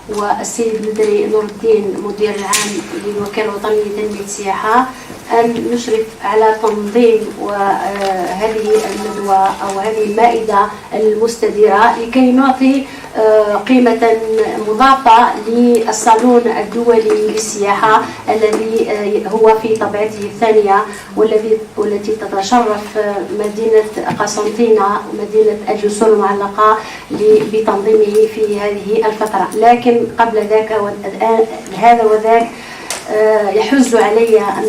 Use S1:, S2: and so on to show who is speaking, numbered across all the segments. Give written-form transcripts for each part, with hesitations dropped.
S1: والسيد مدري نور الدين مدير العام للوكالة الوطنية لتنمية السياحة أن نشرف على تنظيم هذه الندوة أو هذه المائدة المستديرة لكي نعطي قيمة مضافة للصالون الدولي للسياحة الذي هو في طبيعته الثانية والتي تتشرف مدينة قسنطينة ومدينة الجسور المعلقة بتنظيمه في هذه الفترة. لكن قبل ذاك هذا وذاك يحز علي أن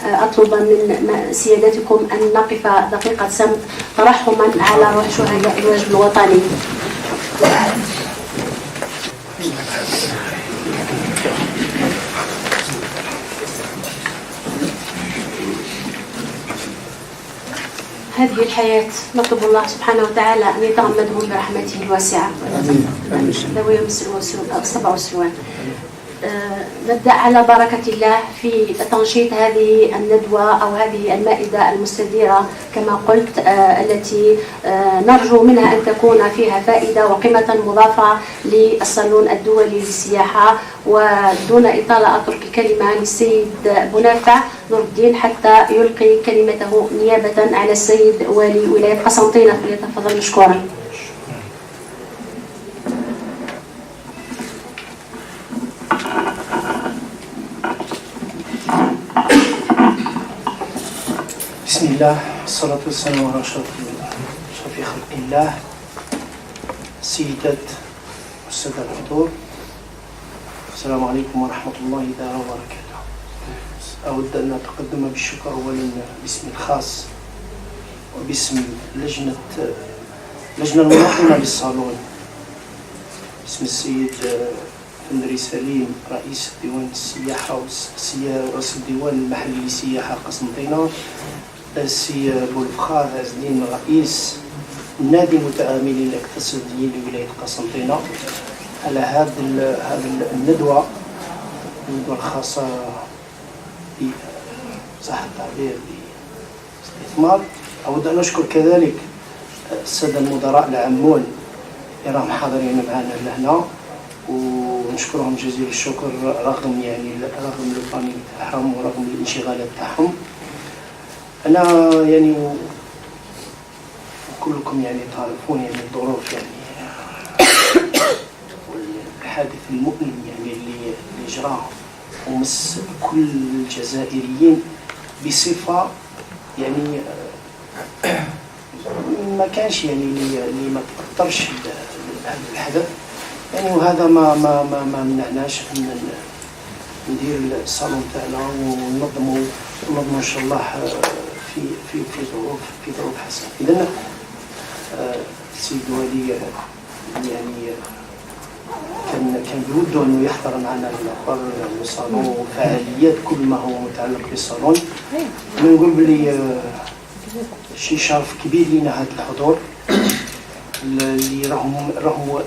S1: أطلب من سيادتكم أن نقف دقيقة صمت ترحما على روح شهداء الواجب الوطني. هذه الحياة نطلب الله سبحانه وتعالى أن يتغمدهم برحمته الواسعة ذوي الصبع والسلوان. نبدأ على بركة الله في تنشيط هذه الندوة أو هذه المائدة المستديرة كما قلت، التي نرجو منها أن تكون فيها فائدة وقيمة مضافة للصالون الدولي للسياحة. ودون إطالة أترك الكلمة للسيد بنافع نور الدين حتى يلقي كلمته نيابة على السيد والي ولاية قسنطينة، فليتفضل مشكورا.
S2: بسم الله والصلاة والسلام على أشرف خلق الله. السيدات والسادة الحضور، السلام عليكم ورحمة الله تعالى وبركاته. أود أن أتقدم بالشكر أولا باسمي الخاص وباسم لجنة المنظمة للصالون، باسم السيد فندري سليم رئيس ديوان السياحة ورئيس الديوان المحلي للسياحة قسنطينة، السي بولفخار عز الدين رئيس نادي المتعاملين الاقتصاديين لولاية قسنطينة، على هذه الندوة الخاصة بصحة التعبير بالاستثمار. أود أن أشكر كذلك السادة المدراء العامون اللي راهم حاضرين معنا لهنا، ونشكرهم جزيل الشكر رغم البانيل تاعهم ورغم الانشغالات تاعهم. أنا وكلكم تعرفون الظروف والحادث المؤلم اللي جراه ومس كل الجزائريين بصفة ما كانش اللي ما تأثرش بهذا الحدث وهذا ما منعناش ان ندير الصالون تاعنا وننظموا ان شاء الله في ظروف حسنه. اذا السيد الوالي كان بوده انه يحضر معنا الاخبار الصالون وفعاليات كل ما هو متعلق بالصالون. نقول بلي شيء شرف كبير لنا هذا الحضور اللي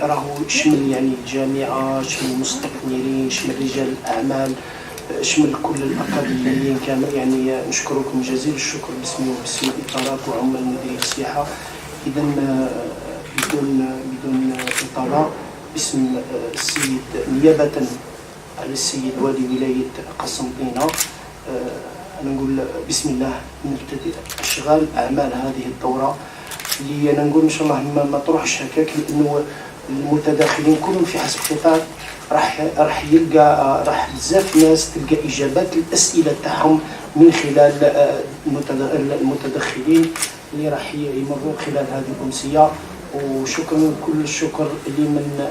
S2: راهو شمل الجامعه، شمل المستثمرين، شمل رجال الاعمال، شمل كل الاكاديميين كامل. نشكركم جزيل الشكر باسمي وباسم الادارات وعمال مديريه السياحه. اذا بدون اطاله، باسم السيد نيابه على السيد والي ولايه قسنطينه، نقول بسم الله نبتدئ اشغال اعمال هذه الدوره اللي أنا نقول إن شاء الله ما تروحش هكاك، لأنه المتداخلين كلهم في حسب قطاع راح بزاف ناس تلقى إجابات الأسئلة تاعهم من خلال المتدخلين اللي راح يمروا خلال هذه الأمسية. وشكرا كل الشكر اللي من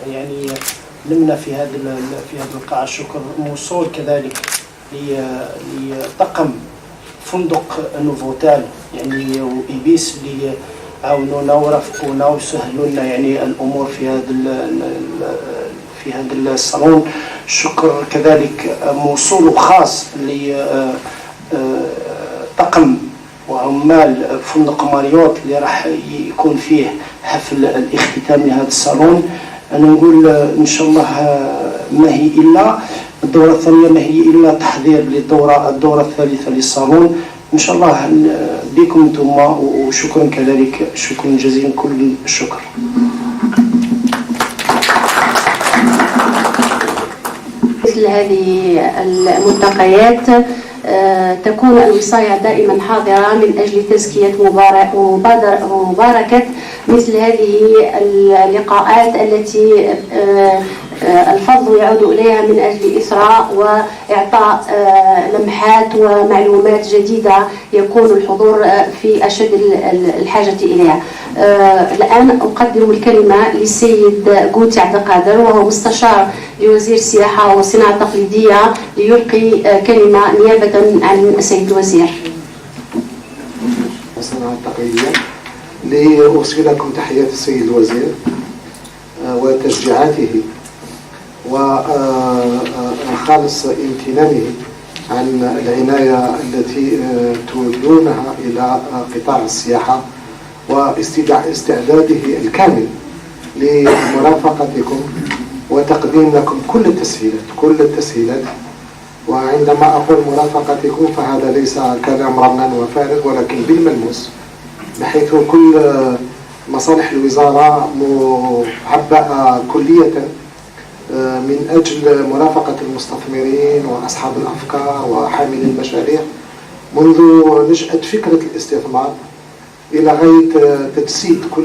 S2: لمنا في هذه القاعة. الشكر موصول كذلك لطاقم فندق نوفوتال وإيبيس اللي عاونونا ورافقونا وسهلوا لنا الامور في هذا الصالون. الشكر كذلك موصول وخاص لطاقم وعمال فندق ماريوت اللي راح يكون فيه حفل الاختتام لهذا الصالون. انا نقول ان شاء الله ما هي الا الدوره الثانيه، ما هي الا تحضير الدوره الثالثه للصالون ان شاء الله بكم انتم. وشكرا كذلك، شكرا جزيلا كل الشكر.
S1: مثل هذه الملتقيات تكون الوصاية دائما حاضرة من أجل تزكية مباركة مثل هذه اللقاءات التي الفضل يعود إليها من أجل إثراء وإعطاء لمحات ومعلومات جديدة يكون الحضور في أشد الحاجة إليها. الآن أقدم الكلمة للسيد قوتي عبد القادر وهو مستشار لوزير السياحة والصناعة التقليدية ليلقي كلمة نيابة عن السيد الوزير.
S3: الصناعة التقليدية لأوصل لكم تحيات السيد الوزير وتشجيعاته وخالص امتنانه عن العناية التي تولونها إلى قطاع السياحة واستعداده الكامل لمرافقتكم وتقديم لكم كل التسهيلات. وعندما أقول مرافقتكم فهذا ليس كلام رنان وفارغ ولكن بالملموس، بحيث كل مصالح الوزارة معبأة كلية من أجل مرافقة المستثمرين وأصحاب الأفكار وحاملي المشاريع منذ نشأة فكرة الاستثمار إلى غاية تجسيد كل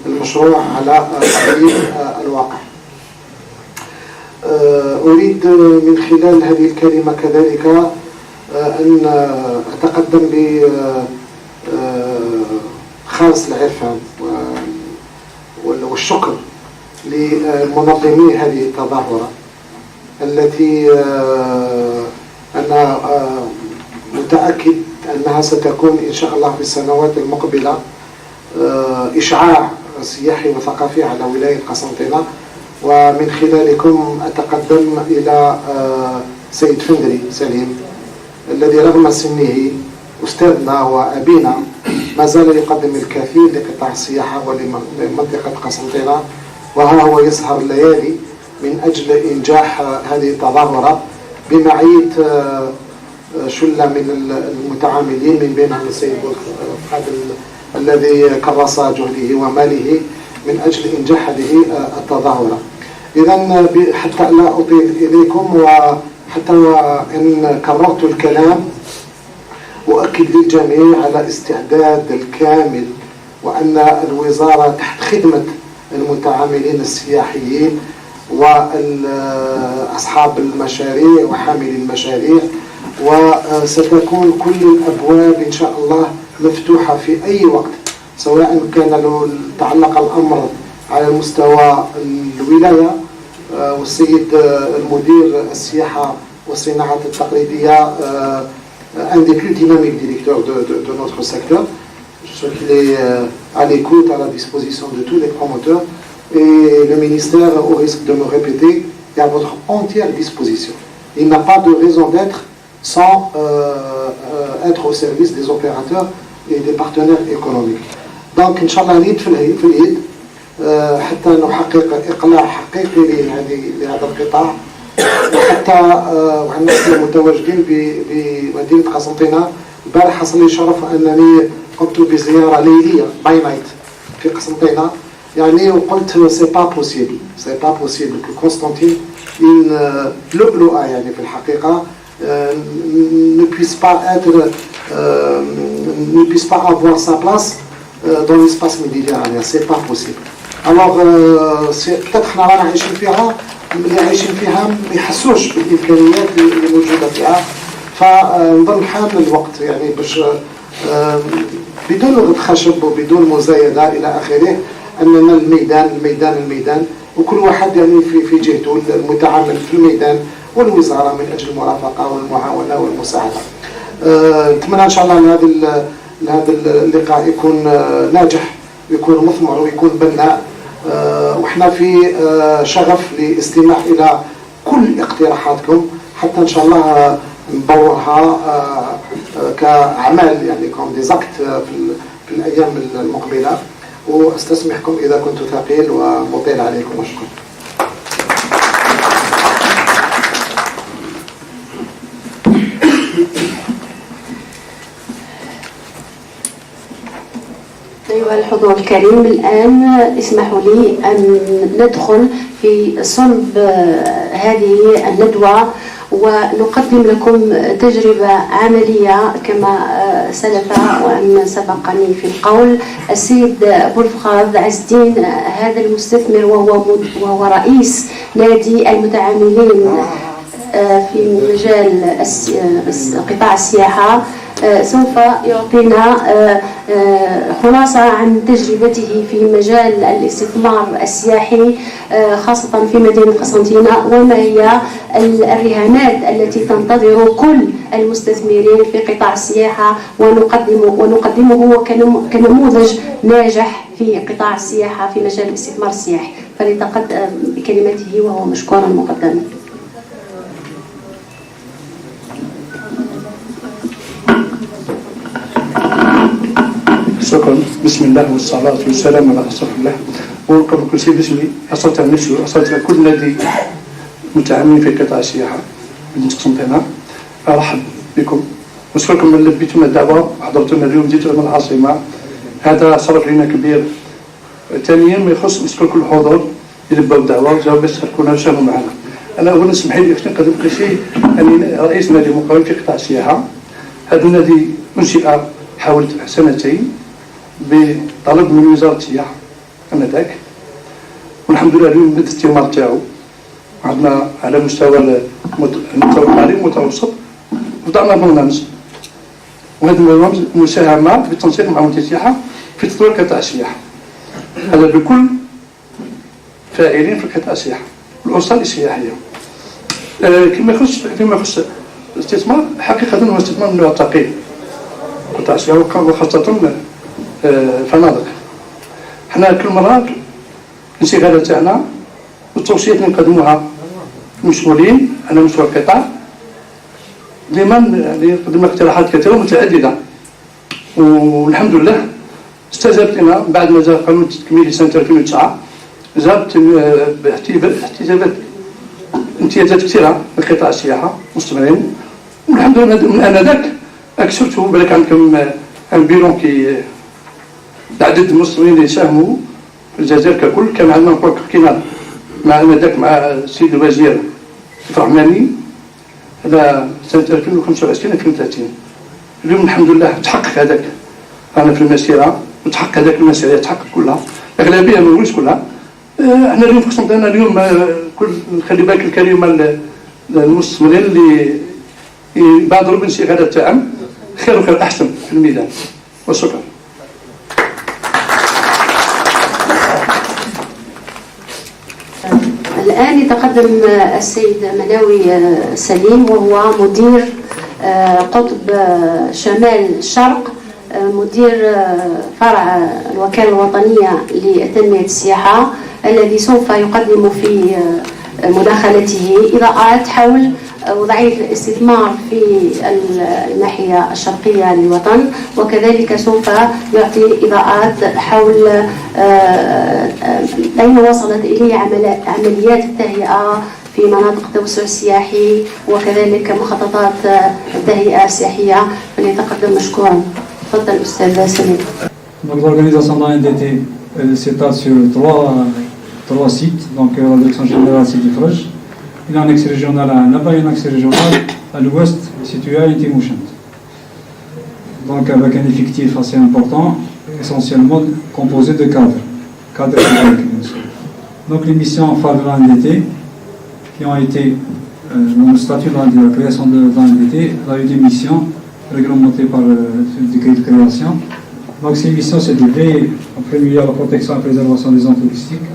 S3: المشروع على أرضية الواقع. أريد من خلال هذه الكلمة كذلك أن أتقدم بخالص العرفان والشكر لمنظمي هذه التظاهرة التي أنا متأكد أنها ستكون إن شاء الله في السنوات المقبلة إشعاع سياحي وثقافي على ولاية قسنطينة. ومن خلالكم أتقدم إلى سيد فندري سليم الذي رغم سنه أستاذنا وأبينا ما زال يقدم الكثير لقطاع السياحة ولمنطقة قسنطينة، وها هو يسهر الليالي من أجل إنجاح هذه التظاهرة بمعية شلة من المتعاملين من بينهم السيد فادل الذي كرس جهده وماله من أجل إنجاح هذه التظاهرة. إذن حتى لا أطيل إليكم وحتى وإن كررت الكلام أؤكد للجميع على استعداد الكامل وأن الوزارة تحت خدمة المتعاملين السياحيين وأصحاب المشاريع وحاملي المشاريع، وستكون كل الأبواب إن شاء الله مفتوحة في أي وقت، سواء كان تعلق الأمر على المستوى الولاية والسيد المدير السياحة والصناعة التقليدية un des plus dynamiques directeurs de notre secteur, ce qui est à l'écoute, à la disposition de tous les promoteurs, et le ministère, au risque de me répéter, est à votre entière disposition. Il n'a pas de raison d'être sans être au service des opérateurs et des partenaires économiques. Donc, Inch'Allah, نيد في العيد حتى نحقق إقلاع حقيقي لهذا القطاع، وحتى وحنا متواجدين بمدينة قسنطينة. البارح حصل لي شرف أنني قمت بزيارة ليلية باي نايت في قسنطينة، يعني وقلت سي با بوسيبل كو كونستانتين لؤلؤة يعني في الحقيقة ne puisse pas avoir sa place dans l'espace méditerranéen, c'est pas possible. Alors peut-être حنا رانا عايشين فيها اللي عايشين فيها ما يحسوش بالامكانيات اللي موجوده فيها، فنظن حان الوقت يعني باش بدون لغة خشب وبدون مزايده الى اخره اننا الميدان وكل واحد يعني في جهته، المتعامل في الميدان والوزاره من اجل المرافقه والمعاونه والمساعده. نتمنى ان شاء الله ان هذا اللقاء يكون ناجح ويكون مثمر ويكون بناء، وإحنا في شغف لاستماع إلى كل اقتراحاتكم حتى إن شاء الله نطورها كأعمال يعني كوم دي زاكت في الأيام المقبلة. واستسمحكم إذا كنت ثقيل ومطيل عليكم، وشكرا.
S1: أيها أيها الحضور الكريم، الآن اسمحوا لي أن ندخل في صلب هذه الندوة ونقدم لكم تجربة عملية كما سلف وأن سبقني في القول السيد بولفغاض عز الدين. هذا المستثمر وهو رئيس نادي المتعاملين في مجال قطاع السياحة سوف يعطينا خلاصة عن تجربته في مجال الاستثمار السياحي خاصة في مدينة قسنطينة، وما هي الرهانات التي تنتظر كل المستثمرين في قطاع السياحة، ونقدمه كنموذج ناجح في قطاع السياحة في مجال الاستثمار السياحي. فليتقدم بكلمته وهو مشكورا مقدما.
S4: شكرا. بسم الله والصلاة والسلام على رسول الله. وقبل كل شيء باسمي أصلت على نفسي وأصلت على كل نادي متعاملين في قطاع السياحة مدينة قسنطينة. أرحب بكم ونشكركم من لبيتم الدعوة وحضرتونا اليوم، جيتوا من العاصمة، هذا شرف لنا كبير. ثانيا ما يخص نشكر كل الحضور اللي لبوا الدعوة وجاوا باش تشاركونا وشاركوا معنا. أنا أولا اسمحي لي نقدم كل شيء أني رئيس نادي مقاول في قطاع السياحة. هذا النادي أنشئ حوالي سنتين بطلب من وزارة السياحة آنذاك، والحمد لله اليوم بدأ الثمار تاعو. عندنا على مستوى القريب المتوسط وضعنا برنامج، وهذا البرنامج مساهمة بالتنسيق مع وزارة السياحة في تطوير قطاع السياحة، هذا بكل فاعلين في قطاع السياحة والأوصال السياحية. فيما يخص الاستثمار، حقيقة هو استثمار من نوع ثقيل قطاع السياحة وخاصة فنادق. حنا كل مرة الاستغاثة تاعنا والتوصيات اللي نقدموها المسؤولين على مستوى القطاع ديما قدمنا اقتراحات كثيرة ومتعددة، والحمد لله استجابت لنا بعد ما جاء قانون التكميلي سنة 2009. جابت باحتجابات امتيازات كثيرة لقطاع السياحة مستمرين، والحمد لله من آنذاك أكثرتوا بالك عندكم ان بيرون عدد المسلمين اللي ساهموا في الجزائر ككل. كان عندنا حكينا مع آنذاك مع السيد الوزير الرحماني هذا سنة 2025 2030. اليوم الحمد لله تحقق هذاك، أنا في المسيرة وتحقق هذاك المسيرة يتحقق كلها الأغلبية ما نقولش كلها. احنا اليوم في قسنطينة اليوم كل خلي بالك الكلمة المستثمرين اللي يبادروا بالاستغاثة تاعهم خير وخير أحسن في الميدان، وشكرا.
S1: الآن يتقدم السيد مناوي سليم وهو مدير قطب شمال الشرق، مدير فرع الوكالة الوطنية لتنمية السياحة، الذي سوف يقدم في مداخلته إضاءات حول وضعية الاستثمار في الناحية الشرقية للوطن، وكذلك سوف يعطي إضاءات حول أين وصلت إليه عمليات التهيئة في مناطق التوسع السياحي وكذلك مخططات التهيئة السياحية. فليتقدم مشكورا. تفضل أستاذ سليم.
S5: Donc l'organisation de l'ANDT s'étale sur trois sites. Donc la direction générale c'est Difrej. Il y a un axe régional à Annaba et un axe régional à l'ouest situé à Intimouchent. Donc avec un effectif assez important, essentiellement composé de cadres bien sûr. Donc les missions phares de l'ANDT qui ont été dans le statut de la création de l'ANDT, il y a eu des missions réglementées par le décret de création. Donc ces missions, c'est de veiller en premier lieu à la protection et la préservation des zones touristiques,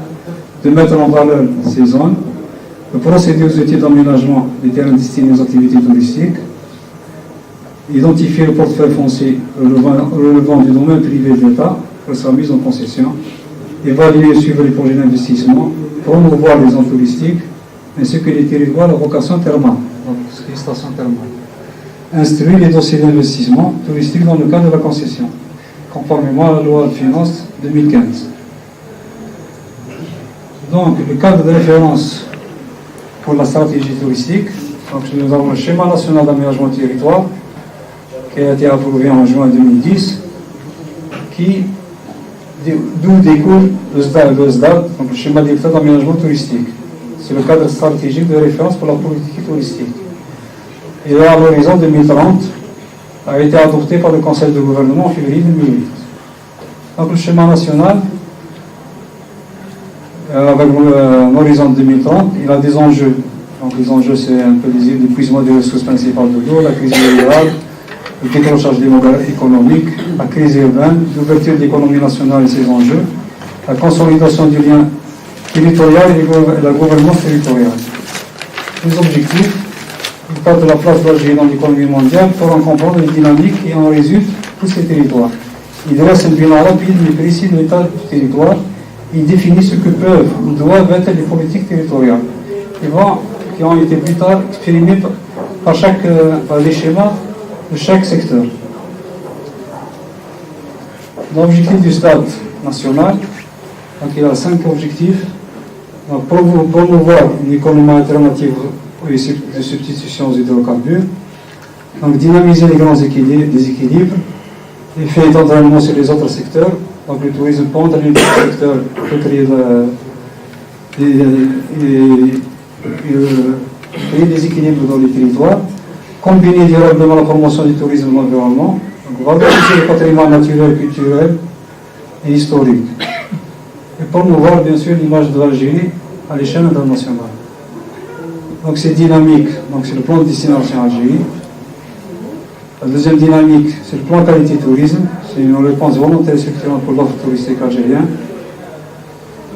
S5: de mettre en valeur ces zones, de procéder aux études d'aménagement des terrains destinés aux activités touristiques, identifier le portefeuille foncier relevant du domaine privé de l'État pour sa mise en concession, évaluer et suivre les projets d'investissement, promouvoir les zones touristiques, ainsi que les territoires à vocation thermale, donc les stations thermales. Instruire les dossiers d'investissement touristique dans le cadre de la concession, conformément à la loi de finances 2015. Donc, le cadre de référence pour la stratégie touristique, donc nous avons le schéma national d'aménagement du territoire qui a été approuvé en juin 2010, qui d'où découle le SDAT, donc le schéma d'État d'aménagement touristique. C'est le cadre stratégique de référence pour la politique touristique. Et là, à l'horizon 2030, a été adopté par le Conseil de gouvernement en février 2008. Donc le schéma national, avec l'horizon 2030, il a des enjeux. Donc les enjeux, c'est un peu l'épuisement des ressources principales de l'eau, la crise rurale, le décrochage économique, la crise urbaine, l'ouverture de l'économie nationale et ses enjeux, la consolidation du lien territorial et la gouvernance territoriale. Les objectifs, ils partent de la place de l'Algérie dans l'économie mondiale pour en comprendre les dynamiques et en résultent tous ces territoires. Ils dressent un bilan rapide mais précis de l'état du territoire. Ils définissent ce que peuvent ou doivent être les politiques territoriales qui ont été plus tard exprimées par les schémas de chaque secteur. L'objectif du SDAT national, donc il a 5 objectifs. Donc, promouvoir une économie alternative de substitution aux hydrocarbures, donc dynamiser les grands déséquilibres, effet d'entraînement sur les autres secteurs, donc le tourisme peut entraîner les secteurs, peut créer des équilibres dans les territoires, combiner durablement la promotion du tourisme et de l'environnement, valoriser le patrimoine naturel, culturel et historique, et promouvoir bien sûr l'image de l'Algérie à l'échelle internationale. Donc c'est dynamique, donc c'est le plan de destination Algérie. La deuxième dynamique, c'est le plan qualité tourisme, c'est une réponse volontaire et structurante pour l'offre touristique algérienne.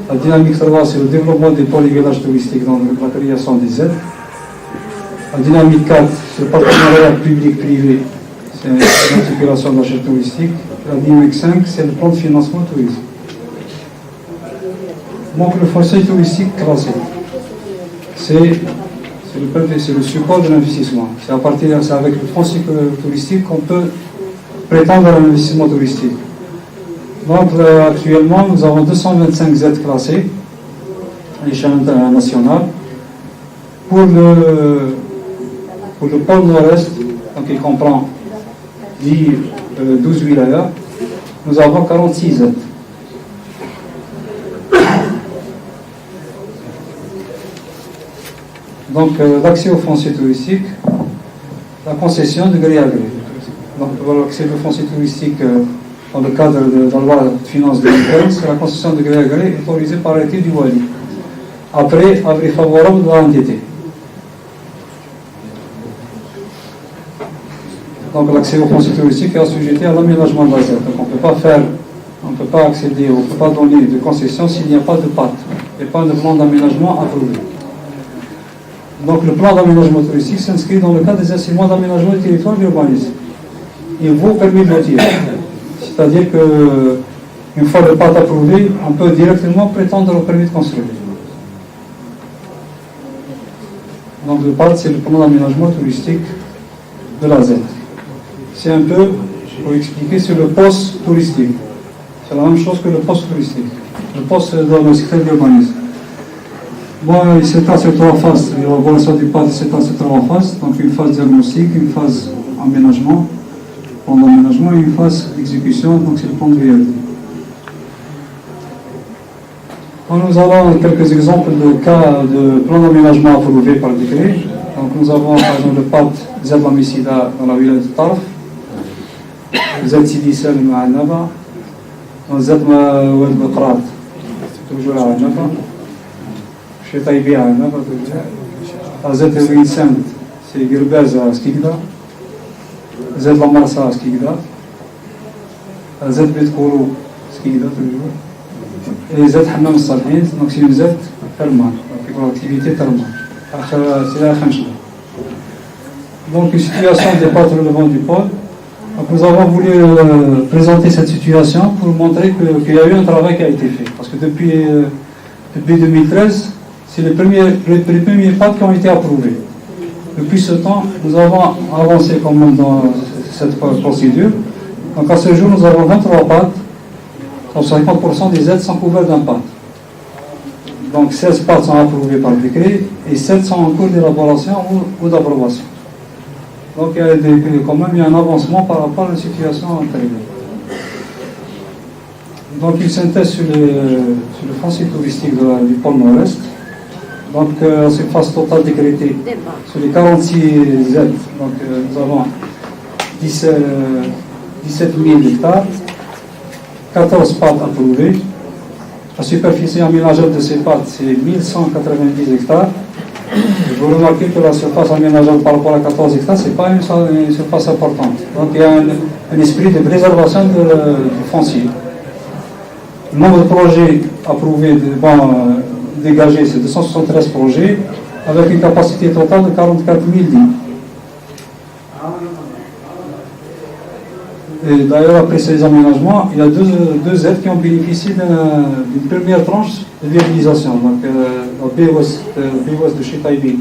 S5: La dynamique 3, c'est le développement des pôles et villages touristiques dans la création des aides. La dynamique 4, c'est le partenariat public-privé, c'est l'articulation de la chaîne touristique. La dynamique 5, c'est le plan de financement tourisme. Donc le foncier touristique classé, c'est le support de l'investissement. C'est avec le foncier touristique qu'on peut prétendre à l'investissement touristique. Donc actuellement, nous avons 225 aides classées à l'échelle nationale. Pour le pôle nord-est, donc il comprend 12 wilayas, nous avons 46 aides. Donc l'accès au foncier touristique, la concession de gré à gré. Donc l'accès au foncier touristique dans le cadre de la loi de finances 2015, la concession de gré à gré est autorisée par l'arrêté du Wali. Après, avis favorable de l'entité. Donc l'accès au foncier touristique est assujetti à l'aménagement de la ZED. Donc on ne peut pas accéder, on ne peut pas donner de concession s'il n'y a pas de PAT et pas de plan d'aménagement approuvé. Donc le plan d'aménagement touristique s'inscrit dans le cadre des instruments d'aménagement du territoire et d'urbanisme. Il vous permet de lotir. C'est-à-dire qu'une fois le PAT approuvé, on peut directement prétendre au permis de construire. Donc le PAT, c'est le plan d'aménagement touristique de la ZED. C'est un peu, pour expliquer, c'est le poste touristique. C'est la même chose que le poste touristique. Le poste dans le secteur de l'urbanisme. Bon, il s'étale sur 3 phases. L'élaboration du PAT s'étale sur 3 phases. Donc une phase diagnostique, une phase aménagement, plan d'aménagement et une phase d'exécution, donc c'est le plan de VRD. Nous avons quelques exemples de cas de plan d'aménagement approuvé par décret. Donc nous avons par exemple le PAT Z Lamissida dans la ville de Tarf, Z Sidi Salim à Annaba, Z Oued Bekrat, toujours à Annaba, chez Taïbi à Annaba, Z Vincent, c'est Girbaz à Skigda, Z Lamarsa à Skigda, Z Betkourou, Skigda toujours, et Z Hammam Salhin, donc c'est une Z Thermal, donc pour l'activité thermale. C'est la Khanchla. Donc une situation des PAT relevant du pôle. Donc nous avons voulu présenter cette situation pour montrer qu'il y a eu un travail qui a été fait. Parce que depuis 2013, c'est les premiers PAT qui ont été approuvés. Depuis ce temps, nous avons avancé quand même dans cette procédure. Donc à ce jour, nous avons 23 PAT. Donc 50% des aides sont couvertes d'un PAT. Donc 16 PAT sont approuvés par décret et 7 sont en cours d'élaboration ou d'approbation. Donc il y a quand même un avancement par rapport à la situation antérieure. Donc une synthèse sur le foncier touristique du pôle nord-est. Donc la surface totale décrétée sur les 46 Z, donc nous avons 17 000 hectares, 14 pâtes approuvées. La superficie aménageable de ces pâtes, c'est 1190 hectares. Vous remarquez que la surface aménageable par rapport à 14 hectares, ce n'est pas une surface importante. Donc il y a un esprit de préservation du foncier. Le nombre de projets approuvés, dégagés, c'est 273 projets, avec une capacité totale de 44 000 lits. Et d'ailleurs, après ces aménagements, il y a deux aides qui ont bénéficié d'une première tranche de viabilisation. Donc, la baie ouest de chez Taïbi,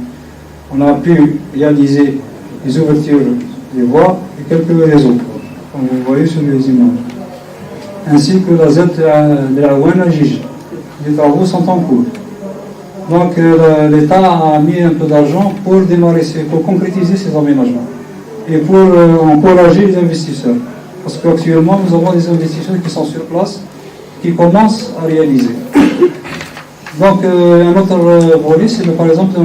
S5: on a pu réaliser les ouvertures des voies et quelques réseaux, comme vous voyez sur les images. Ainsi que la Z de la Ouanagige. Les travaux sont en cours. Donc, l'État a mis un peu d'argent pour concrétiser ces aménagements et pour encourager les investisseurs. Parce qu'actuellement, nous avons des investisseurs qui sont sur place, qui commencent à réaliser. Donc, un autre volet, c'est que, par exemple,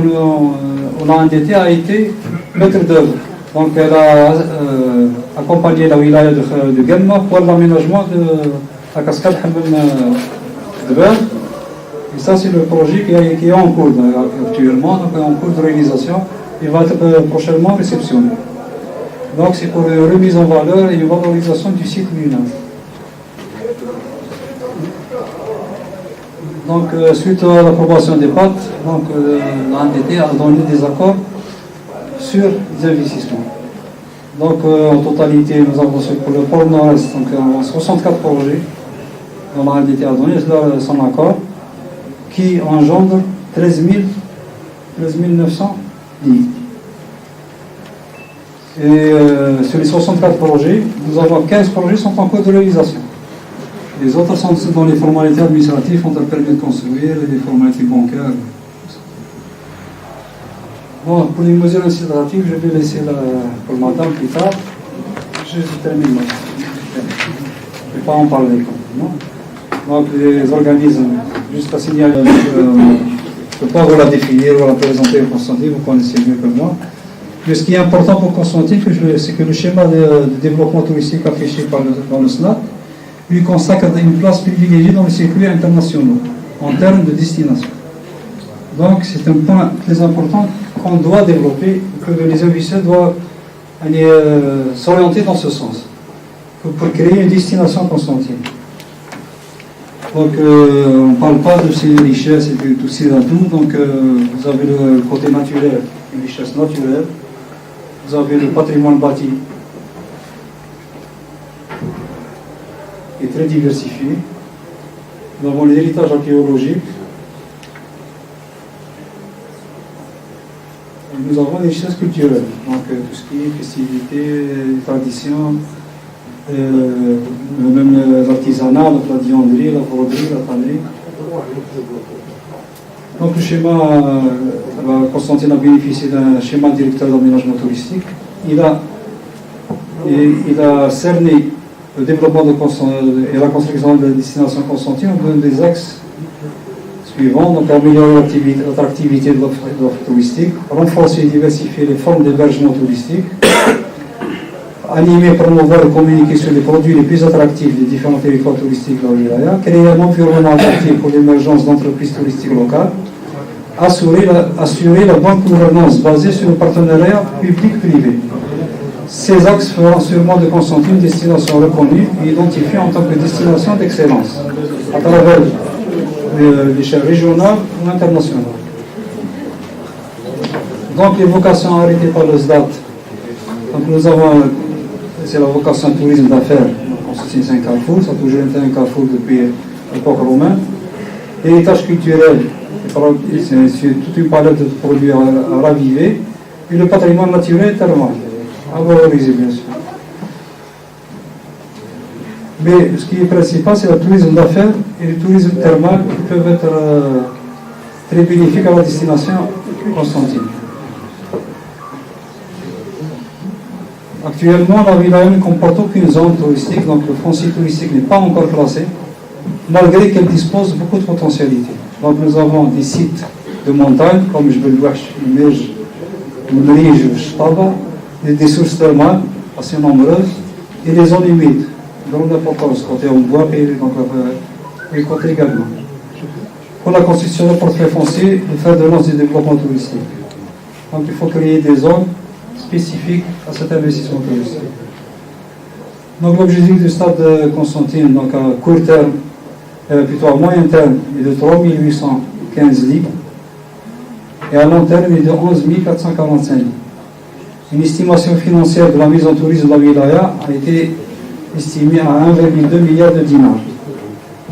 S5: on a endetté a été maître d'œuvre. Donc, elle a accompagné la wilaya de Guelma pour l'aménagement de la cascade Hammam de Ber. Et ça, c'est le projet qui est en cours actuellement, donc en cours de réalisation. Il va être prochainement réceptionné. Donc c'est pour une remise en valeur et une valorisation du site lui-même. Donc suite à l'approbation des pactes, l'ANDT a donné des accords sur les investissements. Donc en totalité, nous avons pour le pôle nord-est 64 projets dont l'ANDT a donné son accord qui engendre 13 900 lits. Et sur les 64 projets, nous avons 15 projets qui sont en cours de réalisation. Les autres sont dans les formalités administratives, ont un permis de construire, les formalités bancaires. Bon, pour les mesures incitatives, je vais laisser pour madame plus tard. Je termine là. Je ne vais pas en parler. Donc les organismes, juste à signaler, je ne peux pas vous la définir ou la présenter, Constantin, vous connaissez mieux que moi. Mais ce qui est important pour Constantin, c'est que le schéma de développement touristique affiché dans le SNAT lui consacre une place privilégiée dans les circuits internationaux en termes de destination. Donc c'est un point très important qu'on doit développer, que les investisseurs doivent s'orienter dans ce sens, pour créer une destination Constantine. Donc on ne parle pas de ces richesses et de tous ces atouts, donc vous avez le côté naturel, une richesse naturelle. Vous avez le patrimoine bâti qui est très diversifié. Nous avons l'héritage archéologique. Et nous avons les richesses culturelles, donc tout ce qui est festivités, traditions, même l'artisanat, la gladionnerie, la broderie, la tannerie. Donc le schéma, Constantin a bénéficié d'un schéma directeur d'aménagement touristique. Il a cerné le développement et la construction de la destination Constantine en donnant des axes suivants. Donc améliorer l'attractivité de l'offre touristique, renforcer et diversifier les formes d'hébergement touristique, animer, promouvoir et communiquer sur les produits les plus attractifs des différents territoires touristiques de la wilaya, créer un environnement attractif pour l'émergence d'entreprises touristiques locales, assurer la bonne gouvernance basée sur le partenariat public-privé. Ces axes feront sûrement de Constantine une destination reconnue et identifiée en tant que destination d'excellence, à travers l'échelle régionale ou internationale. Donc les vocations arrêtées par le SDAT. Donc nous avons, c'est la vocation tourisme d'affaires. Constantine c'est un carrefour, ça a toujours été un carrefour depuis l'époque romaine. L'héritage culturel, c'est toute une palette de produits à raviver, et le patrimoine naturel thermal, à valoriser bien sûr. Mais ce qui est principal, c'est le tourisme d'affaires et le tourisme thermal qui peuvent être très bénéfiques à la destination Constantine. Actuellement, la wilaya ne comporte aucune zone touristique, donc le foncier touristique n'est pas encore classé. malgré qu'elle dispose de beaucoup de potentialités. Donc nous avons des sites de montagne, comme Jbel Ouahch, Imej, Mrij, Shtaba, des sources thermales assez nombreuses, et les zones humides, dont l'importance côté Omboua et donc les côtés également. Pour la constitution d'un portefeuille foncier, le fer de lance du développement touristique. Donc il faut créer des zones spécifiques à cet investissement touristique. Donc l'objectif du stade de Constantine, donc à court terme, plutôt à moyen terme, est de 3815 lits, et à long terme, il est de 11 445 lits. Une estimation financière de la mise en tourisme de la wilaya a été estimée à 1,2 milliard de dinars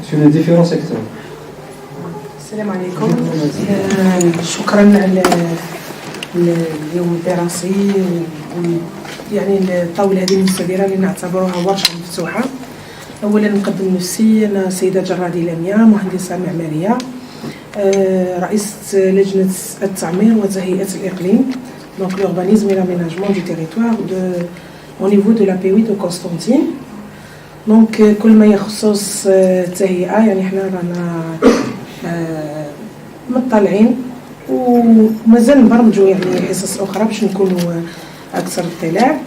S5: sur les différents secteurs.
S6: السلام عليكم. شكرا على اليوم الدراسي يعني الطاولة هذه المستديرة اللي نعتبروها ورشة مفتوحة. أولا نقدم نفسي، أنا سيدة جرادي لميا، مهندسة معمارية، رئيسة لجنة التعمير وتهيئة الإقليم، donc l'urbanisme et l'aménagement du territoire au niveau de la P8 de Constantine. Donc كل ما يخص التهيئة يعني احنا رانا مطلعين ومازال نبرمجوا يعني حصص أخرى باش نكونوا أكثر اطلاع.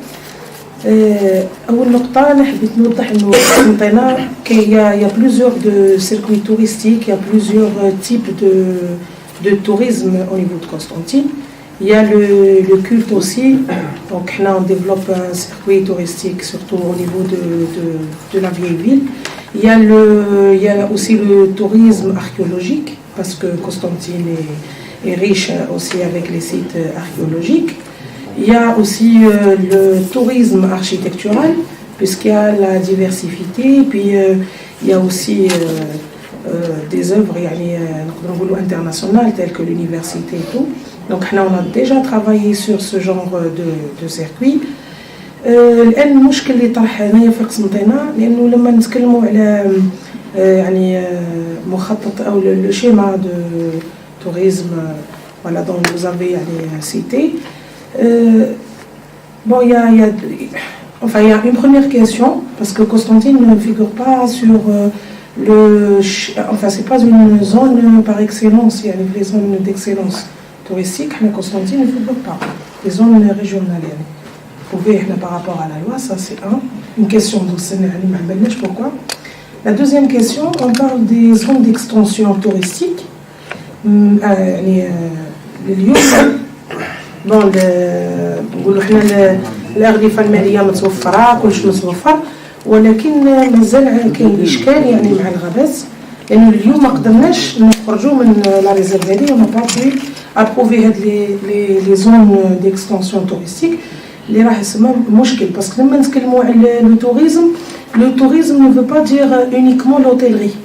S6: أول نقطة أنا حبيت نوضح إنه Constantine qu'il y a plusieurs de circuits touristiques, il y a plusieurs types de tourisme au niveau de Constantine. Il y a le culte aussi, donc là on développe un circuit touristique surtout au niveau de la vieille ville. Il y a aussi le tourisme archéologique, parce que Constantine est riche aussi avec les sites archéologiques. Il y a aussi le tourisme architectural, puisqu'il y a la diversité, puis il y a aussi des œuvres internationales telles que l'université et tout. Donc là on a déjà travaillé sur ce genre de circuit. الآن المشكل اللي طرح هنايا في قسنطينة، لأنه لما نتكلموا على يعني مخطط أو le schéma de tourisme voilà dont vous avez يعني cité, bon il y a une première question parce que Constantine ne figure pas sur c'est pas une zone par excellence, il y a les zones d'excellence touristique. Constantine ne figure pas les zones régionales يعني. Par rapport à la loi, ça c'est une question. Donc c'est pourquoi. La deuxième question, on parle des zones d'extension touristique. اليوم bon نقولوا احنا الأغلفة المالية متوفرة، كلش متوفر، ولكن مازال كاين إشكال يعني مع الغابات، لأنه اليوم ما قدرناش نخرجوا من لا ريزيرف هذه وما باغي أبروفي هاد لي زون ديكستنسيون توريستيك اللي راح يسمى مشكل. باسكو لما نتكلموا على لو توريزم ne veut pas dire uniquement l'hôtellerie.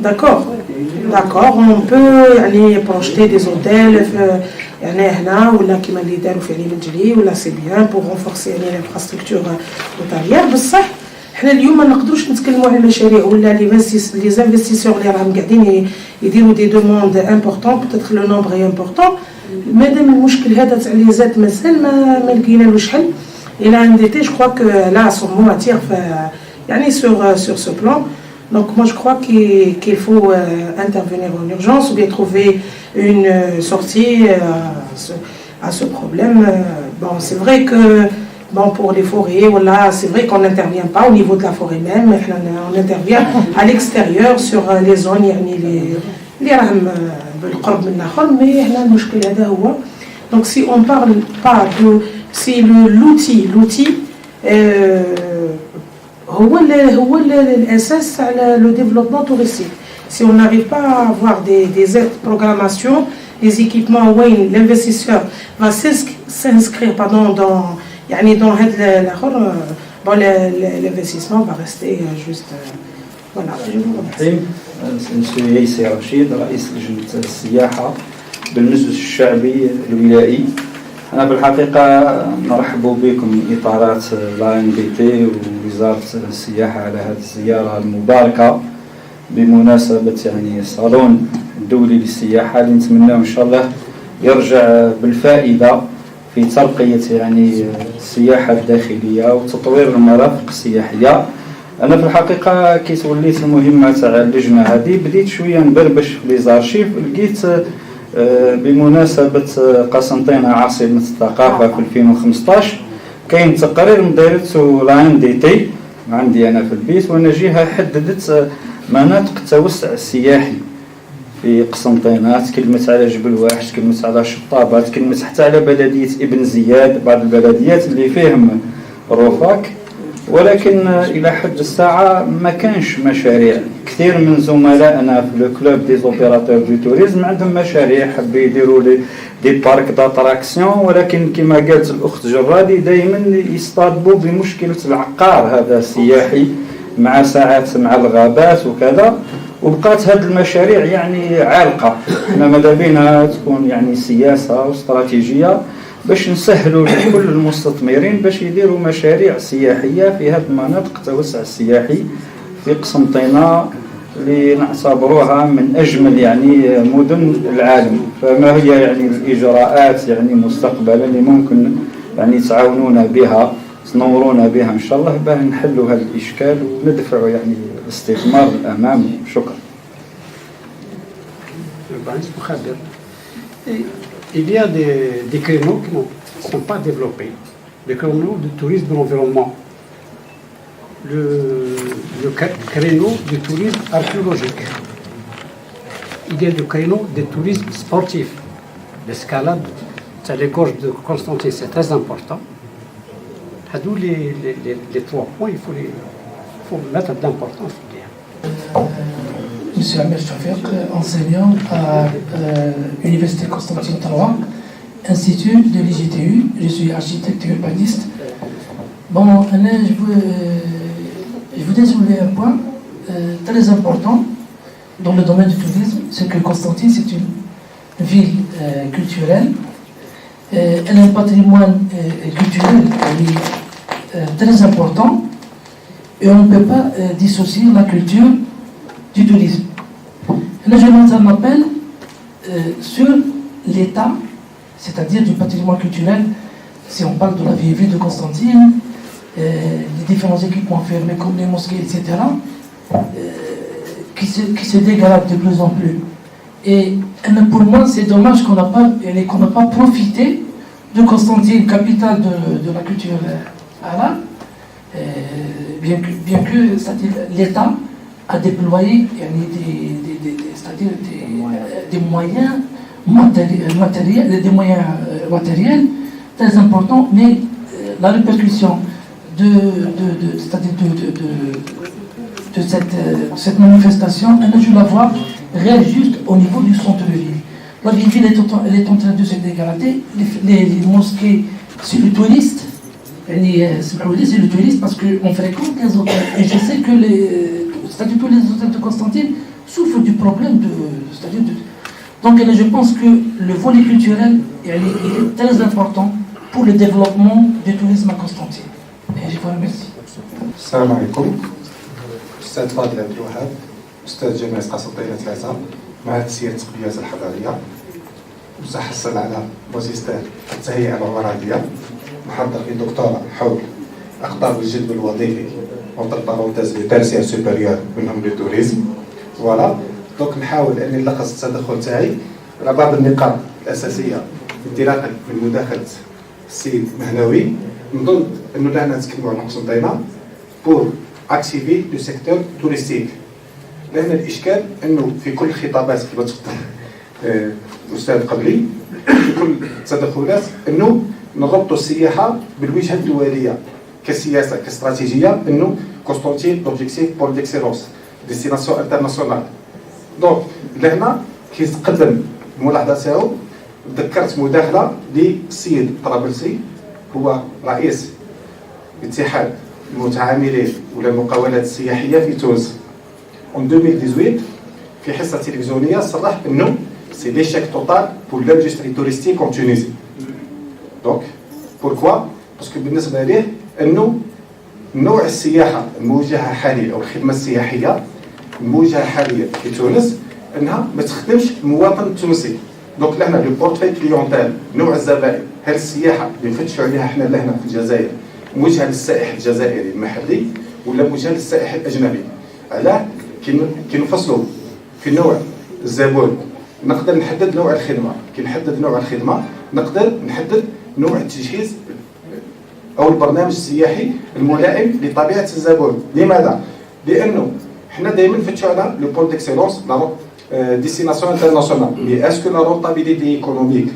S6: D'accord, on peut يعني projeter des hôtels يعني هنا ولا كيما اللي داروا في علي منجلي ولا سي بيان بور renforcer يعني الانفراستركتور hôtelière. بصح حنا اليوم ما نقدروش نتكلموا على مشاريع ولا لي انفستيسور اللي راهم قاعدين يديروا دي دوموند امبورطون، peut-être le nombre est important. مادام المشكل هذا تاع لي زاد مازال ما لقينالوش حل. الى ان دي تي جو كخوا كو لا سون مو اتير يعني sur ce plan. Donc moi je crois qu'il faut intervenir en urgence ou bien trouver une sortie à ce problème. Bon, c'est vrai que bon, pour les forêts, voilà, c'est vrai qu'on n'intervient pas au niveau de la forêt même, on intervient à l'extérieur sur les zones يعني اللي راهم بالقرب من الآخر. mais هنا المشكل هذا هو. Donc si on parle pas de si l'outil هو الأساس على le développement touristique. Si on n'arrive pas à avoir des aides de programmation, les équipements où l'investisseur va s'inscrire dans يعني dans الآخر, bon l'investissement va rester juste voilà. Je vous remercie.
S7: سمسي ياسر رشيد، رئيس لجنة السياحة بالمجلس الشعبي الولائي. أنا بالحقيقة نرحب بكم من إطارات لا NBT ووزارة السياحة على هذه الزيارة المباركة بمناسبة يعني الصالون الدولي للسياحة اللي نتمناه إن شاء الله يرجع بالفائدة في ترقية يعني السياحة الداخلية وتطوير المرافق السياحية انا في الحقيقه كي توليت المهمه تاع اللجنه هذه بديت شويه نبربش في لي زارشيف، لقيت بمناسبه قسنطينه عاصمه الثقافه في 2015 كاين تقرير مديرته لاين دي تي عندي انا في البيت، وانا جهه حددت مناطق التوسع السياحي في قسنطينه، تكلمت على جبل واحد، تكلمت على شطابات، تكلمت حتى على بلديه ابن زياد، بعض البلديات اللي فيهم روفاك، ولكن الى حد الساعه ما كانش مشاريع. كثير من زملائنا في لو كلوب دي زوبيراتور دو توريزم عندهم مشاريع، حبوا يديروا لي دي بارك داتراكسيون، ولكن كما قالت الاخت جرادي دائما يصطادوا بمشكله العقار هذا السياحي مع ساعات مع الغابات وكذا، وبقات هذه المشاريع يعني عالقه. احنا ماذا بينا تكون يعني سياسه واستراتيجيه باش نسهلوا لكل المستثمرين باش يديروا مشاريع سياحيه في هذه المناطق التوسع السياحي في قسنطينه اللي نعتبروها من اجمل يعني مدن العالم. فما هي يعني الاجراءات يعني مستقبلا اللي ممكن يعني تعاونونا بها تنورونا بها ان شاء الله باه نحلوا هذا الاشكال وندفعوا يعني الاستثمار للامام؟ شكرا.
S8: Il y a des créneaux qui ne sont pas développés, des créneaux de tourisme de l'environnement. Le créneau du tourisme archéologique. Il y a le créneau des tourismes sportifs. L'escalade, c'est les gorges de Constantine, c'est très important. Les 3 points, il faut mettre d'importance.
S9: Monsieur Amir Chafiq, enseignant à l'Université Constantine III, Institut de l'IGTU. Je suis architecte et urbaniste. Bon, je voudrais soulever un point très important dans le domaine du tourisme, c'est que Constantine, c'est une ville culturelle. Elle a un patrimoine culturel très important et on ne peut pas dissocier la culture du tourisme. Là, je lance un appel sur l'état, c'est-à-dire du patrimoine culturel, si on parle de la vieille ville de Constantine, les différents équipements fermés comme les mosquées, etc., qui se dégradent de plus en plus. Et pour moi, c'est dommage qu'on n'a pas profité de Constantine, capitale de la culture arabe, bien que l'État a déployé des moyens matériels très importants, mais la répercussion de cette manifestation, je la vois réelle juste au niveau du centre-ville. La ville elle est en train de se dégrader, les mosquées, c'est le touriste, c'est le touriste parce qu'on fréquente les hôtels. Et je sais que tous les hôtels de Constantine souffrent du problème Donc je pense que le volet culturel il est très important pour le développement du tourisme à Constantine. Et je vous remercie.
S3: السلام عليكم. أستاذ فاضل عبد الوهاب، أستاذ جامعة قسنطينة ثلاثة، معهد سيادة التقنيات الحضارية، متحصل على ماجستير التهيئة العمرانية، محضر في دكتوراه حول أقطاب الجذب الوظيفي entre parenthèses les tertiaires supérieurs منهم لو توريزم. فوالا دونك نحاول اني نلخص التدخل تاعي على بعض النقاط الاساسيه انطلاقا من مداخله السيد مهناوي. نظن انه لهنا نتكلموا عن قسنطينه بور اكتيفي لو سيكتور توريستيك. لان الاشكال انه في كل الخطابات كما تفضل الاستاذ قبلي في كل التدخلات انه نربطوا السياحه بالوجهه الدوليه كسياسه كاستراتيجيه، انه قسنطين لوبجيكتيف بور ديكسيلونس ديستيناسيون انترناسيونال. دونك لهنا كيتقدم الملاحظه تاعو. ذكرت مداخله للسيد طرابلسي، هو رئيس اتحاد المتعاملين ولا المقاولات السياحيه في تونس. en 2018 في حصه تلفزيونيه صرح انه سي ليشيك توتال بور لاندستري توريستيك اون تونيزي. دونك بوركوا؟ باسكو بالنسبه ليه انه نوع السياحه الموجهه حاليا او الخدمه السياحيه الموجهه حاليا في تونس انها ما تخدمش المواطن التونسي. دونك لهنا لو بورتفاي كليونتال، نوع الزبائن، هل السياحه اللي نفتشوا عليها احنا لهنا في الجزائر موجهه للسائح الجزائري المحلي
S10: ولا موجهه للسائح الاجنبي. علاه كي نفصلوا في نوع الزبون نقدر نحدد نوع الخدمه، كي نحدد نوع الخدمه نقدر نحدد نوع التجهيز او البرنامج السياحي الملائم لطبيعه الزبون. لماذا؟ لانه حنا دائما نفتشوا على لو بول ديكسيلونس لا ديستيناسيون انترناسيونال، مي اسكو لا رونتابيليتي ايكونوميك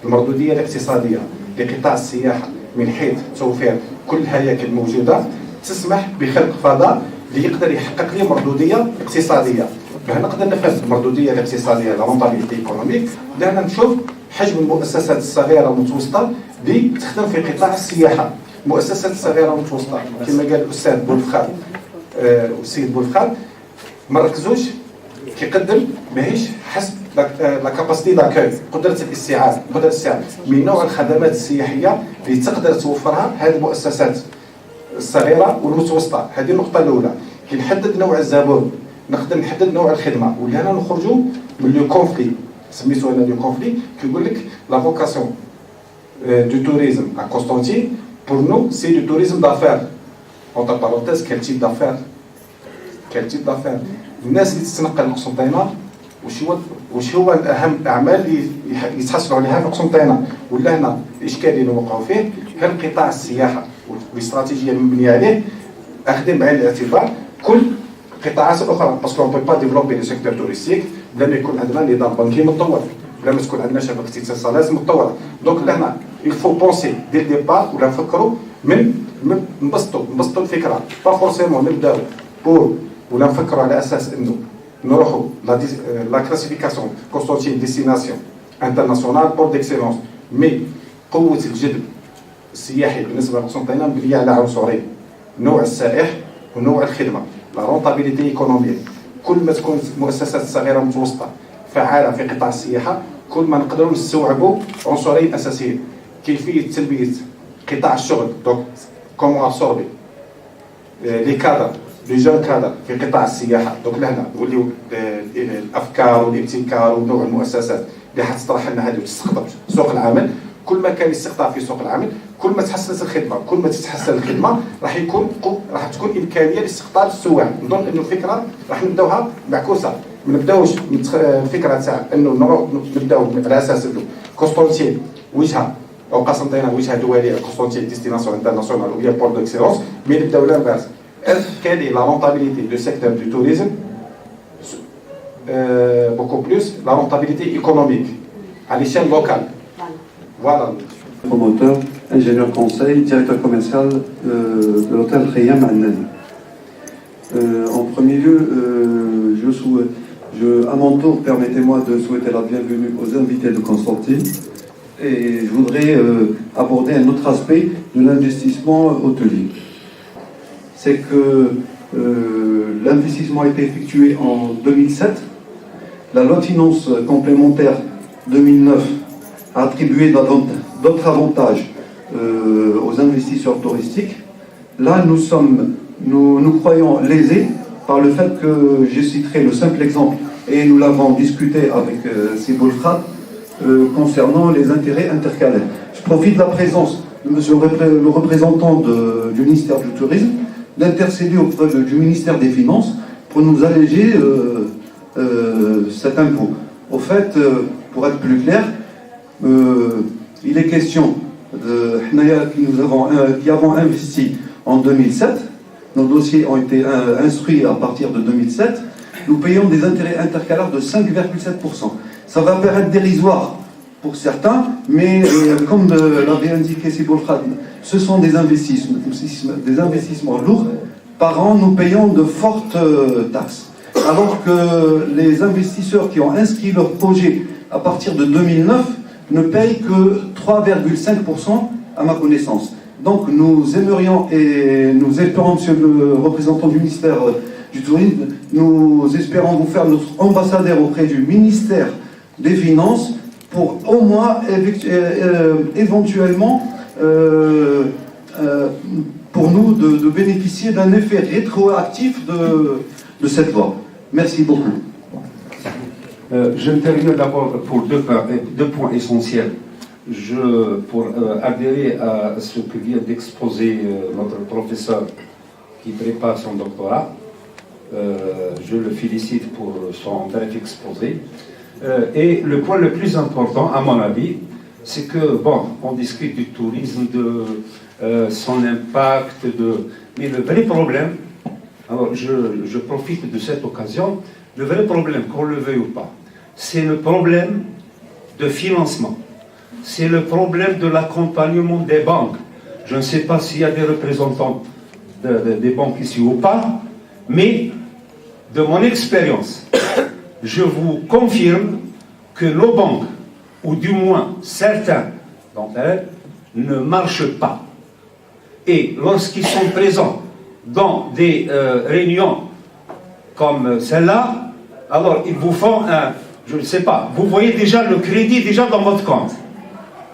S10: المردوديه الاقتصاديه لقطاع السياحه من حيث توفير كل الهياكل الموجوده تسمح بخلق فضاء اللي يقدر يحقق لي مردوديه اقتصاديه. باه نقدر نفهم المردوديه الاقتصاديه لا رونتابيليتي ايكونوميك بدانا نشوف حجم المؤسسات الصغيره والمتوسطه اللي تخدم في قطاع السياحه. المؤسسات الصغيره والمتوسطه كما قال الاستاذ بولفخال والسيد بولفخال ما ركزوش كيقدم ماهيش حسب لا كاباسيتي داكوي، قدره الاستيعاب من نوع الخدمات السياحيه اللي تقدر توفرها هذه المؤسسات الصغيره والمتوسطه. هذه النقطه الاولى. كي نحدد نوع الزبون نقدر نحدد نوع الخدمه، ولهنا نخرجوا من لو كونفلي سميتو انا لو كونفلي كيقول لك لا فوكاسيون دو توريزم ا كونستانتين بور نو سي دو توريزم دافير اونتر بارونتيز. كال تيب دافير الناس اللي تتنقل لقسنطينه واش هو الاهم الاعمال اللي يتحصلوا عليها في قسنطينه؟ ولا هنا الاشكال اللي نوقعوا فيه هل قطاع السياحه والاستراتيجيه المبنيه عليه اخذين بعين الاعتبار كل القطاعات الاخرى؟ باسكو اون بو با ديفلوبي لو سيكتور توريستيك بلا ما يكون عندنا نظام بنكي متطور، بلا ما تكون عندنا شبكه اتصالات متطوره. دونك لهنا الفو بونسي دي ديبار ولا نفكروا من نبسطوا الفكره با فورسيمون نبداو بور ولا نفكروا على اساس انه نروحوا لا كلاسيفيكاسيون كونستانتين ديستيناسيون انترناسيونال بور ديكسيلونس. مي قوه الجذب السياحي بالنسبه لقسنطينه مبنيه على عنصرين، نوع السائح ونوع الخدمه، لا رونتابيليتي ايكونوميك. كل ما تكون المؤسسات الصغيره المتوسطه فعاله في قطاع السياحه كل ما نقدروا نستوعبوا عنصرين اساسيين: كيفيه تلبيه قطاع الشغل، دونك كومون ابسوربي لي كادر لي جون كادر في قطاع السياحه. دونك لهنا نوليو الافكار والابتكار ونوع المؤسسات اللي حتطرح لنا هذه وتستخدم سوق العمل. كل ما كان الاستقطاب في سوق العمل كل ما تحسنت الخدمه، كل ما تتحسن الخدمه راح تكون امكانيه لاستقطاب السواح. نظن انه الفكره راح نبداوها معكوسه، ما نبداوش الفكره تاع انه نبداو على اساس انه قسنطين وجهه او قسنطينه وجهه دوليه، قسنطين ديستيناسيون انترناسيونال وهي بور ديكسيلونس. مي نبداو لا باس quelle est la rentabilité du secteur du tourisme, beaucoup plus la rentabilité économique à l'échelle locale. Voilà.
S11: Promoteur, ingénieur conseil, directeur commercial de l'hôtel Khayam Annani. En premier lieu, à mon tour, permettez-moi de souhaiter la bienvenue aux invités de Constantine. Et je voudrais aborder un autre aspect de l'investissement hôtelier. C'est que l'investissement a été effectué en 2007. La loi de finances complémentaire 2009 a attribué d'autres avantages aux investisseurs touristiques. Là, nous croyons lésés par le fait que, je citerai le simple exemple, et nous l'avons discuté avec Siboulkhat, concernant les intérêts intercalaires. Je profite de la présence de monsieur le représentant du ministère du Tourisme d'intercéder auprès du ministère des Finances pour nous alléger cet impôt. Au fait, pour être plus clair, il est question qui avons investi en 2007, nos dossiers ont été instruits à partir de 2007, nous payons des intérêts intercalaires de 5,7%. Ça va paraître dérisoire pour certains, mais comme l'avait indiqué Siboulkhat, ce sont des investissements lourds. Par an, nous payons de fortes taxes. Alors que les investisseurs qui ont inscrit leur projet à partir de 2009 ne payent que 3,5% à ma connaissance. Donc nous aimerions et nous espérons, monsieur le représentant du ministère du Tourisme, nous espérons vous faire notre ambassadeur auprès du ministère des Finances pour au moins éventuellement pour nous de bénéficier d'un effet rétroactif de cette loi. Merci beaucoup.
S12: J'interviens d'abord pour deux points essentiels. Pour adhérer à ce que vient d'exposer notre professeur qui prépare son doctorat. Je le félicite pour son bref exposé. Et le point le plus important, à mon avis, c'est que, bon, on discute du tourisme, de son impact, mais le vrai problème, alors je profite de cette occasion, le vrai problème, qu'on le veuille ou pas, c'est le problème de financement. C'est le problème de l'accompagnement des banques. Je ne sais pas s'il y a des représentants des banques ici ou pas, mais de mon expérience, je vous confirme que nos banques, ou du moins certains d'entre elles, ne marchent pas. Et lorsqu'ils sont présents dans des réunions comme celle-là, alors ils vous font un, je ne sais pas, vous voyez déjà le crédit déjà dans votre compte.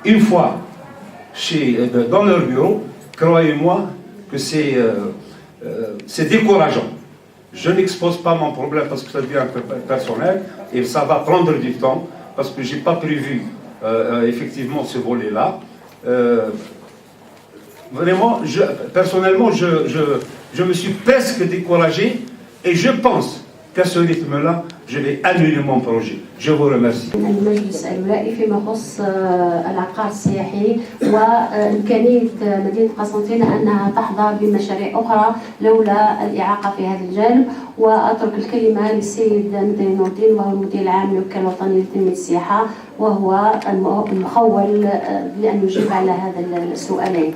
S12: Une fois dans leur bureau, croyez-moi que c'est décourageant. Je n'expose pas mon problème parce que ça devient un peu personnel et ça va prendre du temps parce que je n'ai pas prévu effectivement ce volet-là. Vraiment, personnellement, je me suis presque découragé et je pense qu'à ce rythme-là, je vais annuler mon projet. Je vous remercie.
S1: المجلس الولائي فيما يخص العقار السياحي وإمكانية مدينة قسنطينة أنها تحظى بمشاريع أخرى لولا الإعاقة في هذا الجانب، وأترك الكلمة للسيد مدني نور الدين وهو المدير العام للوكالة الوطنية لتنمية السياحة وهو المخول لأن يجيب على هذا السؤالين.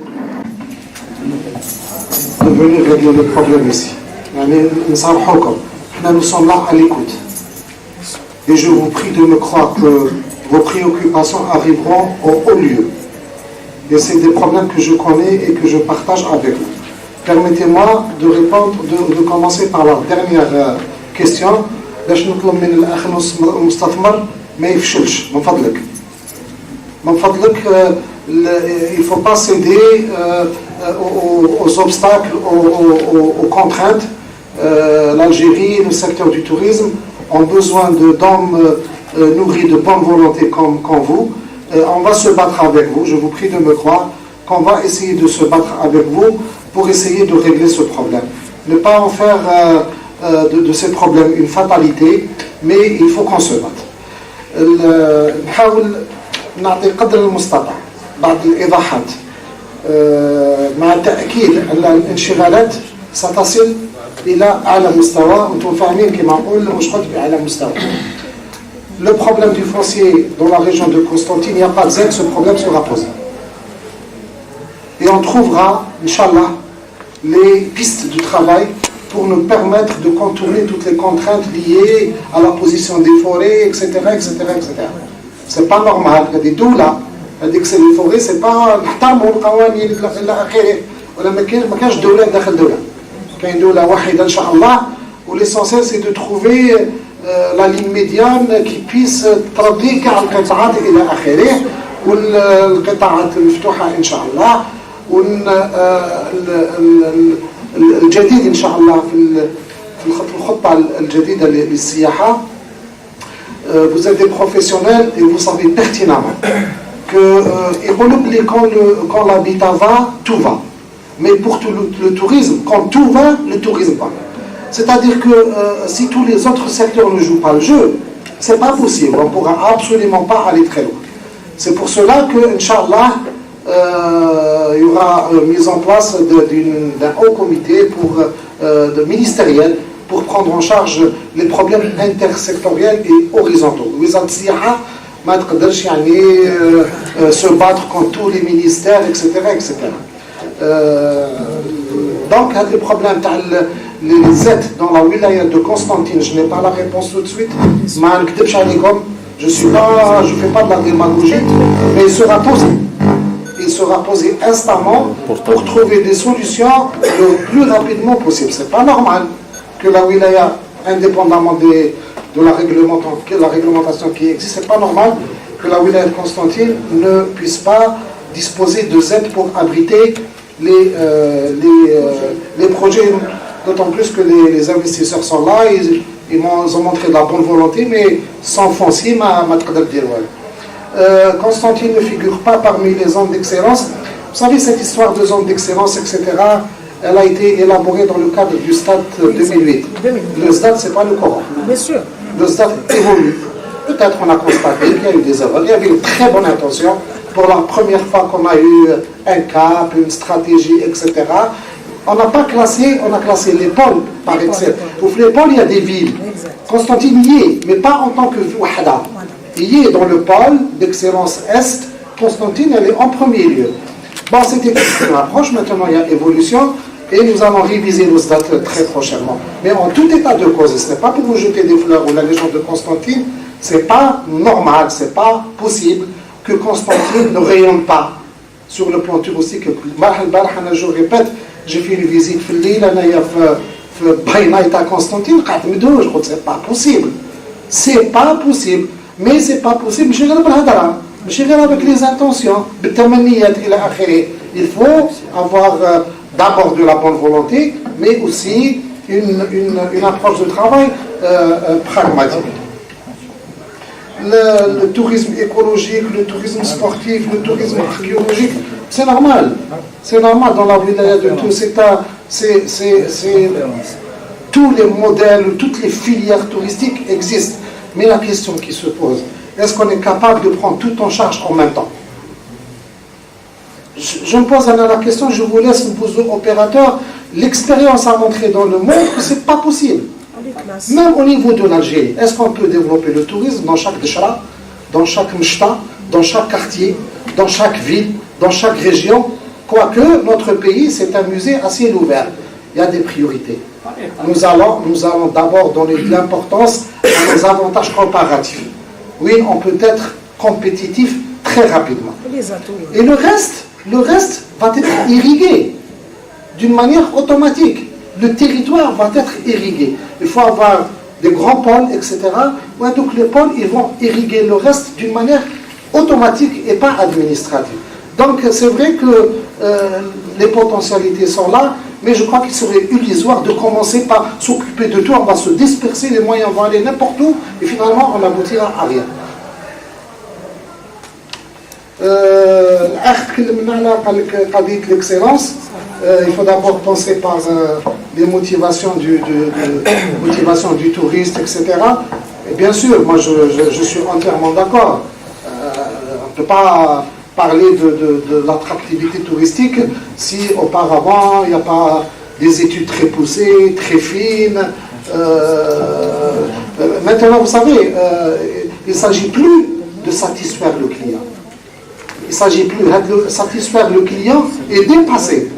S3: Nous sommes là à l'écoute. Et je vous prie de me croire que vos préoccupations arriveront au haut lieu. Et c'est des problèmes que je connais et que je partage avec vous. Permettez-moi de répondre, de commencer par la dernière question. باش نطلب من الأخ المستثمر ما يفشلش من فضلك. من فضلك il ne faut pas céder aux obstacles, aux contraintes. L'Algérie, le secteur du tourisme ont besoin d'hommes nourris de bonne volonté comme vous. On va se battre avec vous, je vous prie de me croire qu'on va essayer de se battre avec vous pour essayer de régler ce problème. Ne pas en faire de ces problèmes une fatalité, mais il faut qu'on se batte. نحاول نعطي قدر المستطاع بعض الإيضاحات مع التأكيد أن الانشغالات ستصل إلى أعلى مستوى وأنتم فاهمين كما نقول مش قلت بأعلى مستوى. Le problème du foncier dans la région de Constantine, il n'y a pas de Z, ce problème sera posé. Et on trouvera, Inch'Allah, les pistes de travail pour nous permettre de contourner toutes les contraintes liées à la position des forêts, etc. etc., etc. C'est pas normal. Il y a des doulas, c'est que les forêts, c'est pas نحترموا القوانين إلى آخره ولا ما كانش دولة داخل دولة. كاين دولة واحدة إن شاء الله والessentiel c'est de trouver la ligne médiane qui puisse ترضي كاع القطاعات إلى آخره والقطاعات المفتوحة إن شاء الله الجديد إن شاء الله في الخطة الجديدة للسياحة. Vous êtes des professionnels et vous savez pertinemment que quand l'habitat va, tout va. Mais pour tout le tourisme, quand tout va, le tourisme va. C'est-à-dire que si tous les autres secteurs ne jouent pas le jeu, c'est pas possible. On ne pourra absolument pas aller très loin. C'est pour cela que, Inch'Allah, il y aura mise en place d'un haut comité ministériel pour prendre en charge les problèmes intersectoriels et horizontaux. ما تقدرش يعني se battre contre tous les ministères, etc. etc. Donc, le problème les aides dans la wilaya de Constantine, je n'ai pas la réponse tout de suite. Je ne fais pas de la démagogie, mais il sera posé. Il sera posé instamment pour trouver des solutions le plus rapidement possible. C'est pas normal que la wilaya, indépendamment de la réglementation qui existe, c'est pas normal que la wilaya de Constantine ne puisse pas disposer de aides pour abriter les projets, d'autant plus que les investisseurs sont là, ils m'ont montré de la bonne volonté, mais sans foncier, Constantine ne figure pas parmi les zones d'excellence. Vous savez, cette histoire de zones d'excellence, etc., elle a été élaborée dans le cadre du Stade 2008. Le Stade, c'est pas le Coran.
S6: Bien sûr.
S3: Le Stade évolue. Peut-être on a constaté qu'il y a eu des erreurs. Il y avait une très bonne intention. Pour la première fois qu'on a eu un cap, une stratégie, etc. On n'a pas classé, on a classé les pôles par excellence. Pour les pôles, il y a des villes. Constantine y est, mais pas en tant que Wahda. Il y est dans le pôle d'excellence Est. Constantine, elle est en premier lieu. Bon, c'était une approche. Maintenant, il y a évolution. Et nous allons réviser nos dates très prochainement. Mais en tout état de cause, ce n'est pas pour vous jeter des fleurs ou la légende de Constantine, c'est pas normal, c'est pas possible que Constantine ne rayonne pas sur le plan touristique. Je répète, j'ai fait une visite في الليل أنا في بينايتا Constantine, je crois que c'est pas possible. C'est pas possible. Mais c'est pas possible. مش غير بالهضرة، مش غير avec les intentions، بالتمنيات إلى آخره. Il faut avoir d'abord de la bonne volonté, mais aussi une approche de travail pragmatique. Le tourisme écologique, le tourisme sportif, le tourisme archéologique, c'est normal. C'est normal dans la wilaya de tout. C'est tous les modèles, toutes les filières touristiques existent. Mais la question qui se pose, est-ce qu'on est capable de prendre tout en charge en même temps? Je me pose la question, je vous laisse, vous opérateurs, l'expérience a montré dans le monde que ce n'est pas possible. Même au niveau de l'Algérie, est-ce qu'on peut développer le tourisme dans chaque déchara, dans chaque mchta, dans chaque quartier, dans chaque ville, dans chaque région? Quoique notre pays, c'est un musée à ciel ouvert. Il y a des priorités. Nous allons d'abord donner de l'importance à nos avantages comparatifs. Oui, on peut être compétitif très rapidement. Et le reste va être irrigué d'une manière automatique. Le territoire va être irrigué. Il faut avoir des grands pôles, etc. Ouais, donc les pôles, ils vont irriguer le reste d'une manière automatique et pas administrative. Donc c'est vrai que les potentialités sont là, mais je crois qu'il serait illusoire de commencer par s'occuper de tout. On va se disperser, les moyens vont aller n'importe où, et finalement on n'aboutira à rien. L'excellence, il faut d'abord penser par les motivations du touriste, etc. Et bien sûr, moi je suis entièrement d'accord. On ne peut pas parler de l'attractivité touristique si auparavant il n'y a pas des études très poussées, très fines. Maintenant, vous savez, il ne s'agit plus de satisfaire le client. Il ne s'agit plus de satisfaire le client et dépassé.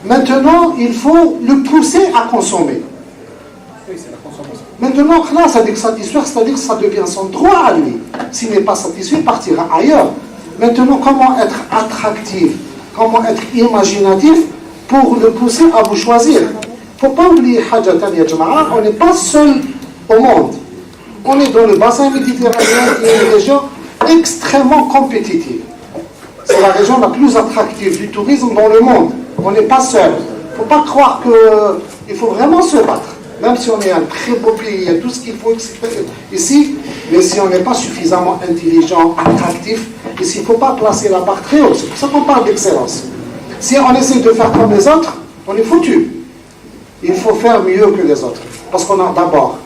S3: Maintenant, il faut le pousser à consommer. Maintenant, là, ça dit que satisfaire, c'est-à-dire que ça devient son droit à lui. S'il n'est pas satisfait, il partira ailleurs. Maintenant, comment être attractif, comment être imaginatif pour le pousser à vous choisir? Il ne faut pas oublier, on n'est pas seul au monde. On est dans le bassin méditerranéen qui est une région extrêmement compétitive. C'est la région la plus attractive du tourisme dans le monde. On n'est pas seul. Il ne faut pas croire qu'il faut vraiment se battre. Même si on est un très beau pays, il y a tout ce qu'il faut ici, mais si on n'est pas suffisamment intelligent, attractif, ici, il ne faut pas placer la barre très haut. C'est pour ça qu'on parle d'excellence. Si on essaie de faire comme les autres, on est foutu. Il faut faire mieux que les autres. Parce qu'on a d'abord,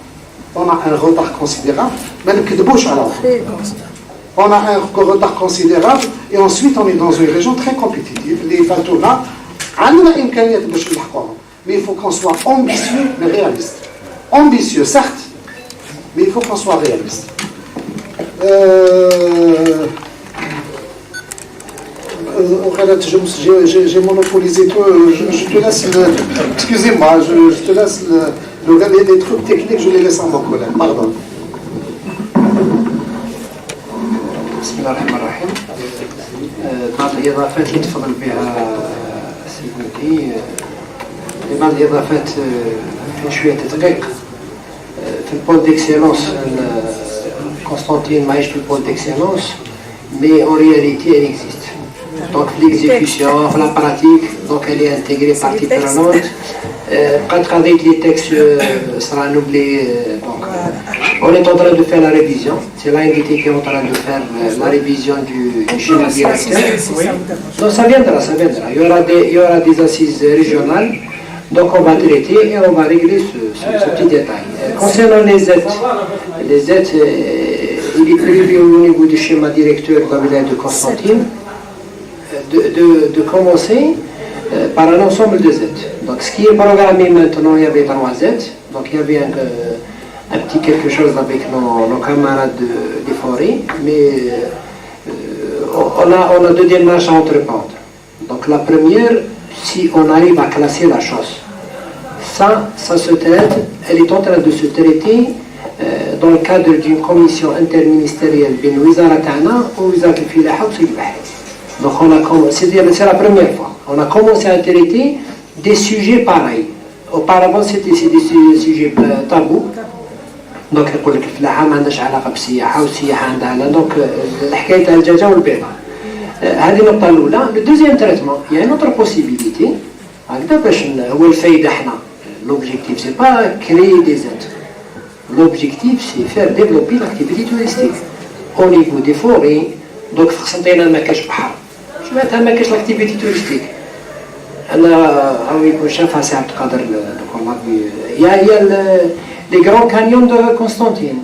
S3: on a un retard considérable, même que de bouche alors. On a un retard considérable, et ensuite on est dans une région très compétitive. Les Fatouna, mais il faut qu'on soit ambitieux, mais réaliste. Ambitieux, certes, mais il faut qu'on soit réaliste. J'ai monopolisé tout. Je te laisse excusez-moi, je te laisse les trucs techniques, je les laisse à mon collègue. Pardon.
S13: بسم الله الرحمن الرحيم. بعض الإضافات اللي تفضل بها سيدي بعض الإضافات في شوية تدقيق في البول ديكسيلونس. Constantine ماهيش في البول ديكسيلونس mais en réalité elle existe. Donc l'exécution, la pratique, donc elle est intégrée partie prenante. Quand قضيت les textes sera oublié. On est en train de faire la révision. C'est l'ANDT qui est en train de faire la révision du schéma directeur. Donc ça viendra. Il y aura des assises régionales Donc on va traiter et on va régler ce petit détail. Concernant les aides, il est prévu au niveau du schéma directeur de la wilaya de Constantine de commencer par un ensemble de aides. Donc ce qui est programmé maintenant, il y avait 3 aides. Donc il y avait un petit quelque chose avec nos camarades des forêts, mais on a 2 démarches à entreprendre. Donc la première, si on arrive à classer la chose, ça se traite, elle est en train de se traiter dans le cadre d'une commission interministérielle بين الوزارة تاعنا ووزارة الفلاحة وصيد البحر. Donc c'est la première fois. On a commencé à traiter des sujets pareils. Auparavant c'était des sujets tabous. Donc يقول لك الفلاحة ما عندهاش علاقة بالسياحة والسياحة عندها دونك الحكاية تاع الدجاجة والبيضة. هذه النقطة الأولى. Le deuxième traitement, il y a une autre possibilité. هكذا باش هو الفايدة احنا. L'objectif c'est pas créer des aides. L'objectif c'est faire développer l'activité touristique au niveau des forêts. Donc في قسنطينة ما كاش بحر. معناتها ما كاش l'activité touristique. أنا أو يكون شافها سي عبد القادر il y a les grands canyons de Constantine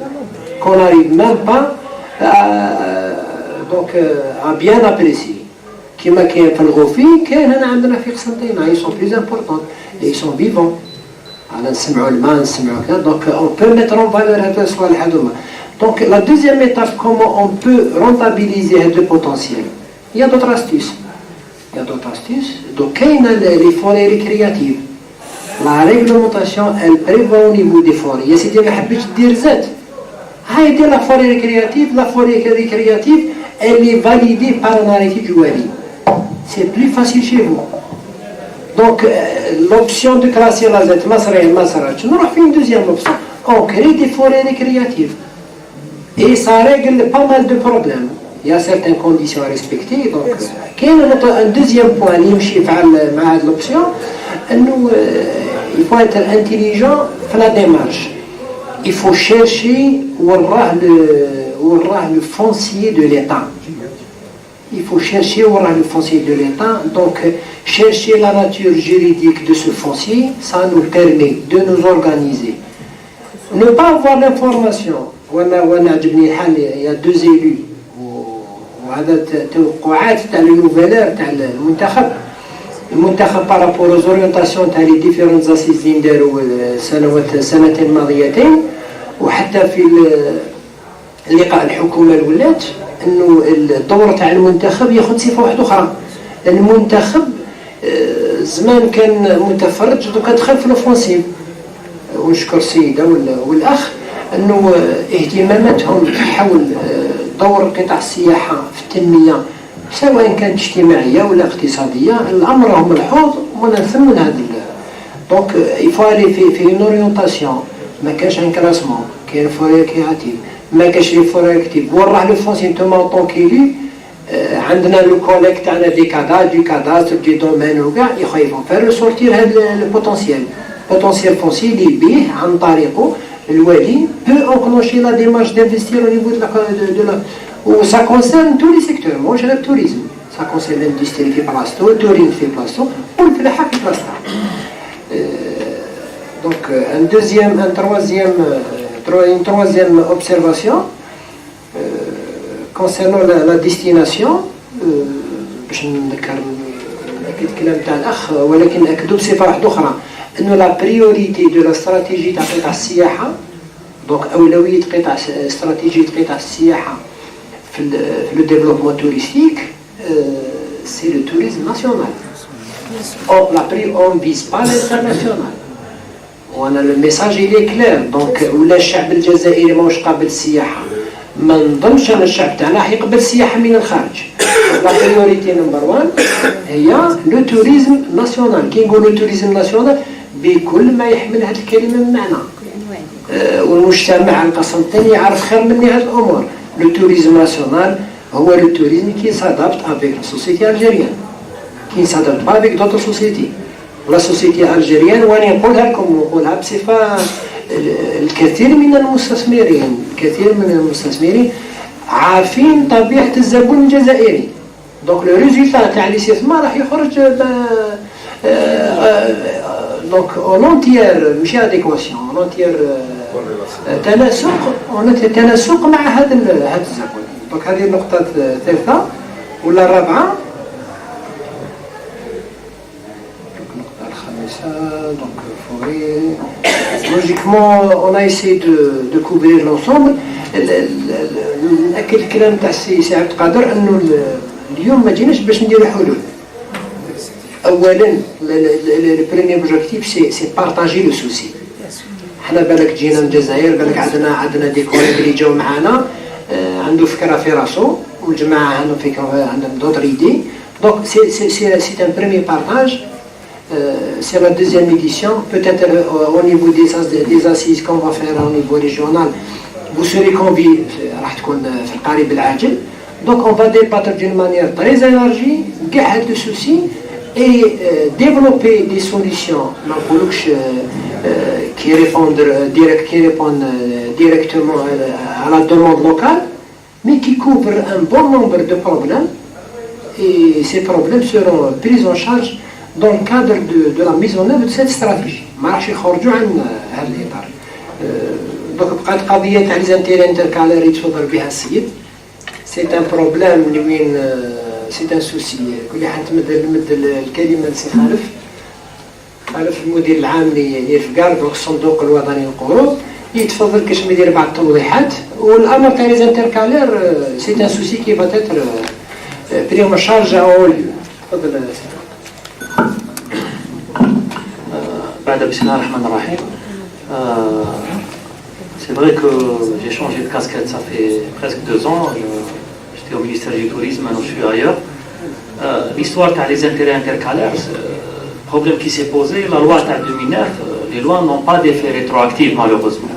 S13: qu'on n'arrive même pas à bien apprécier. كما كاين في الغوفي كاين هنا عندنا في قسنطينة. Ils sont plus importants et ils sont vivants. على نسمعوا الماء نسمعوا كذا. Donc on peut mettre en valeur هذا الصوالح هذوما. Donc la deuxième étape, comment on peut rentabiliser le potentiel. Il y a d'autres astuces. Donc il y a les forêts récréatives. La réglementation, elle prévoit au niveau des forêts. Il y a ces ما حبيتش دير زاد. هاي la forêt récréative, elle est validée par un arrêté du wali. C'est plus facile chez vous. Donc l'option de classer la Z, nous avons fait une deuxième option. On crée des forêts récréatives. Et ça règle pas mal de problèmes. Il y a certaines conditions à respecter. Donc, un deuxième point, l'option, il faut être intelligent dans la démarche. Il faut chercher le foncier de l'État. Il faut chercher le foncier de l'État. Donc, chercher la nature juridique de ce foncier, ça nous permet de nous organiser. Ne pas avoir l'information. Il y a 2 élus وهذا توقعات تاع النوفيلير تاع المنتخب par rapport aux orientations تاع les différentes assises اللي نداروا السنتين الماضيتين وحتى في اللقاء الحكومه الولات انه الدور تاع المنتخب ياخذ صفه واحده اخرى. المنتخب زمان كان متفرج دوكا دخل في الفونسيف. ونشكر السيده والاخ انه اهتماماتهم حول دور قطاع السياحه في التنميه سواء كانت اجتماعيه ولا اقتصاديه الامر هم ملحوظ وانا نثمن هذا. دونك يفالي في اون اورينتاسيون ما كاش ان كلاسمون كاين فوري كرياتيف ما كاش لي فوري كرياتيف وراه لو فونسي نتوما اون كيلي عندنا لو كوليكت تاعنا دي كاداستر دي دومين وكاع يخيفون فير سورتير هذا البوتونسيال فونسي اللي بيه عن طريقه الوالي peut enclencher la démarche d'investir au niveau de la où ça concerne tous les secteurs. Moi j'ai le tourisme, ça concerne l'industrie qui place tout, le tourisme qui place tout, ou le flaha qui place tout. Donc une troisième observation concernant la destination. باش نذكر الكلام تاع الاخ ولكن ناكدوا بصفه واحده اخرى انه لا بريوريتي دو لا استراتيجي تاع قطاع السياحه دونك اولويه استراتيجيه قطاع السياحه في لو ديفلوبمون توريستيك سي لو توريزم ناسيونال. اون فيز با لانترناسيونال. وانا لو ميساج اي كلير. دونك ولا الشعب الجزائري ماهوش قابل السياحه ما نظنش ان الشعب تاعنا راح يقبل السياحه من الخارج. لا بريوريتي نمبر 1 هي لو توريزم ناسيونال. كي نقولوا توريزم ناسيونال بكل ما يحمل هذه الكلمه من معنى. والمجتمع القسنطيني يعرف خير مني هذه الامور. لو توريزم ناسيونال هو لو توريزم كي سادابت افيك لا سوسيتي الجيريان كي سادابت با افيك دوطر سوسيتي. لا سوسيتي الجيريان وانا نقولها لكم ونقولها بصفه الكثير من المستثمرين عارفين طبيعه الزبون الجزائري. دونك لو ريزولتا تاع الاستثمار راح يخرج دونك اون اونتيير ماشي اديكواسيون اون اونتيير تناسق مع هذا الزبون. دونك هذه النقطة الثالثة ولا الرابعة. النقطة الخامسة دونك فوري لوجيكمون اون a essayé de couvrir l'ensemble. نأكد الكلام تاع السي عبد القادر انه اليوم ما جيناش باش نديروا حلول. اولا البريمي اوبجيكتيف سي بارطاجي لو سوسي. حنا بالك جينا من الجزائر بالك عندنا دي كوليغ اللي جاو معانا عنده فكره في راسو والجماعه عندهم فكره عندهم دوطر ايدي. دونك سي ان بريمي بارطاج. C'est la deuxième édition. Peut-être au niveau des assises qu'on va faire au niveau régional, vous serez conviés راح تكون في القريب العاجل. Donc on va débattre d'une manière très élargie كاع هاد لو سوسي et développer des solutions qui répondent directement à la demande locale, mais qui couvrent un bon nombre de problèmes. Et ces problèmes seront pris en charge dans le cadre de la mise en œuvre de cette stratégie. ما راحش يخرجوا عن هذا الإطار. Donc بقات قضية تاع لي زانتيري انتركالير يتفضل بها السيد. C'est un problème اللي وين c'est un souci. كل واحد نمد الكلمة لسي خالف المدير العام اللي في كار دونك الصندوق الوطني للقروض يتفضل كاش ما يدير بعض التوضيحات. والأمر تاع لي زانتركالير c'est un souci qui va être pris en charge à haut lieu. تفضل.
S14: بعد بسم الله الرحمن الرحيم. C'est vrai que j'ai changé de casquette, ça fait presque 2 ans. J'étais au ministère du Tourisme, maintenant je suis ailleurs. L'histoire des intérêts intercalaires, le problème qui s'est posé, la loi de 2009, les lois n'ont pas d'effet rétroactif malheureusement.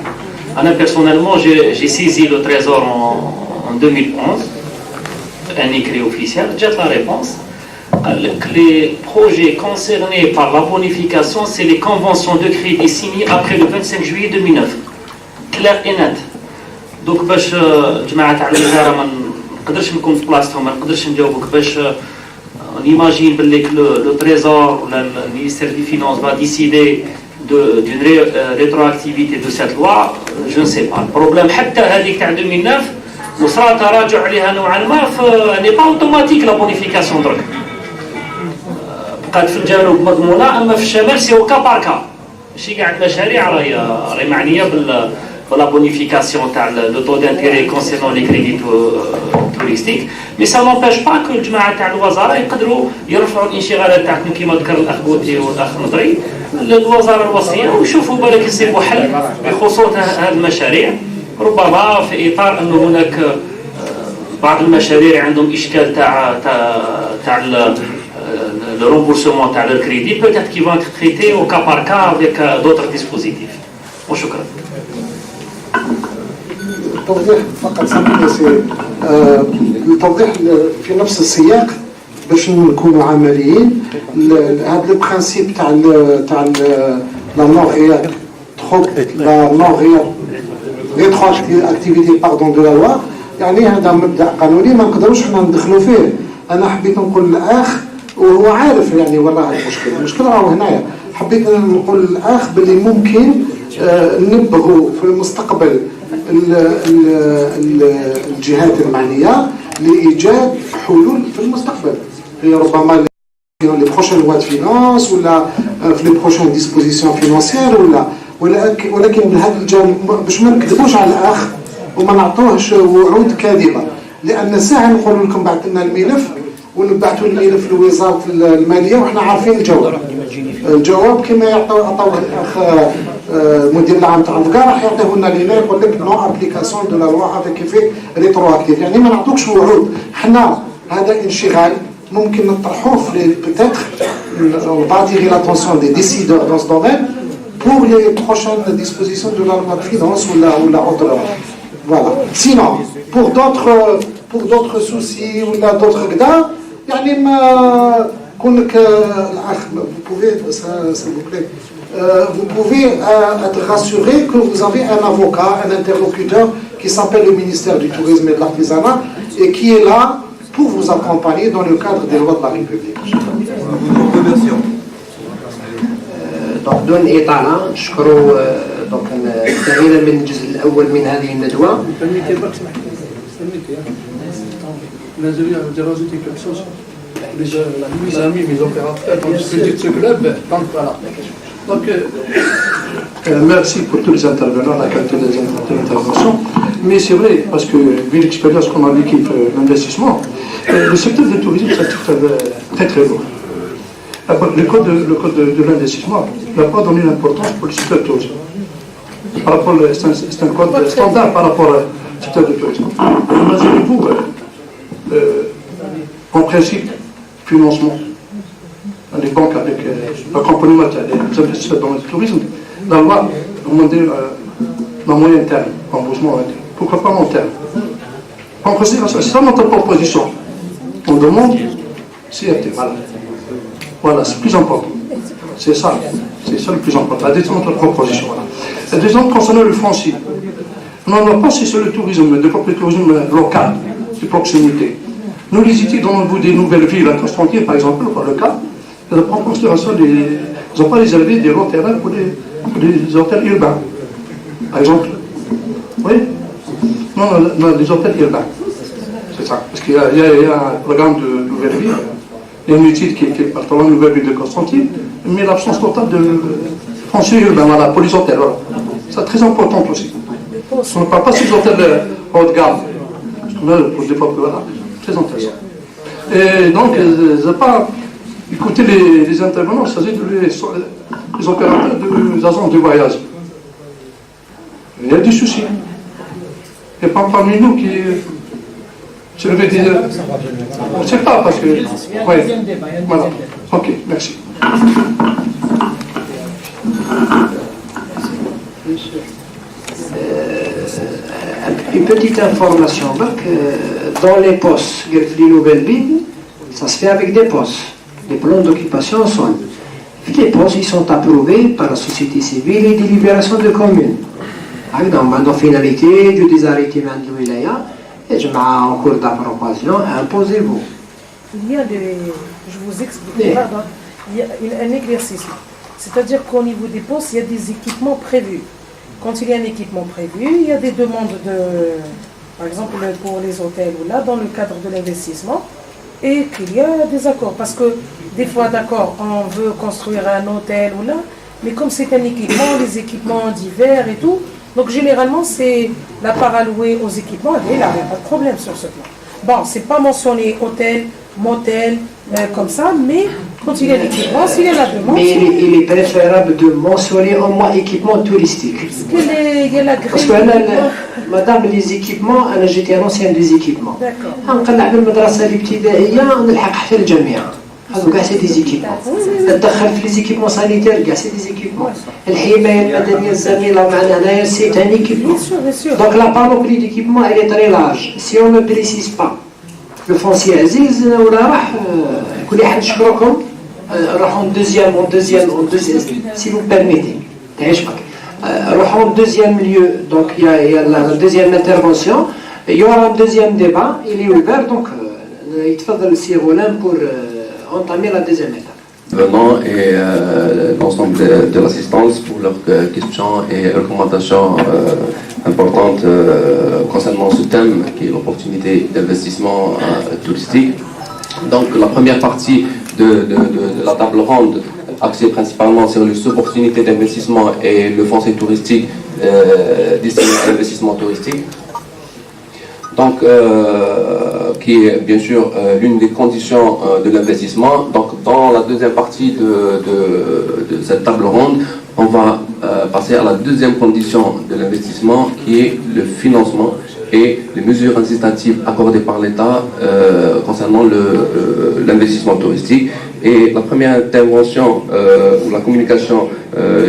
S14: Moi, personnellement, j'ai saisi le Trésor en 2011, un écrit officiel, j'ai la réponse. Les projets concernés par la bonification, c'est les conventions de crédit signées après le 25 juillet 2009. Clair et net. Donc باش جماعة تاع الوزارة ما نقدرش نكون في بلاصتهم ما نقدرش نجاوبك باش نيماجين باللي لو تريزور ولا المينيستير دي فينانس va décider d'une rétroactivité de cette loi, je ne sais pas. البروبليم حتى هذيك تاع 2009 وصرا تراجع عليها نوعا ما ني با اوتوماتيك لا بونيفيكاسيون درك بقات في الجنوب مضمونه اما في الشمال سي او كا بار كا ماشي كاع المشاريع راهي معنيه la bonification le taux d'intérêt concernant les crédits touristiques, mais ça n'empêche pas que الجماعة تاع الوزارة يقدروا يرفعوا الانشغالات تاعهم كما ذكر الأخ بوتي والأخ نضري للوزارة الوصية ويشوفوا بالك يصيبوا حل بخصوص هذه المشاريع. ربما في إطار أنه هناك بعض المشاريع عندهم إشكال تاع le remboursement تاع le crédit, peut-être qu'ils vont être traités au cas par cas avec d'autres dispositifs. وشكرا.
S3: توضيح فقط سامحني سي التوضيح في نفس السياق باش نكونوا عمليين. هذا البرانسيب تاع لا نون ريتروactivité باردون دو لا لوا، يعني هذا مبدا قانوني ما نقدروش حنا ندخلوا فيه. انا حبيت نقول للاخ وهو عارف يعني وراه المشكل راهو هنايا. حبيت نقول للاخ باللي ممكن ننبهوا في المستقبل الجهات المعنيه لايجاد حلول في المستقبل. هي ربما لي بروشين لوا دو فينانس ولا في لي بروشين ديسبوزيسيون فينانسيير ولكن بهذا الجانب باش ما نكذبوش على الاخ وما نعطوهش وعود كاذبه، لان ساعه نقول لكم بعث لنا الملف ونبعثوا الملف لوزاره الماليه وحنا عارفين الجواب كما عطاوه الاخ المدير العام تاع الفكار راح يعطيه لنا لينا يقول لك نو ابليكاسيون دو لا لوا افيك افي ريتروactif. يعني ما نعطوكش وعود. حنا هذا انشغال ممكن نطرحوه في بيتيتر نباتيغي لاتونسيون دي ديسيدور دون ce domaine pour les prochaines dispositions de la loi de finances ou la autre loi. Voilà. Sinon pour d'autres soucis ou d'autres كذا يعني ما كونك الاخ vous pouvez être rassuré que vous avez un avocat, un interlocuteur qui s'appelle le ministère du Tourisme et de l'Artisanat et qui est là pour vous accompagner dans le cadre des lois de la République.
S13: دونك دون إطالة نشكروا دونك انتهينا من الجزء الأول من هذه الندوة.
S4: Les amis, mes opérateurs, donc je dis de ce club, donc voilà. Donc, merci pour tous les intervenants, la qualité des interventions. Mais c'est vrai, parce que vu l'expérience qu'on a vécue l'investissement, le secteur du tourisme, c'est un secteur très très lourd. Le code de l'investissement n'a pas donné l'importance pour le secteur du tourisme. Par rapport, c'est un code standard par rapport au secteur du tourisme. Imaginez-vous, en principe, financement, les banques avec l'accompagnement des investisseurs dans le tourisme, la loi demandait le moyen terme, remboursement, pourquoi pas long terme. En considération, c'est ça notre proposition. On demande CRT, voilà. Voilà, c'est plus important. C'est ça le plus important. La deuxième notre proposition, voilà. La deuxième concernant le foncier. On n'a pas si c'est le tourisme, le tourisme local, de proximité. Nous, les études dans le bout des nouvelles villes, à Constantine, par exemple, par le cas, ils n'ont pas en considération ils n'ont pas réservé des lots terrains pour les hôtels urbains. Par exemple. Oui. Non, des hôtels urbains. C'est ça. Parce qu'il y a un programme de nouvelles villes. Il y a une étude qui est par la nouvelle ville de Constantine, mais l'absence totale de foncier urbain, voilà, pour les hôtels. Voilà. C'est très important aussi. On ne parle pas des hôtels haut de gamme. Parce qu'on a pour des fois, voilà. Très intéressant. Et donc, je n'ai pas écouté les intervenants, c'est-à-dire les opérateurs des agences de voyage. Il y a des soucis. Il n'y a pas parmi nous qui se levaient des... On ne sait pas, parce que... Oui, voilà. Ok, merci.
S13: Une petite information, dans les postes, les nouvelles villes, ça se fait avec des postes. Les plans d'occupation sont. Les postes, ils sont approuvés par la société civile et des libérations de communes. Donc, dans finalité, des arrêtés de wilaya, et je mets en cours d'approbation, imposez-vous.
S6: Il y a des. Je vous explique. Pardon. Il y a un éclaircissement. C'est-à-dire qu'au niveau des postes, il y a des équipements prévus. Quand il y a un équipement prévu, il y a des demandes par exemple pour les hôtels ou là, dans le cadre de l'investissement, et qu'il y a des accords. Parce que des fois, d'accord, on veut construire un hôtel ou là, mais comme c'est un équipement, les équipements divers et tout, donc généralement, c'est la part allouée aux équipements, et là, il n'y a pas de problème sur ce plan. Bon, c'est pas mentionné hôtel, motel, comme ça, mais quand il y a l'équipement, s'il y a la demande...
S13: Mais il est préférable de mentionner au moins équipement touristique.
S6: Parce qu'il y a la grille...
S13: Parce que madame, les équipements, j'étais un ancien des équipements.
S6: D'accord.
S13: نقلع بالمدرسة الابتدائية نلحق حتى الجامعة. هذو كاع سي دي زيكيبمون. ندخل في لي زيكيبمون سانيتير كاع سي دي زيكيبمون. الحماية المدنية الزميلة معنا هنايا سي ان équipement. Donc la panoplie d'équipements elle est très large. Si on ne précise pas le foncier عزيز ولا راح كل حد نشكركم راحوا deuxième si vous permettez. تعيش بك. راحوا en deuxième lieu donc il y a la deuxième intervention. Il y aura un deuxième débat, il est ouvert, donc يتفضل السي غلام pour entamer la deuxième étape.
S15: Venant et l'ensemble de l'assistance pour leurs questions et recommandations importantes concernant ce thème qui est l'opportunité d'investissement touristique. Donc la première partie de la table ronde axée principalement sur les opportunités d'investissement et le foncier touristique destiné à l'investissement touristique. Donc, qui est bien sûr l'une des conditions de l'investissement. Donc, dans la deuxième partie de cette table ronde, on va passer à la deuxième condition de l'investissement, qui est le financement et les mesures incitatives accordées par l'État concernant l'investissement touristique. Et la première intervention ou la communication,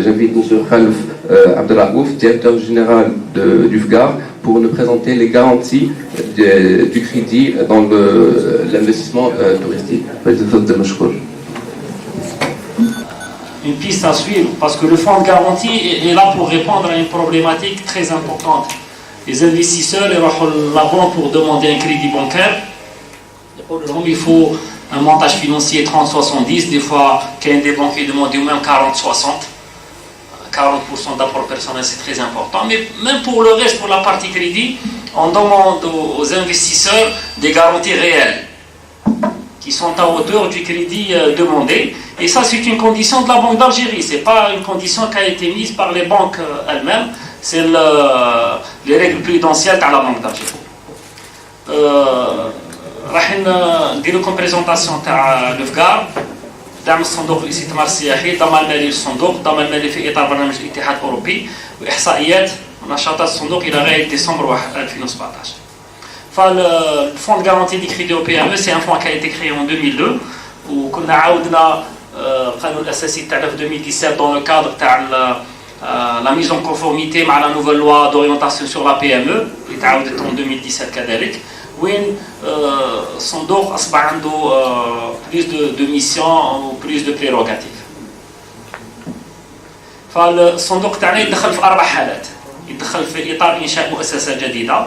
S15: j'invite M. Khalif Abdelraouf, directeur général du FGAR, pour nous présenter les garanties du crédit dans l'investissement touristique.
S16: Une piste à suivre, parce que le fonds de garantie est là pour répondre à une problématique très importante. Les investisseurs ils vont la banque pour demander un crédit bancaire. Il faut un montage financier 30-70, des fois, quand des banques demandent au même 40-60. 40% d'apport personnel, c'est très important. Mais même pour le reste, pour la partie crédit, on demande aux investisseurs des garanties réelles qui sont à hauteur du crédit demandé. Et ça, c'est une condition de la Banque d'Algérie. Ce n'est pas une condition qui a été mise par les banques elles-mêmes. C'est les règles prudentielles de la Banque d'Algérie. راح ندير لكم بريزونطاسيون تاع لوفغار دعم الصندوق للاستثمار السياحي، الضمان المالي للصندوق، الضمان المالي في اطار برنامج الاتحاد الاوروبي، واحصائيات نشاطات الصندوق الى غايه ديسمبر 2017. Le fonds de garantie des crédits au PME, c'est un fonds qui a été créé en 2002 وكنا عاودنا القانون الاساسي تاعنا في 2017 dans le cadre تاع la mise en conformité مع la nouvelle loi d'orientation sur la PME اللي تعاودت en 2017 كذلك، وين الصندوق اصبح عنده plus de missions ou plus de prérogatives. فالصندوق تاعنا يدخل في 4 حالات. يدخل في اطار انشاء مؤسسه جديده،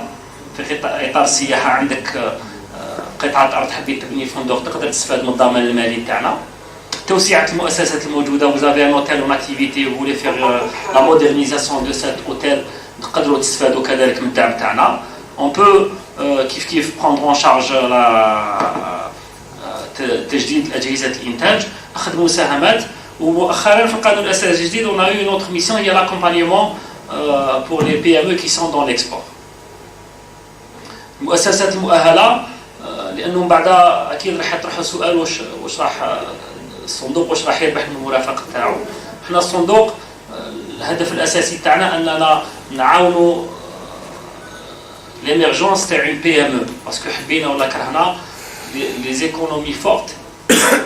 S16: في اطار السياحه عندك قطعه ارض حبيت تبني فندق تقدر تستفاد من الضمان المالي تاعنا. توسعه المؤسسات الموجوده، vous avez un hôtel en activité vous voulez faire la modernisation de cet hôtel تقدروا تستفادوا كذلك من الدعم تاعنا. On peut كيف prendre en charge تجديد اجهزه الانتاج، اخذ مساهمات. ومؤخرا في القانون الاساسي الجديد on a eu une autre mission، هي l'accompagnement pour les PME qui sont dans l'export. المؤسسات المؤهله، لانه بعد اكيد راح يطرحوا سؤال واش راح الصندوق واش راح يربح من المرافقه تاعو. احنا الصندوق الهدف الاساسي تاعنا اننا نعاونوا l'émergence تاع une PME، باسكو حبينا ولا كرهنا les économies fortes.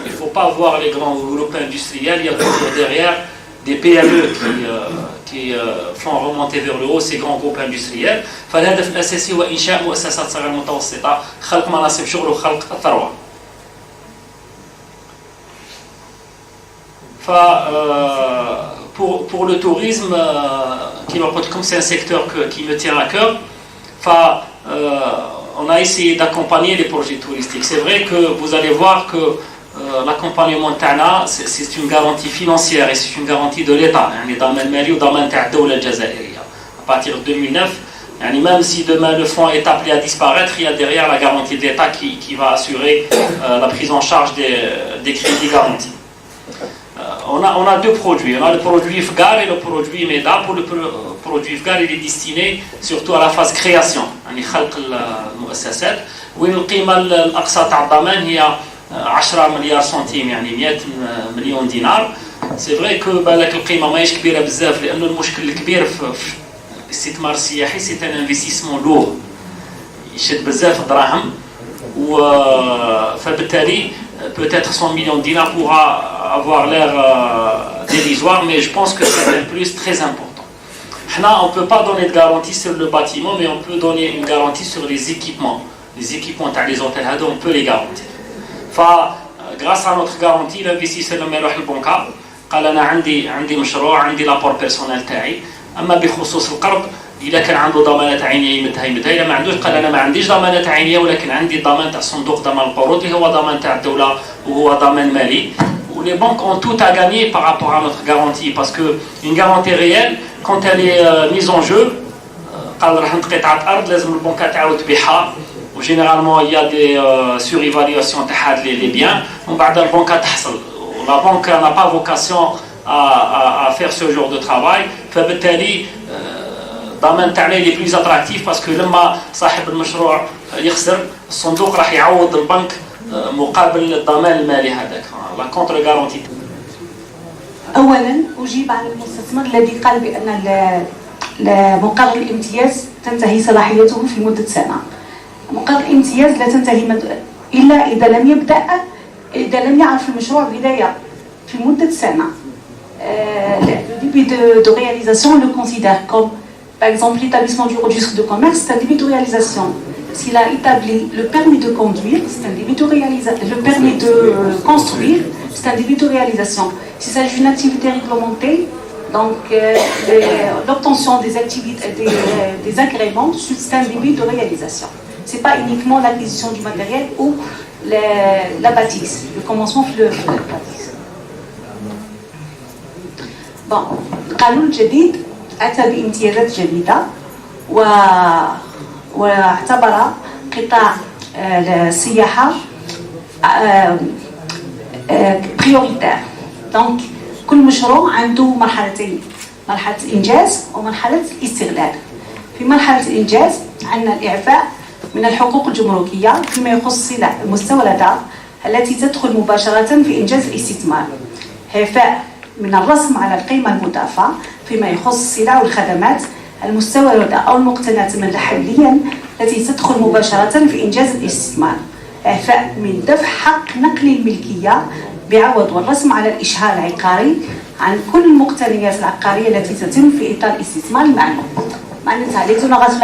S16: Il ne faut pas voir les grands groupes industriels, il y a toujours derrière des PME qui font remonter vers le haut ces grands groupes industriels. فالهدف الاساسي هو انشاء مؤسسات صغيره متوسطه، خلق مناصب شغل وخلق الثروه. Pour le tourisme, comme c'est un secteur qui me tient à cœur, on a essayé d'accompagner les projets touristiques. C'est vrai que vous allez voir que l'accompagnement تاعنا c'est une garantie financière et c'est une garantie de l'État. يعني ضمان مالي وضمان تاع الدولة الجزائرية. À partir de 2009, يعني même si demain le fonds est appelé à disparaître, il y a derrière la garantie de l'État qui va assurer la prise en charge des crédits garantis. On a 2 produits. On a le produit FGAR et le produit MEDA. Pour le produit FGAR, il est destiné surtout à la phase création. يعني خلق المؤسسات. وين القيمة الأقصى تاع الضمان هي 10 مليار سنتيم، يعني 100 مليون دينار. سي فري كو بالك القيمة ماهيش كبيرة بزاف، لأنه المشكل الكبير في الاستثمار السياحي سي ان انفستيسمون لور، يشد بزاف الدراهم، فبالتالي peut-être 100 millions de dinars pourra avoir l'air dérisoire, mais je pense que c'est un plus très important. On ne peut pas donner de garantie sur le bâtiment, mais on peut donner une garantie sur les équipements. Les équipements des hôtels, on peut les garantir. Grâce à notre garantie, l'investisseur لما يروح للبنكة قال أنا عندي مشروع، عندي لابور بيرسونيل تاعي. أما بخصوص القرض، إذا كان عنده ضمانات عينية يمدها، إذا ما عندوش قال أنا ما عنديش ضمانات عينية ولكن عندي ضمان تاع صندوق ضمان القروض اللي هو ضمان تاع الدولة وهو ضمان مالي. Les banques ont tout à gagner par rapport à notre garantie, parce que une garantie réelle, quand elle est mise en jeu, قال راح نعطي قطعة أرض لازم البنكة تعاود تبيعها. Généralement, il y a des surévaluations des biens. On va dans le banque à تحصل. La banque n'a pas vocation à faire ce genre de travail. فبالتالي الضمان تاعنا اللي plus attractif parce que لما صاحب المشروع يخسر الصندوق راح يعوض البنك مقابل الضمان المالي هذاك. La contre-garantie.
S17: أولاً أجيب عن المستثمر الذي قال بأن مقر الامتياز تنتهي صلاحيته في مدة سنة. مقر الامتياز لا تنتهي إلا إذا لم يعرف المشروع بداية في مدة سنة. Le début de réalisation, on le considère comme, par exemple, l'établissement du registre de commerce, c'est un début de réalisation. S'il a établi le permis de conduire, c'est un début de réalisation. Le permis de construire, c'est un début de réalisation. S'il s'agit d'une activité réglementée, donc l'obtention des agréments, c'est un début de réalisation. Ce n'est pas uniquement l'acquisition du matériel ou la bâtisse, le commencement de la bâtisse. القانون الجديد أتى بامتيازات جديدة واعتبر قطاع السياحة بريوريتير. دونك كل مشروع عنده مرحلتين، مرحلة الإنجاز ومرحلة الاستغلال. في مرحلة الإنجاز عندنا الإعفاء من الحقوق الجمركية فيما يخص السلع المستوردة التي تدخل مباشرة في إنجاز الاستثمار، إعفاء من الرسم على القيمة المضافة فيما يخص السلع والخدمات المستوردة أو المقتناة محليا التي تدخل مباشرة في إنجاز الاستثمار، إعفاء من دفع حق نقل الملكية بعوض والرسم على الإشهار العقاري عن كل المقتنيات العقارية التي تتم في إطار الاستثمار المعلوم. معناتها l'exonération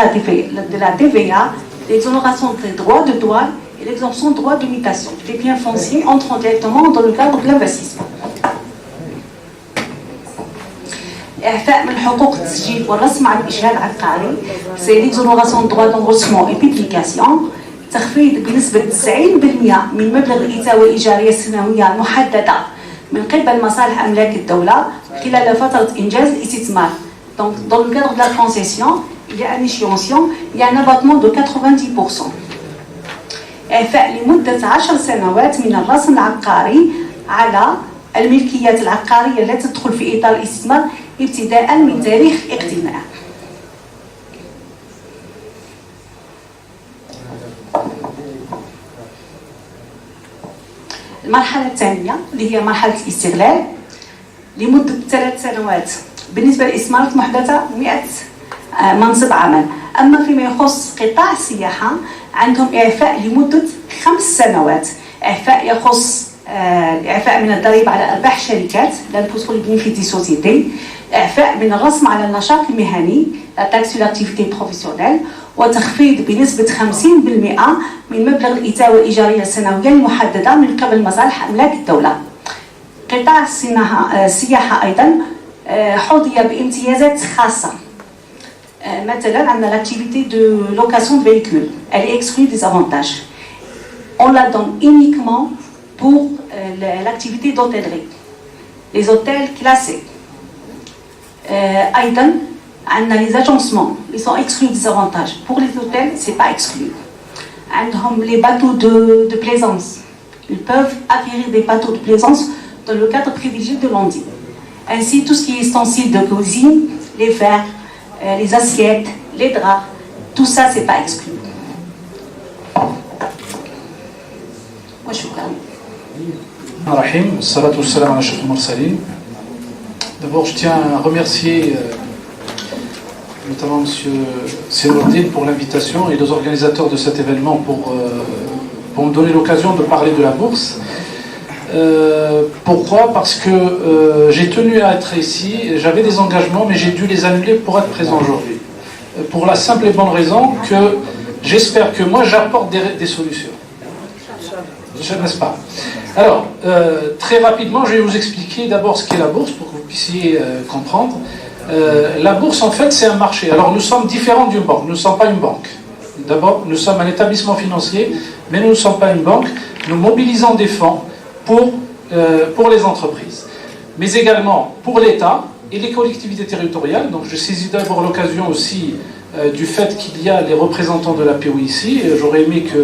S17: de la TVA, l'exonération des droits de douane et l'exemption de droits de mutation. Les biens fonciers entrent directement dans le cadre de l'investissement. إعفاء من حقوق التسجيل والرسم على الإشهار العقاري، c'est l'exonération de droits d'enregistrement et publication. تخفيض بنسبة 90% من مبلغ الإتاوة الإيجارية السنوية المحددة من قبل مصالح أملاك الدولة خلال فترة إنجاز الاستثمار. Donc, dans le cadre de la concession, il y a un échéancier, il y a un abattement de 90%. إعفاء لمدة 10 سنوات من الرسم العقاري على الملكيات العقارية التي تدخل في إطار الاستثمار ابتداء من تاريخ الاقتناء. المرحلة الثانية اللي هي مرحلة الاستغلال لمدة 3 سنوات بالنسبة للإستثمارات المحدثة 100 منصب عمل. أما فيما يخص قطاع السياحة عندهم إعفاء لمدة 5 سنوات، إعفاء يخص إعفاء من الضريبة على أرباح الشركات l'impôt sur les bénéfices des sociétés، إعفاء من الرسم على النشاط المهني la taxe sur l'activité professionnelle، وتخفيض بنسبة 50% من مبلغ الإتاوة الإيجارية السنوية المحددة من قبل مصالح أملاك الدولة. قطاع السياحة أيضا حظي بامتيازات خاصة. مثلا عندنا l'activité de location de véhicules, elle est exclue des avantages. On la donne uniquement pour l'activité d'hôtellerie, les hôtels classés. أيضا عندنا les agencements, ils sont exclus des avantages. Pour les hôtels, c'est pas exclu. عندهم les bateaux de plaisance, ils peuvent acquérir des bateaux de plaisance dans le cadre privilégié de l'ONDI. Ainsi, tout ce qui est ustensiles de cuisine, les verres, les assiettes, les draps, tout ça, c'est pas exclu.
S18: D'abord, je tiens à remercier notamment M. Senourdine pour l'invitation et les organisateurs de cet événement pour me donner l'occasion de parler de la bourse. Pourquoi? Parce que j'ai tenu à être ici, j'avais des engagements, mais j'ai dû les annuler pour être présent aujourd'hui. Pour la simple et bonne raison que j'espère que moi j'apporte des solutions. N'est-ce pas? Alors, très rapidement, je vais vous expliquer d'abord ce qu'est la bourse pour que vous puissiez comprendre. La bourse, en fait, c'est un marché. Alors, nous sommes différents d'une banque. Nous ne sommes pas une banque. D'abord, nous sommes un établissement financier, mais nous ne sommes pas une banque. Nous mobilisons des fonds pour les entreprises, mais également pour l'État et les collectivités territoriales. Donc, je saisis d'abord l'occasion aussi du fait qu'il y a les représentants de la PO ici. J'aurais aimé que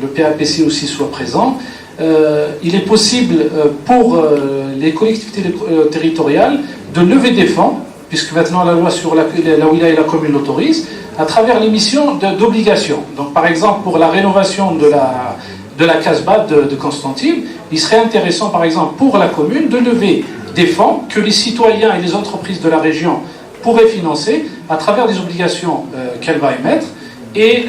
S18: le PAPC aussi soit présent. Il est possible pour les collectivités territoriales de lever des fonds, puisque maintenant la loi sur la wilaya et la commune l'autorise, à travers l'émission d'obligations. Donc par exemple pour la rénovation de la Casbah de Constantine, il serait intéressant par exemple pour la commune de lever des fonds que les citoyens et les entreprises de la région pourraient financer à travers des obligations qu'elle va émettre, et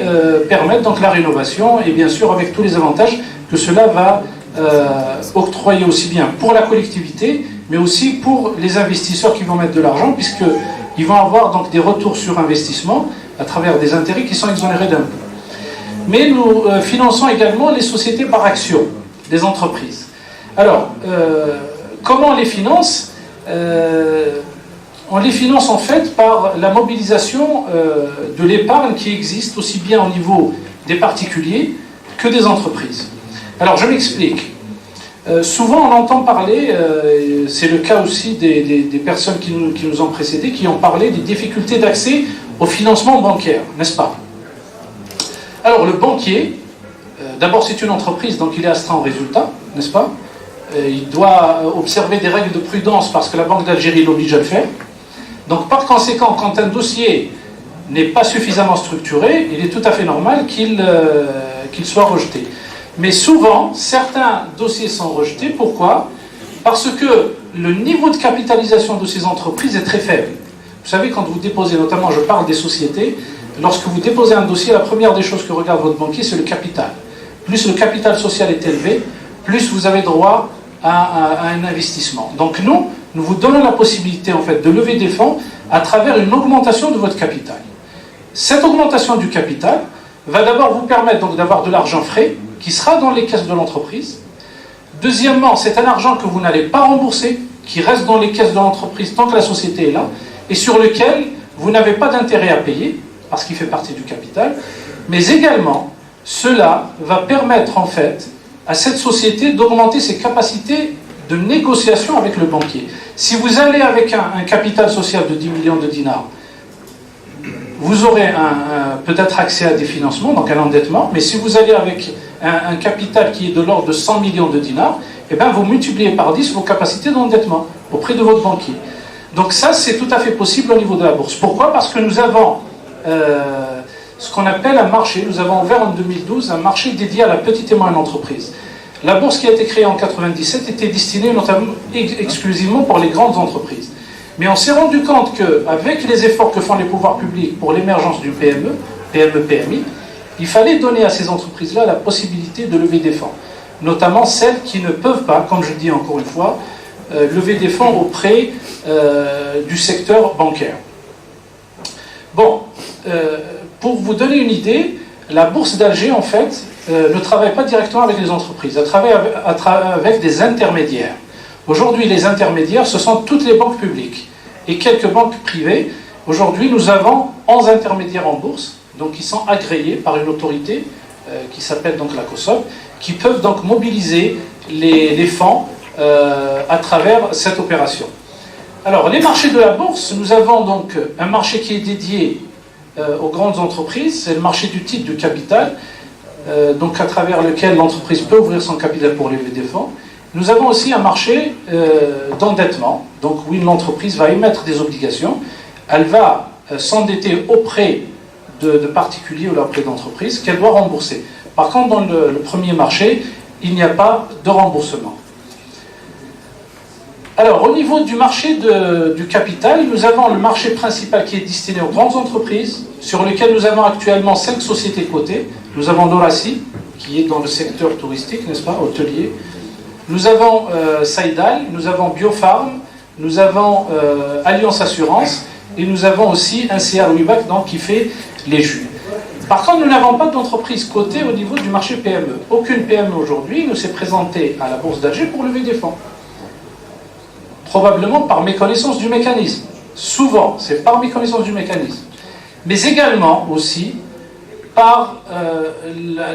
S18: permettre donc la rénovation, et bien sûr avec tous les avantages que cela va octroyer aussi bien pour la collectivité, mais aussi pour les investisseurs qui vont mettre de l'argent, puisqu'ils vont avoir donc des retours sur investissement à travers des intérêts qui sont exonérés d'impôts. Mais nous finançons également les sociétés par action des entreprises. Alors, comment on les finance? On les finance en fait par la mobilisation de l'épargne qui existe aussi bien au niveau des particuliers que des entreprises. Alors je m'explique. Souvent on entend parler, c'est le cas aussi des personnes qui nous ont précédés, qui ont parlé des difficultés d'accès au financement bancaire, n'est-ce pas? Alors le banquier, d'abord c'est une entreprise, donc il est astreint au résultat, n'est-ce pas? Il doit observer des règles de prudence parce que la Banque d'Algérie l'oblige à le faire. Donc par conséquent, quand un dossier n'est pas suffisamment structuré, il est tout à fait normal qu'il soit rejeté. Mais souvent, certains dossiers sont rejetés. Pourquoi? Parce que le niveau de capitalisation de ces entreprises est très faible. Vous savez, quand vous déposez, notamment je parle des sociétés, lorsque vous déposez un dossier, la première des choses que regarde votre banquier, c'est le capital. Plus le capital social est élevé, plus vous avez droit à un investissement. Donc nous vous donnons la possibilité en fait de lever des fonds à travers une augmentation de votre capital. Cette augmentation du capital va d'abord vous permettre donc d'avoir de l'argent frais qui sera dans les caisses de l'entreprise. Deuxièmement, c'est un argent que vous n'allez pas rembourser, qui reste dans les caisses de l'entreprise tant que la société est là, et sur lequel vous n'avez pas d'intérêt à payer, parce qu'il fait partie du capital, mais également, cela va permettre en fait à cette société d'augmenter ses capacités de négociation avec le banquier. Si vous allez avec un capital social de 10 millions de dinars, vous aurez peut-être accès à des financements, donc un endettement, mais si vous allez avec un capital qui est de l'ordre de 100 millions de dinars, eh bien vous multipliez par 10 vos capacités d'endettement auprès de votre banquier. Donc ça, c'est tout à fait possible au niveau de la bourse. Pourquoi? Parce que nous avons ce qu'on appelle un marché. Nous avons ouvert en 2012 un marché dédié à la petite et moyenne entreprise. La bourse qui a été créée en 1997 était destinée notamment exclusivement pour les grandes entreprises. Mais on s'est rendu compte qu'avec les efforts que font les pouvoirs publics pour l'émergence du PME, PMI, il fallait donner à ces entreprises-là la possibilité de lever des fonds. Notamment celles qui ne peuvent pas, comme je dis encore une fois, lever des fonds auprès du secteur bancaire. Bon, pour vous donner une idée, la bourse d'Alger, en fait, ne travaille pas directement avec les entreprises, elle travaille avec des intermédiaires. Aujourd'hui, les intermédiaires, ce sont toutes les banques publiques et quelques banques privées. Aujourd'hui, nous avons 11 intermédiaires en bourse, donc qui sont agréés par une autorité qui s'appelle donc la COSOP, qui peuvent donc mobiliser les fonds à travers cette opération. Alors, les marchés de la bourse, nous avons donc un marché qui est dédié aux grandes entreprises, c'est le marché du titre du capital, donc à travers lequel l'entreprise peut ouvrir son capital pour lever des fonds. Nous avons aussi un marché d'endettement, donc où l'entreprise va émettre des obligations, elle va s'endetter auprès de particuliers ou auprès d'entreprises qu'elle doit rembourser. Par contre, dans le premier marché, il n'y a pas de remboursement. Alors, au niveau du marché du capital, nous avons le marché principal qui est destiné aux grandes entreprises, sur lequel nous avons actuellement 5 sociétés cotées. Nous avons Dorassi, qui est dans le secteur touristique, n'est-ce pas, hôtelier. Nous avons Saïdal, nous avons Biofarm, nous avons Alliance Assurance, et nous avons aussi un CR Wibac, donc, qui fait les jus. Par contre, nous n'avons pas d'entreprise cotée au niveau du marché PME. Aucune PME aujourd'hui ne s'est présentée à la Bourse d'Alger pour lever des fonds. Probablement par méconnaissance du mécanisme. Souvent, c'est par méconnaissance du mécanisme. Mais également aussi par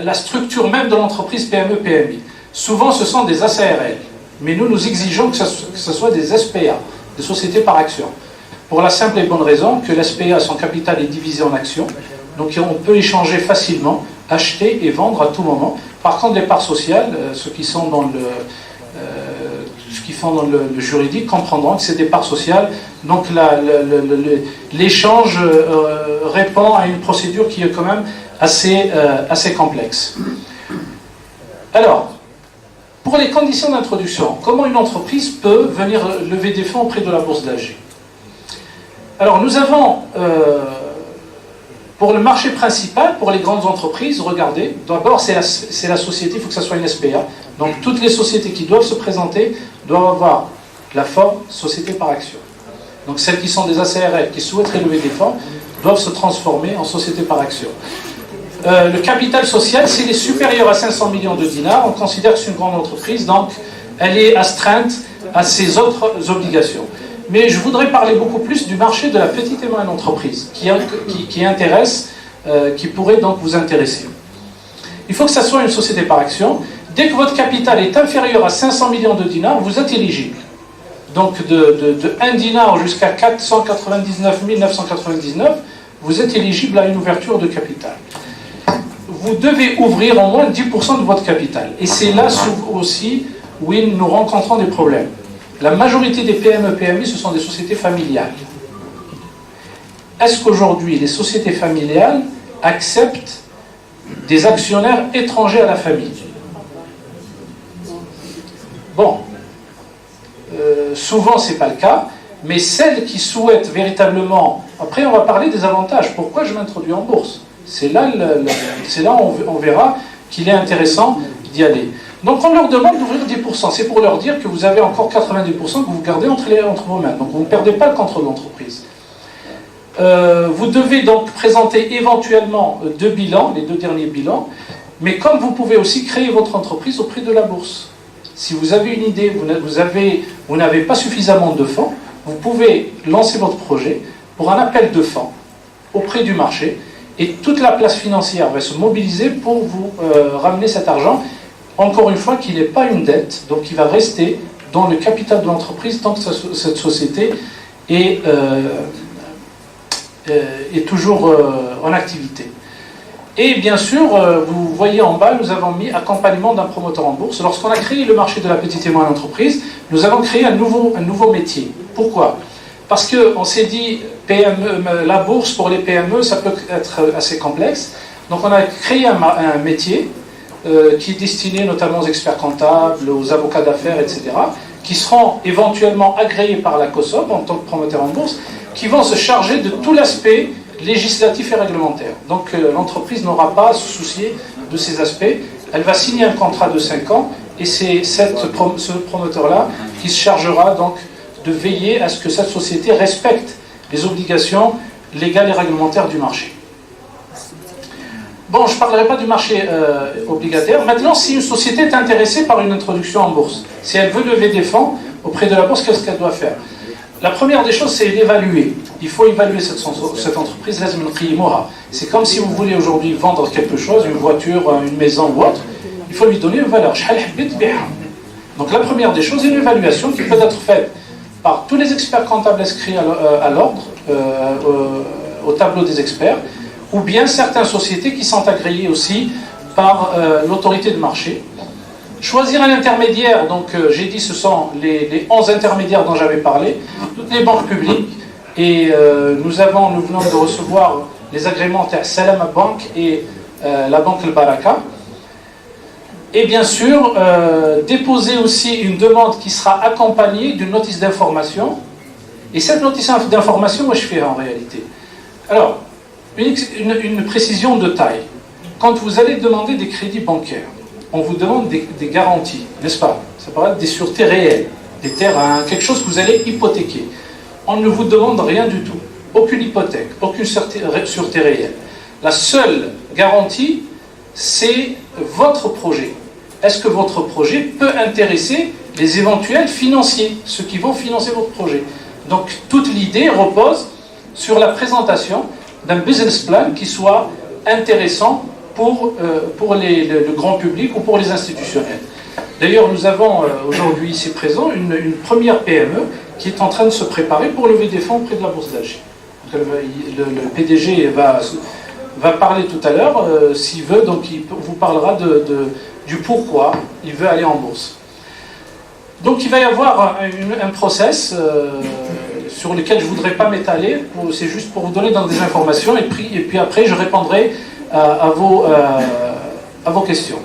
S18: la structure même de l'entreprise PME-PMI. Souvent, ce sont des ACRL. Mais nous exigeons que ce soit des SPA, des sociétés par action. Pour la simple et bonne raison que l'SPA, son capital est divisé en actions. Donc on peut échanger facilement, acheter et vendre à tout moment. Par contre, les parts sociales, ceux qui sont dans le juridique comprendront que c'est des parts sociales. Donc l'échange répond à une procédure qui est quand même assez complexe. Alors, pour les conditions d'introduction, comment une entreprise peut venir lever des fonds auprès de la Bourse d'Alger? Alors, nous avons, pour le marché principal, pour les grandes entreprises, regardez, d'abord c'est la société, il faut que ça soit une SPA. Donc, toutes les sociétés qui doivent se présenter doivent avoir la forme société par action. Donc, celles qui sont des ACRL, qui souhaiteraient lever des fonds, doivent se transformer en société par action. Le capital social, s'il est supérieur à 500 millions de dinars, on considère que c'est une grande entreprise, donc elle est astreinte à ses autres obligations. Mais je voudrais parler beaucoup plus du marché de la petite et moyenne entreprise, qui pourrait donc vous intéresser. Il faut que ça soit une société par action. Dès que votre capital est inférieur à 500 millions de dinars, vous êtes éligible. Donc de 1 dinar jusqu'à 499 999, vous êtes éligible à une ouverture de capital. Vous devez ouvrir au moins 10% de votre capital. Et c'est là aussi où nous rencontrons des problèmes. La majorité des PME-PMI, ce sont des sociétés familiales. Est-ce qu'aujourd'hui, les sociétés familiales acceptent des actionnaires étrangers à la famille? Bon, souvent ce n'est pas le cas, mais celles qui souhaitent véritablement... Après, on va parler des avantages. Pourquoi je m'introduis en bourse? C'est là où on verra qu'il est intéressant d'y aller. Donc on leur demande d'ouvrir 10%. C'est pour leur dire que vous avez encore 90% que vous gardez entre vos mains. Donc vous ne perdez pas le contrôle de l'entreprise. Vous devez donc présenter éventuellement 2 bilans, les 2 derniers bilans, mais comme vous pouvez aussi créer votre entreprise auprès de la bourse. Si vous avez une idée, vous n'avez pas suffisamment de fonds, vous pouvez lancer votre projet pour un appel de fonds auprès du marché et toute la place financière va se mobiliser pour vous ramener cet argent, encore une fois, qui n'est pas une dette, donc qui va rester dans le capital de l'entreprise tant que cette société est toujours en activité. Et bien sûr, vous voyez en bas, nous avons mis accompagnement d'un promoteur en bourse. Lorsqu'on a créé le marché de la petite et moyenne entreprise, nous avons créé un nouveau métier. Pourquoi? Parce qu'on s'est dit, la bourse pour les PME, ça peut être assez complexe. Donc on a créé un métier qui est destiné notamment aux experts comptables, aux avocats d'affaires, etc., qui seront éventuellement agréés par la COSOB en tant que promoteur en bourse, qui vont se charger de tout l'aspect législatif et réglementaire. Donc l'entreprise n'aura pas à se soucier de ces aspects. Elle va signer un contrat de 5 ans et c'est ce promoteur-là qui se chargera donc de veiller à ce que cette société respecte les obligations légales et réglementaires du marché. Bon, je ne parlerai pas du marché obligataire. Maintenant, si une société est intéressée par une introduction en bourse, si elle veut lever des fonds auprès de la bourse, qu'est-ce qu'elle doit faire? La première des choses, c'est l'évaluer. Il faut évaluer cette entreprise. C'est comme si vous voulez aujourd'hui vendre quelque chose, une voiture, une maison ou autre, il faut lui donner une valeur. Donc la première des choses, c'est une évaluation qui peut être faite par tous les experts comptables inscrits à l'ordre, au tableau des experts, ou bien certaines sociétés qui sont agréées aussi par l'autorité de marché. Choisir un intermédiaire, donc j'ai dit ce sont les 11 intermédiaires dont j'avais parlé, toutes les banques publiques, et nous venons de recevoir les agréments Salama Bank et la banque El Baraka. Et bien sûr, déposer aussi une demande qui sera accompagnée d'une notice d'information. Et cette notice d'information, moi je fais en réalité. Alors, une précision de taille. Quand vous allez demander des crédits bancaires, on vous demande des garanties, n'est-ce pas? Ça peut être des sûretés réelles, des terrains, quelque chose que vous allez hypothéquer. On ne vous demande rien du tout. Aucune hypothèque, aucune sûreté réelle. La seule garantie, c'est votre projet. Est-ce que votre projet peut intéresser les éventuels financiers, ceux qui vont financer votre projet? Donc toute l'idée repose sur la présentation d'un business plan qui soit intéressant pour le grand public ou pour les institutionnels. D'ailleurs, nous avons aujourd'hui ici présent une première PME qui est en train de se préparer pour lever des fonds auprès de la Bourse d'Alger. Le PDG va parler tout à l'heure, s'il veut, donc il vous parlera du pourquoi il veut aller en bourse. Donc il va y avoir un process sur lequel je ne voudrais pas m'étaler, c'est juste pour vous donner des informations, et puis après je répondrai à vos questions.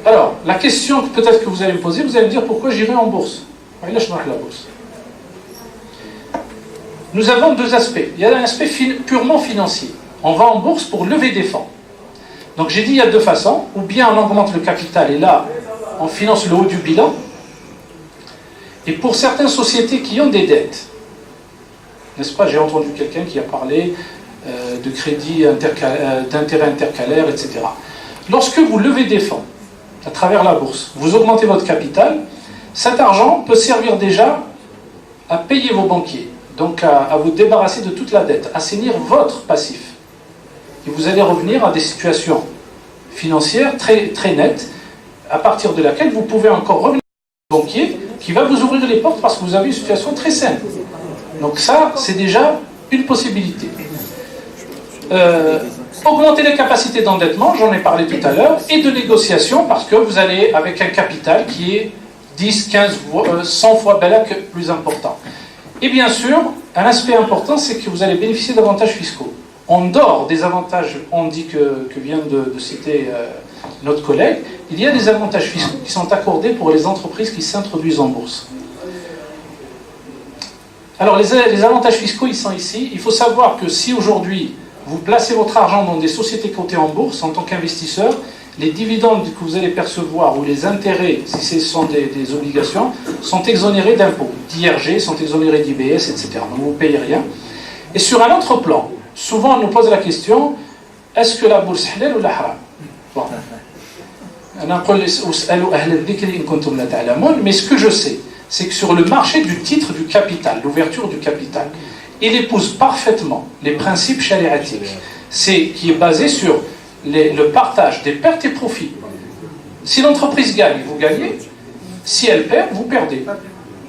S18: Alors, la question peut-être que vous allez me poser, vous allez me dire pourquoi j'irai en bourse. La bourse. Nous avons deux aspects. Il y a un aspect purement financier. On va en bourse pour lever des fonds. Donc j'ai dit il y a deux façons, ou bien on augmente le capital et là on finance le haut du bilan, et pour certaines sociétés qui ont des dettes, n'est-ce pas, j'ai entendu quelqu'un qui a parlé de crédit d'intérêt intercalaire, etc. Lorsque vous levez des fonds à travers la bourse, vous augmentez votre capital, cet argent peut servir déjà à payer vos banquiers, donc à vous débarrasser de toute la dette, assainir votre passif. Et vous allez revenir à des situations financières très, très nettes, à partir de laquelle vous pouvez encore revenir au banquier qui va vous ouvrir les portes parce que vous avez une situation très simple. Donc ça, c'est déjà une possibilité. Augmenter les capacités d'endettement, j'en ai parlé tout à l'heure, et de négociation parce que vous allez avec un capital qui est 10, 15, 100 fois plus important. Et bien sûr, un aspect important, c'est que vous allez bénéficier d'avantages fiscaux. En dehors des avantages, on dit que vient de citer notre collègue, il y a des avantages fiscaux qui sont accordés pour les entreprises qui s'introduisent en bourse. Alors les avantages fiscaux, ils sont ici. Il faut savoir que si aujourd'hui, vous placez votre argent dans des sociétés cotées en bourse en tant qu'investisseur, les dividendes que vous allez percevoir ou les intérêts, si ce sont des obligations, sont exonérés d'impôts, d'IRG, sont exonérés d'IBS, etc. Donc vous ne payez rien. Et sur un autre plan, souvent on nous pose la question, est-ce que la bourse halal ou la haram? Bon. Mais ce que je sais, c'est que sur le marché du titre du capital, l'ouverture du capital, il épouse parfaitement les principes chariatiques, qui est basé sur le partage des pertes et profits. Si l'entreprise gagne, vous gagnez. Si elle perd, vous perdez.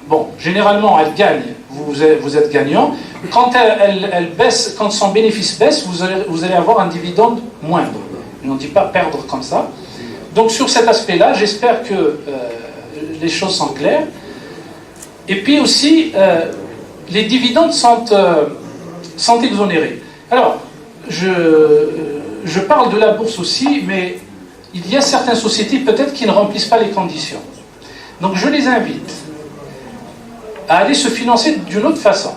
S18: Bon, généralement, elle gagne, vous êtes gagnant. Quand elle baisse, quand son bénéfice baisse, vous allez avoir un dividende moindre. On ne dit pas perdre comme ça. Donc sur cet aspect-là, j'espère que les choses sont claires. Et puis aussi, les dividendes sont exonérés. Alors, je parle de la bourse aussi, mais il y a certaines sociétés peut-être qui ne remplissent pas les conditions. Donc je les invite à aller se financer d'une autre façon,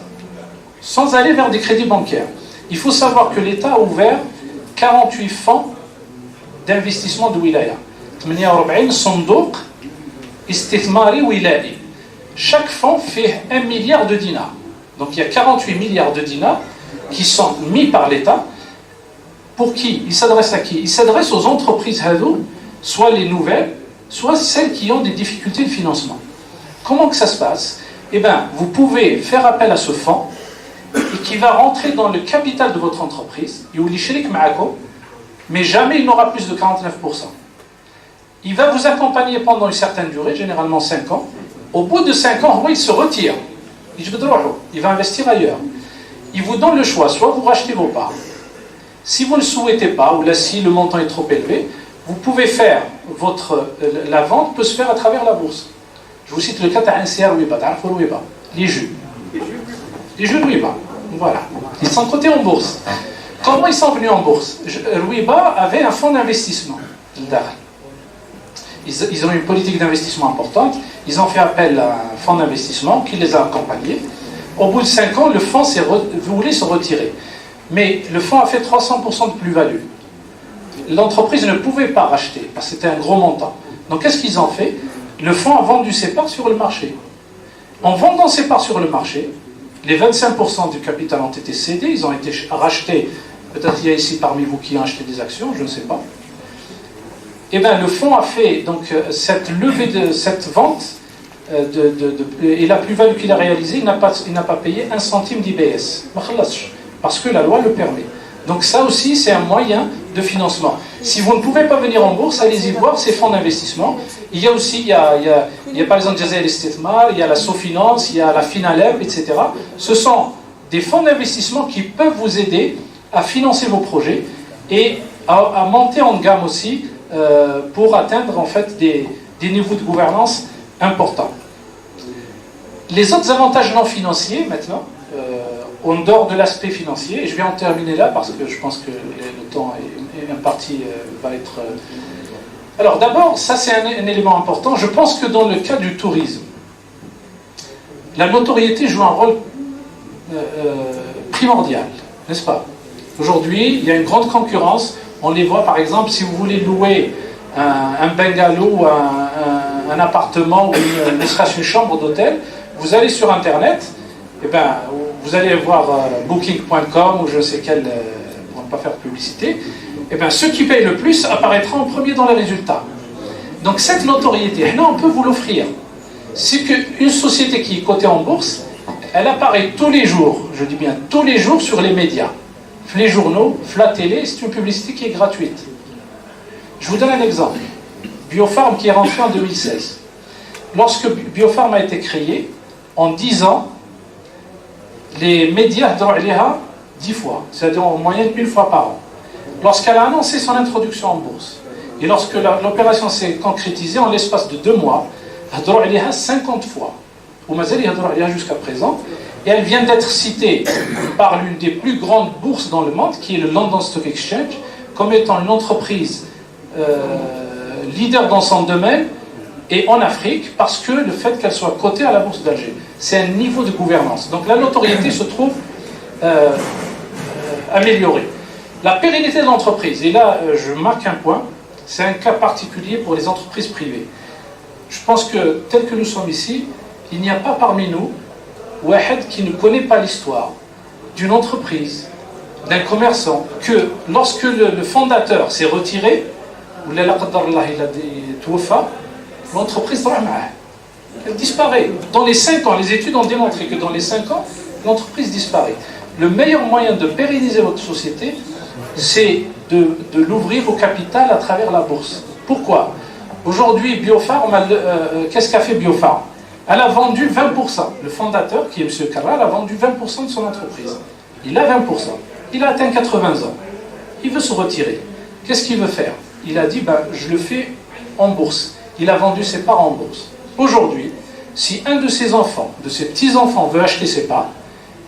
S18: sans aller vers des crédits bancaires. Il faut savoir que l'État a ouvert 48 fonds d'investissement de wilaya. 48 صندوق استثماري ولاي. Chaque fonds fait 1 milliard de dinars. Donc il y a 48 milliards de dinars qui sont mis par l'État. Pour qui? Il s'adresse à qui? Il s'adresse aux entreprises hadou, soit les nouvelles, soit celles qui ont des difficultés de financement. Comment que ça se passe? Eh bien, vous pouvez faire appel à ce fonds et qui va rentrer dans le capital de votre entreprise, mais jamais il n'aura plus de 49%. Il va vous accompagner pendant une certaine durée, généralement 5 ans. Au bout de 5 ans, il se retire. Il va investir ailleurs. Il vous donne le choix, soit vous rachetez vos parts. Si vous ne le souhaitez pas, ou là si le montant est trop élevé, vous pouvez faire la vente peut se faire à travers la bourse. Je vous cite le cas d'Ansir Wiba, les jus. Les jus Wiba, voilà. Ils sont cotés en bourse. Comment ils sont venus en bourse? Wiba avait un fonds d'investissement. Ils ont une politique d'investissement importante. Ils ont fait appel à un fonds d'investissement qui les a accompagnés. Au bout de 5 ans, le fonds voulait se retirer. Mais le fonds a fait 300% de plus-value. L'entreprise ne pouvait pas racheter, parce que c'était un gros montant. Donc qu'est-ce qu'ils ont fait? Le fonds a vendu ses parts sur le marché. En vendant ses parts sur le marché, les 25% du capital ont été cédés, ils ont été rachetés. Peut-être qu'il y a ici parmi vous qui ont acheté des actions, je ne sais pas. Eh bien, le fonds a fait donc cette vente et la plus-value qu'il a réalisée, il n'a pas payé 1 centime d'IBS. Parce que la loi le permet. Donc ça aussi, c'est un moyen de financement. Si vous ne pouvez pas venir en bourse, allez-y voir ces fonds d'investissement. Il y a aussi, il y a par exemple Jazair Istithmar, il y a la Sofinance, il y a la Finaleb, etc. Ce sont des fonds d'investissement qui peuvent vous aider à financer vos projets et à monter en gamme aussi pour atteindre en fait des niveaux de gouvernance importants. Les autres avantages non financiers maintenant, en dehors de l'aspect financier, et je vais en terminer là parce que je pense que le temps est imparti va être... Alors d'abord, ça c'est un élément important, je pense que dans le cas du tourisme, la notoriété joue un rôle primordial, n'est-ce pas? Aujourd'hui, il y a une grande concurrence, on les voit par exemple, si vous voulez louer un bungalow, un appartement ou ne serait-ce une chambre d'hôtel, vous allez sur internet, et ben, vous allez voir booking.com ou je ne sais quel, pour ne pas faire publicité, et bien ceux qui payent le plus apparaîtront en premier dans les résultats. Donc cette notoriété, là on peut vous l'offrir. C'est qu'une société qui est cotée en bourse, elle apparaît tous les jours, je dis bien tous les jours sur les médias. Les journaux, la télé, c'est une publicité qui est gratuite. Je vous donne un exemple. Biofarm qui est rentré en 2016. Lorsque Biofarm a été créé, en 10 ans, les médias ont 10 fois, c'est-à-dire en moyenne une fois par an. Lorsqu'elle a annoncé son introduction en bourse, et lorsque l'opération s'est concrétisée en l'espace de 2 mois, elle a 50 fois, ou jusqu'à présent, et elle vient d'être citée par l'une des plus grandes bourses dans le monde, qui est le London Stock Exchange, comme étant une entreprise leader dans son domaine, et en Afrique, parce que le fait qu'elle soit cotée à la bourse d'Alger, c'est un niveau de gouvernance. Donc la notoriété se trouve améliorée. La pérennité de l'entreprise, et là je marque un point, c'est un cas particulier pour les entreprises privées. Je pense que, tel que nous sommes ici, il n'y a pas parmi nous Wahed qui ne connaît pas l'histoire d'une entreprise, d'un commerçant, que lorsque le fondateur s'est retiré, ou l'entreprise elle disparaît. Dans les 5 ans, les études ont démontré que dans les 5 ans, l'entreprise disparaît. Le meilleur moyen de pérenniser votre société, c'est de l'ouvrir au capital à travers la bourse. Pourquoi? Aujourd'hui, Biofarm, qu'est-ce qu'a fait Biofarm? Elle a vendu 20%. Le fondateur, qui est M. Carral, a vendu 20% de son entreprise. Il a 20%. Il a atteint 80 ans. Il veut se retirer. Qu'est-ce qu'il veut faire? Il a dit, je le fais en bourse. Il a vendu ses parts en bourse. Aujourd'hui, si un de ses enfants, de ses petits-enfants veut acheter ses parts,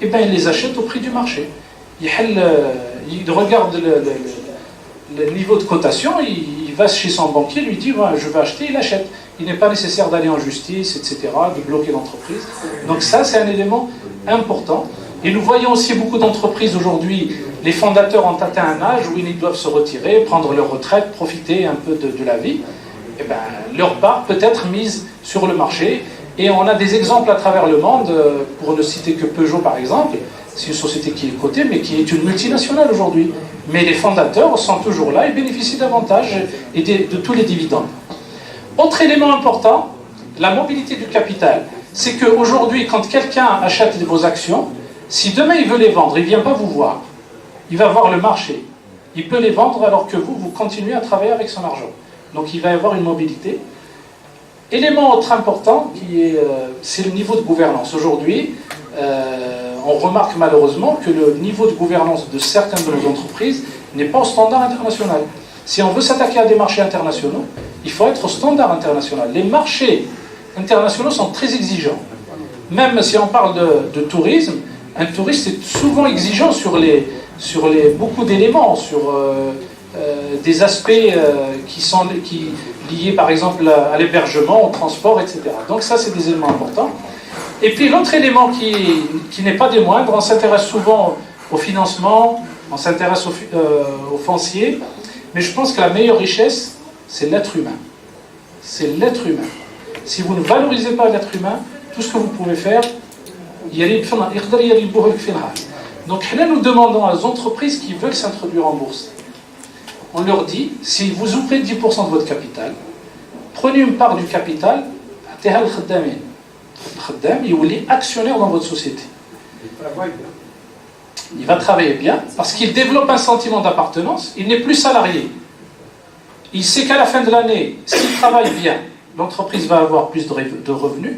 S18: eh bien, il les achète au prix du marché. Il regarde le niveau de cotation, il va chez son banquier, lui dit je veux acheter, il achète. Il n'est pas nécessaire d'aller en justice, etc., de bloquer l'entreprise. Donc ça, c'est un élément important. Et nous voyons aussi beaucoup d'entreprises aujourd'hui, les fondateurs ont atteint un âge où ils doivent se retirer, prendre leur retraite, profiter un peu de la vie. Eh bien, leur part peut être mise sur le marché. Et on a des exemples à travers le monde, pour ne citer que Peugeot par exemple, c'est une société qui est cotée, mais qui est une multinationale aujourd'hui. Mais les fondateurs sont toujours là et bénéficient davantage et de tous les dividendes. Autre élément important, la mobilité du capital. C'est qu'aujourd'hui, quand quelqu'un achète vos actions, si demain il veut les vendre, il ne vient pas vous voir. Il va voir le marché. Il peut les vendre alors que vous continuez à travailler avec son argent. Donc il va y avoir une mobilité. Élément autre important, c'est le niveau de gouvernance. Aujourd'hui, on remarque malheureusement que le niveau de gouvernance de certaines de nos entreprises n'est pas au standard international. Si on veut s'attaquer à des marchés internationaux, il faut être au standard international. Les marchés internationaux sont très exigeants. Même si on parle de tourisme, un touriste est souvent exigeant sur beaucoup d'éléments, sur des aspects qui sont liés par exemple à l'hébergement, au transport, etc. Donc ça, c'est des éléments importants. Et puis l'autre élément qui n'est pas des moindres, on s'intéresse souvent au financement, on s'intéresse au foncier, mais je pense que la meilleure richesse, c'est l'être humain. C'est l'être humain. Si vous ne valorisez pas l'être humain, tout ce que vous pouvez faire, donc là, nous demandons aux entreprises qui veulent s'introduire en bourse, on leur dit, si vous ouvrez 10% de votre capital, prenez une part du capital, il est actionnaire dans votre société. Il va travailler bien, parce qu'il développe un sentiment d'appartenance, il n'est plus salarié. Il sait qu'à la fin de l'année, s'il travaille bien, l'entreprise va avoir plus de revenus,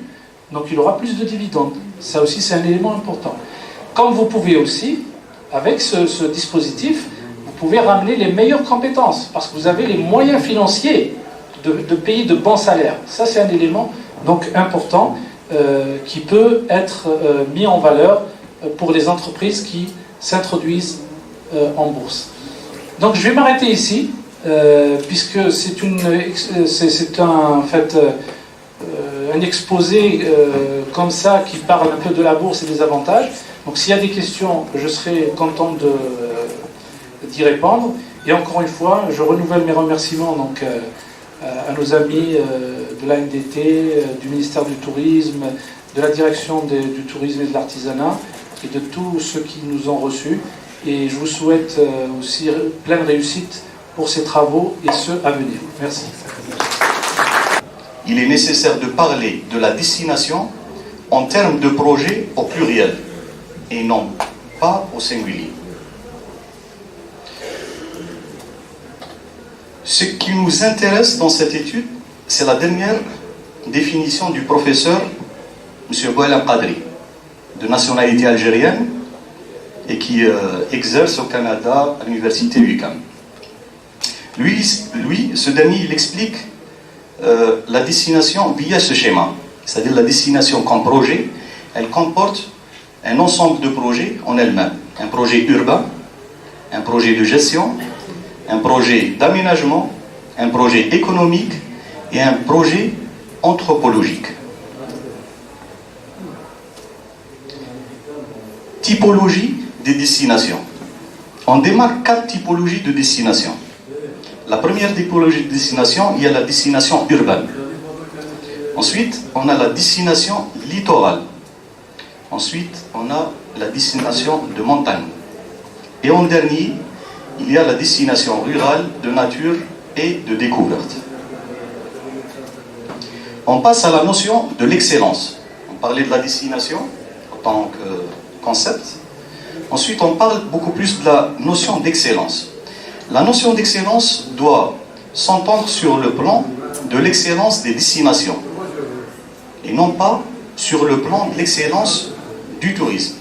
S18: donc il aura plus de dividendes. Ça aussi, c'est un élément important. Comme vous pouvez aussi, avec ce dispositif, vous pouvez ramener les meilleures compétences, parce que vous avez les moyens financiers de payer de bons salaires. Ça, c'est un élément donc important qui peut être mis en valeur pour les entreprises qui s'introduisent en bourse. Donc je vais m'arrêter ici, puisque c'est un exposé comme ça qui parle un peu de la bourse et des avantages. Donc s'il y a des questions, je serai content d'y répondre. Et encore une fois, je renouvelle mes remerciements donc, à nos amis de l'ANDT, du ministère du Tourisme, de la direction du tourisme et de l'artisanat, et de tous ceux qui nous ont reçus. Et je vous souhaite aussi pleine réussite pour ces travaux et ceux à venir. Merci.
S19: Il est nécessaire de parler de la destination en termes de projet au pluriel et non pas au singulier. Ce qui nous intéresse dans cette étude, c'est la dernière définition du professeur M. Boualem Qadri, de nationalité algérienne et qui exerce au Canada à l'université UQAM. Lui, ce dernier, il explique la destination via ce schéma, c'est-à-dire la destination comme projet, elle comporte un ensemble de projets en elle-même. Un projet urbain, un projet de gestion, un projet d'aménagement, un projet économique et un projet anthropologique. Typologie des destinations. On démarque 4 typologies de destination. La première typologie de destination, il y a la destination urbaine. Ensuite, on a la destination littorale. Ensuite, on a la destination de montagne. Et en dernier, il y a la destination rurale de nature et de découverte. On passe à la notion de l'excellence. On parlait de la destination en tant que concept. Ensuite, on parle beaucoup plus de la notion d'excellence. La notion d'excellence doit s'entendre sur le plan de l'excellence des destinations et non pas sur le plan de l'excellence du tourisme.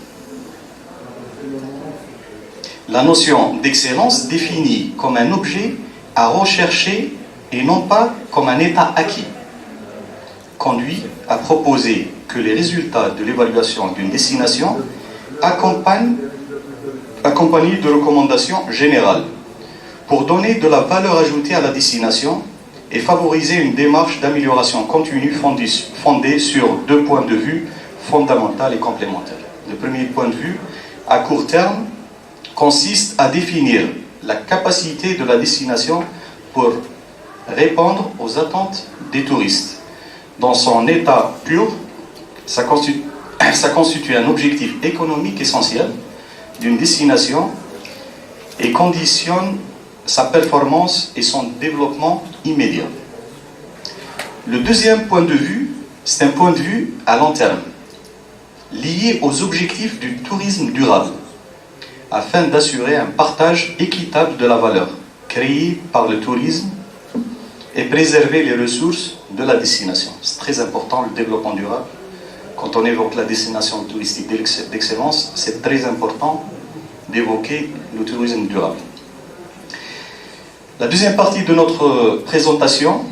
S19: La notion d'excellence définie comme un objet à rechercher et non pas comme un état acquis conduit à proposer que les résultats de l'évaluation d'une destination accompagnés de recommandations générales pour donner de la valeur ajoutée à la destination et favoriser une démarche d'amélioration continue fondée sur 2 points de vue fondamentaux et complémentaires. Le premier point de vue, à court terme, consiste à définir la capacité de la destination pour répondre aux attentes des touristes. Dans son état pur, ça constitue un objectif économique essentiel d'une destination et conditionne sa performance et son développement immédiat. Le deuxième point de vue, c'est un point de vue à long terme, lié aux objectifs du tourisme durable, afin d'assurer un partage équitable de la valeur créée par le tourisme et préserver les ressources de la destination. C'est très important, le développement durable. Quand on évoque la destination touristique d'excellence, c'est très important d'évoquer le tourisme durable. La deuxième partie de notre présentation,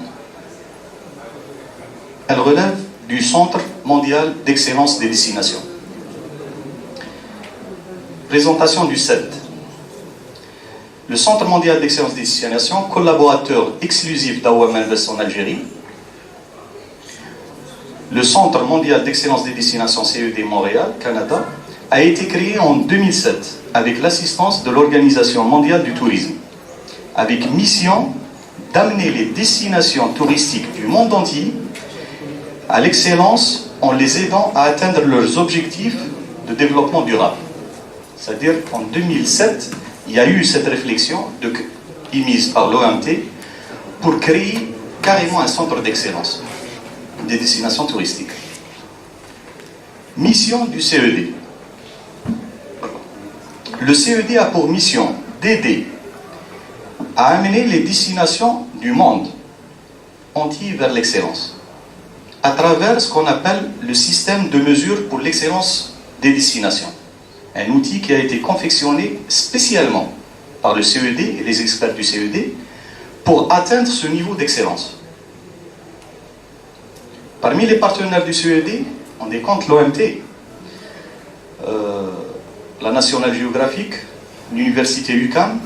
S19: elle relève du Centre mondial d'excellence des destinations. Présentation du CED. Le Centre mondial d'excellence des destinations, collaborateur exclusif d'AOM Invest en Algérie. Le Centre mondial d'excellence des destinations CED Montréal, Canada, a été créé en 2007 avec l'assistance de l'Organisation mondiale du tourisme, avec mission d'amener les destinations touristiques du monde entier à l'excellence en les aidant à atteindre leurs objectifs de développement durable. C'est-à-dire qu'en 2007, il y a eu cette réflexion émise par l'OMT pour créer carrément un centre d'excellence des destinations touristiques. Mission du CED. Le CED a pour mission d'aider à amener les destinations du monde entier vers l'excellence, à travers ce qu'on appelle le système de mesure pour l'excellence des destinations. Un outil qui a été confectionné spécialement par le CED et les experts du CED pour atteindre ce niveau d'excellence. Parmi les partenaires du CED, on décompte l'OMT, la National Geographic, l'Université UQAM,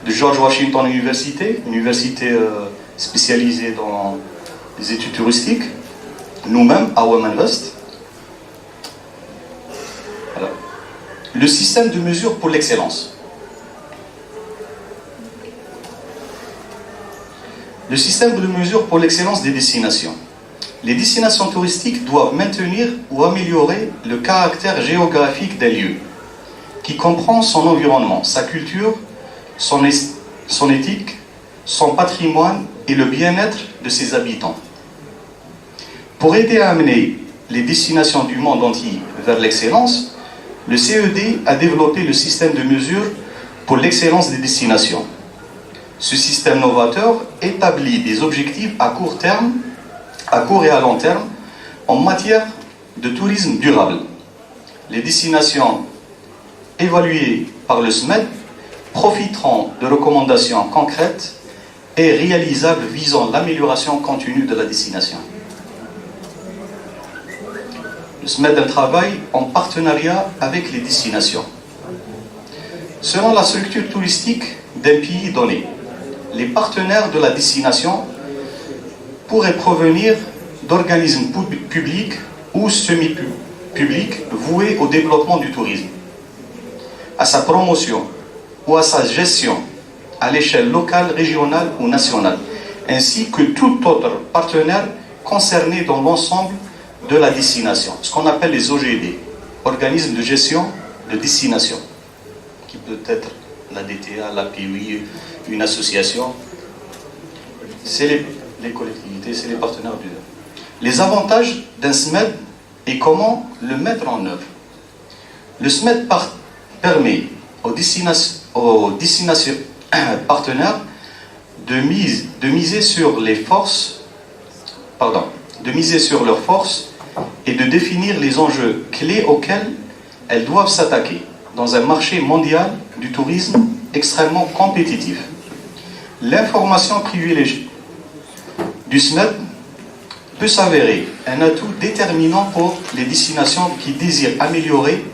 S19: de George Washington University, université spécialisée dans les études touristiques, nous-mêmes, AOM Invest. Alors, le système de mesure pour l'excellence. Le système de mesure pour l'excellence des destinations. Les destinations touristiques doivent maintenir ou améliorer le caractère géographique des lieux, qui comprend son environnement, sa culture, son éthique, son patrimoine et le bien-être de ses habitants. Pour aider à amener les destinations du monde entier vers l'excellence, le CED a développé le système de mesure pour l'excellence des destinations. Ce système novateur établit des objectifs à court et à long terme en matière de tourisme durable. Les destinations évaluées par le SMED profiteront de recommandations concrètes et réalisables visant l'amélioration continue de la destination. Le SMED travaille en partenariat avec les destinations. Selon la structure touristique d'un pays donné, les partenaires de la destination pourraient provenir d'organismes publics ou semi-publics voués au développement du tourisme, à sa promotion ou à sa gestion à l'échelle locale, régionale ou nationale, ainsi que tout autre partenaire concerné dans l'ensemble de la destination, ce qu'on appelle les OGD, organismes de gestion de destination, qui peut être la DTA, la PUI, une association, c'est les collectivités, c'est les partenaires du... Les avantages d'un SMED et comment le mettre en œuvre. Le SMED permet aux destinations partenaires de miser sur leurs forces et de définir les enjeux clés auxquels elles doivent s'attaquer dans un marché mondial du tourisme extrêmement compétitif. L'information privilégiée du SMED peut s'avérer un atout déterminant pour les destinations qui désirent améliorer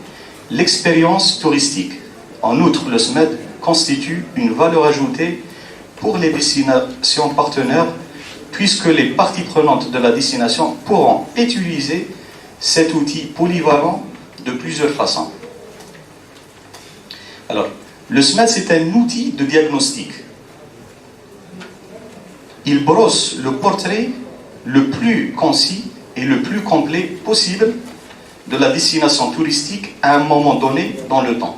S19: l'expérience touristique. En outre, le SMED constitue une valeur ajoutée pour les destinations partenaires puisque les parties prenantes de la destination pourront utiliser cet outil polyvalent de plusieurs façons. Alors, le SMED, c'est un outil de diagnostic. Il brosse le portrait le plus concis et le plus complet possible de la destination touristique à un moment donné dans le temps.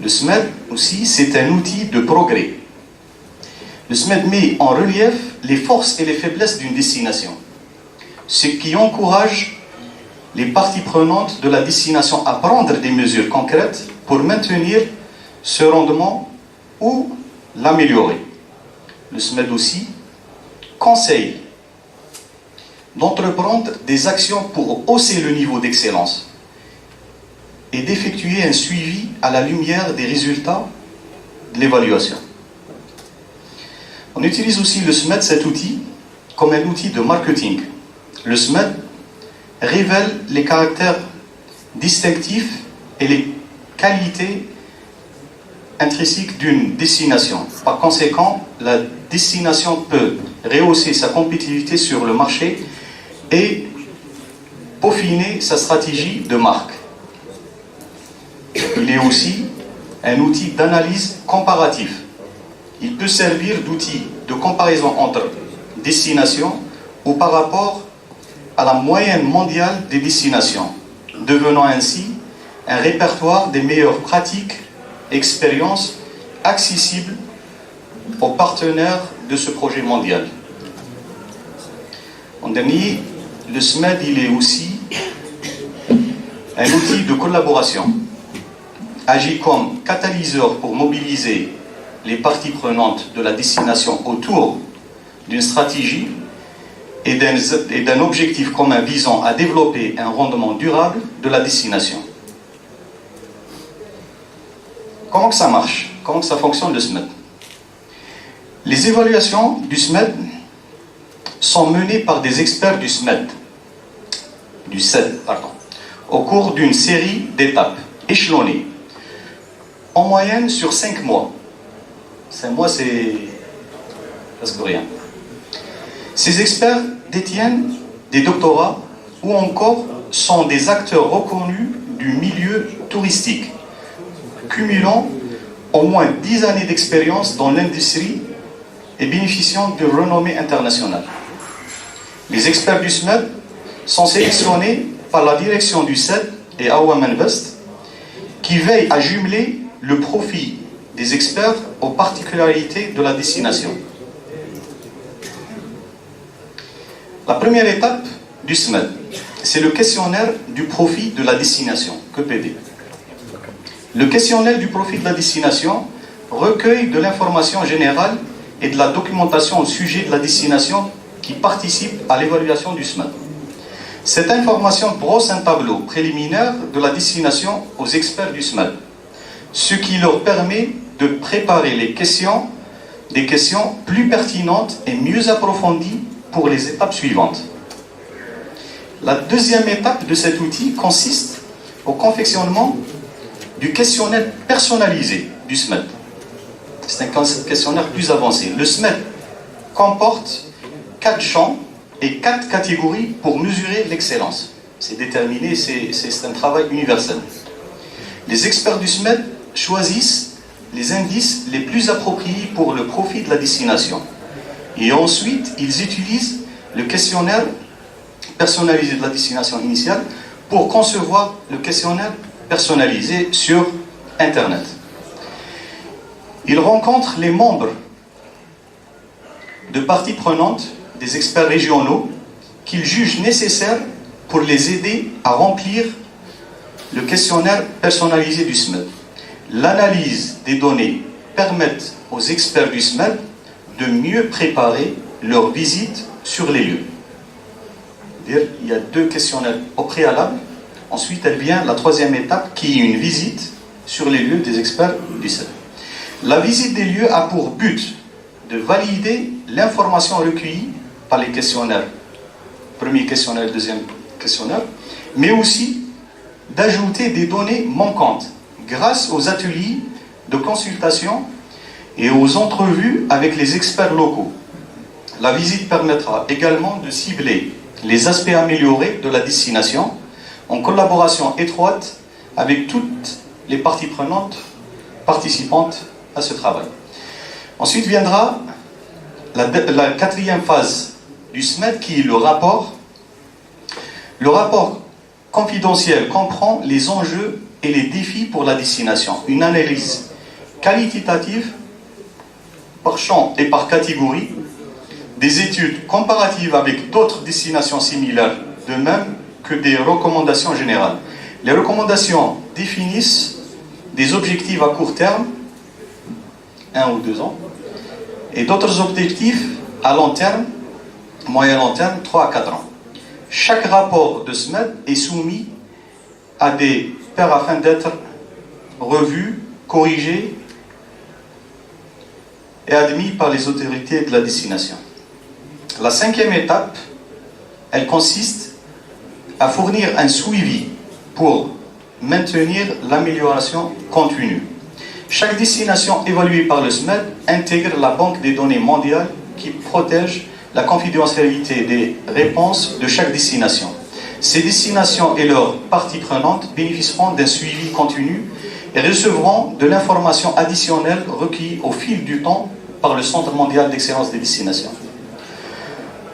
S19: Le SMED aussi, c'est un outil de progrès. Le SMED met en relief les forces et les faiblesses d'une destination, ce qui encourage les parties prenantes de la destination à prendre des mesures concrètes pour maintenir ce rendement ou l'améliorer. Le SMED aussi conseille d'entreprendre des actions pour hausser le niveau d'excellence et d'effectuer un suivi à la lumière des résultats de l'évaluation. On utilise aussi le SMED, cet outil, comme un outil de marketing. Le SMED révèle les caractères distinctifs et les qualités intrinsèques d'une destination. Par conséquent, la destination peut rehausser sa compétitivité sur le marché et peaufiner sa stratégie de marque. Il est aussi un outil d'analyse comparative. Il peut servir d'outil de comparaison entre destinations ou par rapport à la moyenne mondiale des destinations, devenant ainsi un répertoire des meilleures pratiques et expériences accessibles aux partenaires de ce projet mondial. En dernier, le SMED, il est aussi un outil de collaboration, agit comme catalyseur pour mobiliser les parties prenantes de la destination autour d'une stratégie et d'un objectif commun visant à développer un rendement durable de la destination. Comment que ça marche? Comment que ça fonctionne le SMED? Les évaluations du SMED sont menées par des experts du SED, au cours d'une série d'étapes échelonnées, en moyenne sur 5 mois. 5 mois, c'est presque rien. Ces experts détiennent des doctorats ou encore sont des acteurs reconnus du milieu touristique, cumulant au moins 10 années d'expérience dans l'industrie et bénéficiant de renommée internationale. Les experts du SMED sont sélectionnés par la direction du SED et Awam Invest, qui veillent à jumeler le profit des experts aux particularités de la destination. La première étape du SMED, c'est le questionnaire du profit de la destination, QPD. Le questionnaire du profit de la destination recueille de l'information générale et de la documentation au sujet de la destination qui participe à l'évaluation du SMAD. Cette information brosse un tableau préliminaire de la destination aux experts du SMAD, ce qui leur permet de préparer des questions plus pertinentes et mieux approfondies pour les étapes suivantes. La deuxième étape de cet outil consiste au confectionnement du questionnaire personnalisé du SMAD. C'est un questionnaire plus avancé. Le SMAD comporte 4 champs et 4 catégories pour mesurer l'excellence. C'est déterminé, c'est un travail universel. Les experts du SMAD choisissent les indices les plus appropriés pour le profit de la destination. Et ensuite, ils utilisent le questionnaire personnalisé de la destination initiale pour concevoir le questionnaire personnalisé sur Internet. Ils rencontrent les membres de parties prenantes, des experts régionaux, qu'ils jugent nécessaires pour les aider à remplir le questionnaire personnalisé du SMAD. L'analyse des données permet aux experts du SMAD de mieux préparer leur visite sur les lieux. Il y a 2 questionnaires au préalable. Ensuite, elle vient la 3e étape qui est une visite sur les lieux des experts du SMAD. La visite des lieux a pour but de valider l'information recueillie par les questionnaires, premier questionnaire, deuxième questionnaire, mais aussi d'ajouter des données manquantes grâce aux ateliers de consultation et aux entrevues avec les experts locaux. La visite permettra également de cibler les aspects améliorés de la destination en collaboration étroite avec toutes les parties prenantes participantes à ce travail. Ensuite viendra la 4e phase du SMAD qui est le rapport. Le rapport confidentiel comprend les enjeux et les défis pour la destination. Une analyse qualitative par champ et par catégorie, des études comparatives avec d'autres destinations similaires, de même que des recommandations générales. Les recommandations définissent des objectifs à court terme, 1 ou 2 ans, et d'autres objectifs à long terme, moyen-long terme, 3 à 4 ans. Chaque rapport de SMAD est soumis à des pairs afin d'être revu, corrigé et admis par les autorités de la destination. La 5e étape, elle consiste à fournir un suivi pour maintenir l'amélioration continue. Chaque destination évaluée par le SMAD intègre la banque des données mondiales qui protège la confidentialité des réponses de chaque destination. Ces destinations et leurs parties prenantes bénéficieront d'un suivi continu et recevront de l'information additionnelle recueillie au fil du temps par le Centre mondial d'excellence des destinations.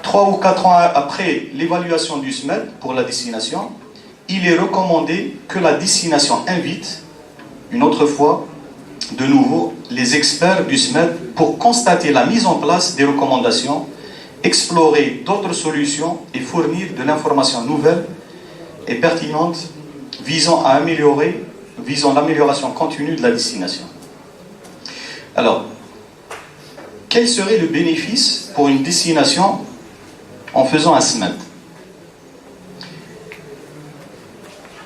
S19: 3 ou 4 ans après l'évaluation du SMAD pour la destination, il est recommandé que la destination invite, une autre fois, de nouveau, les experts du SMAD pour constater la mise en place des recommandations, explorer d'autres solutions et fournir de l'information nouvelle et pertinente visant l'amélioration continue de la destination. Alors, quel serait le bénéfice pour une destination en faisant un SMAD?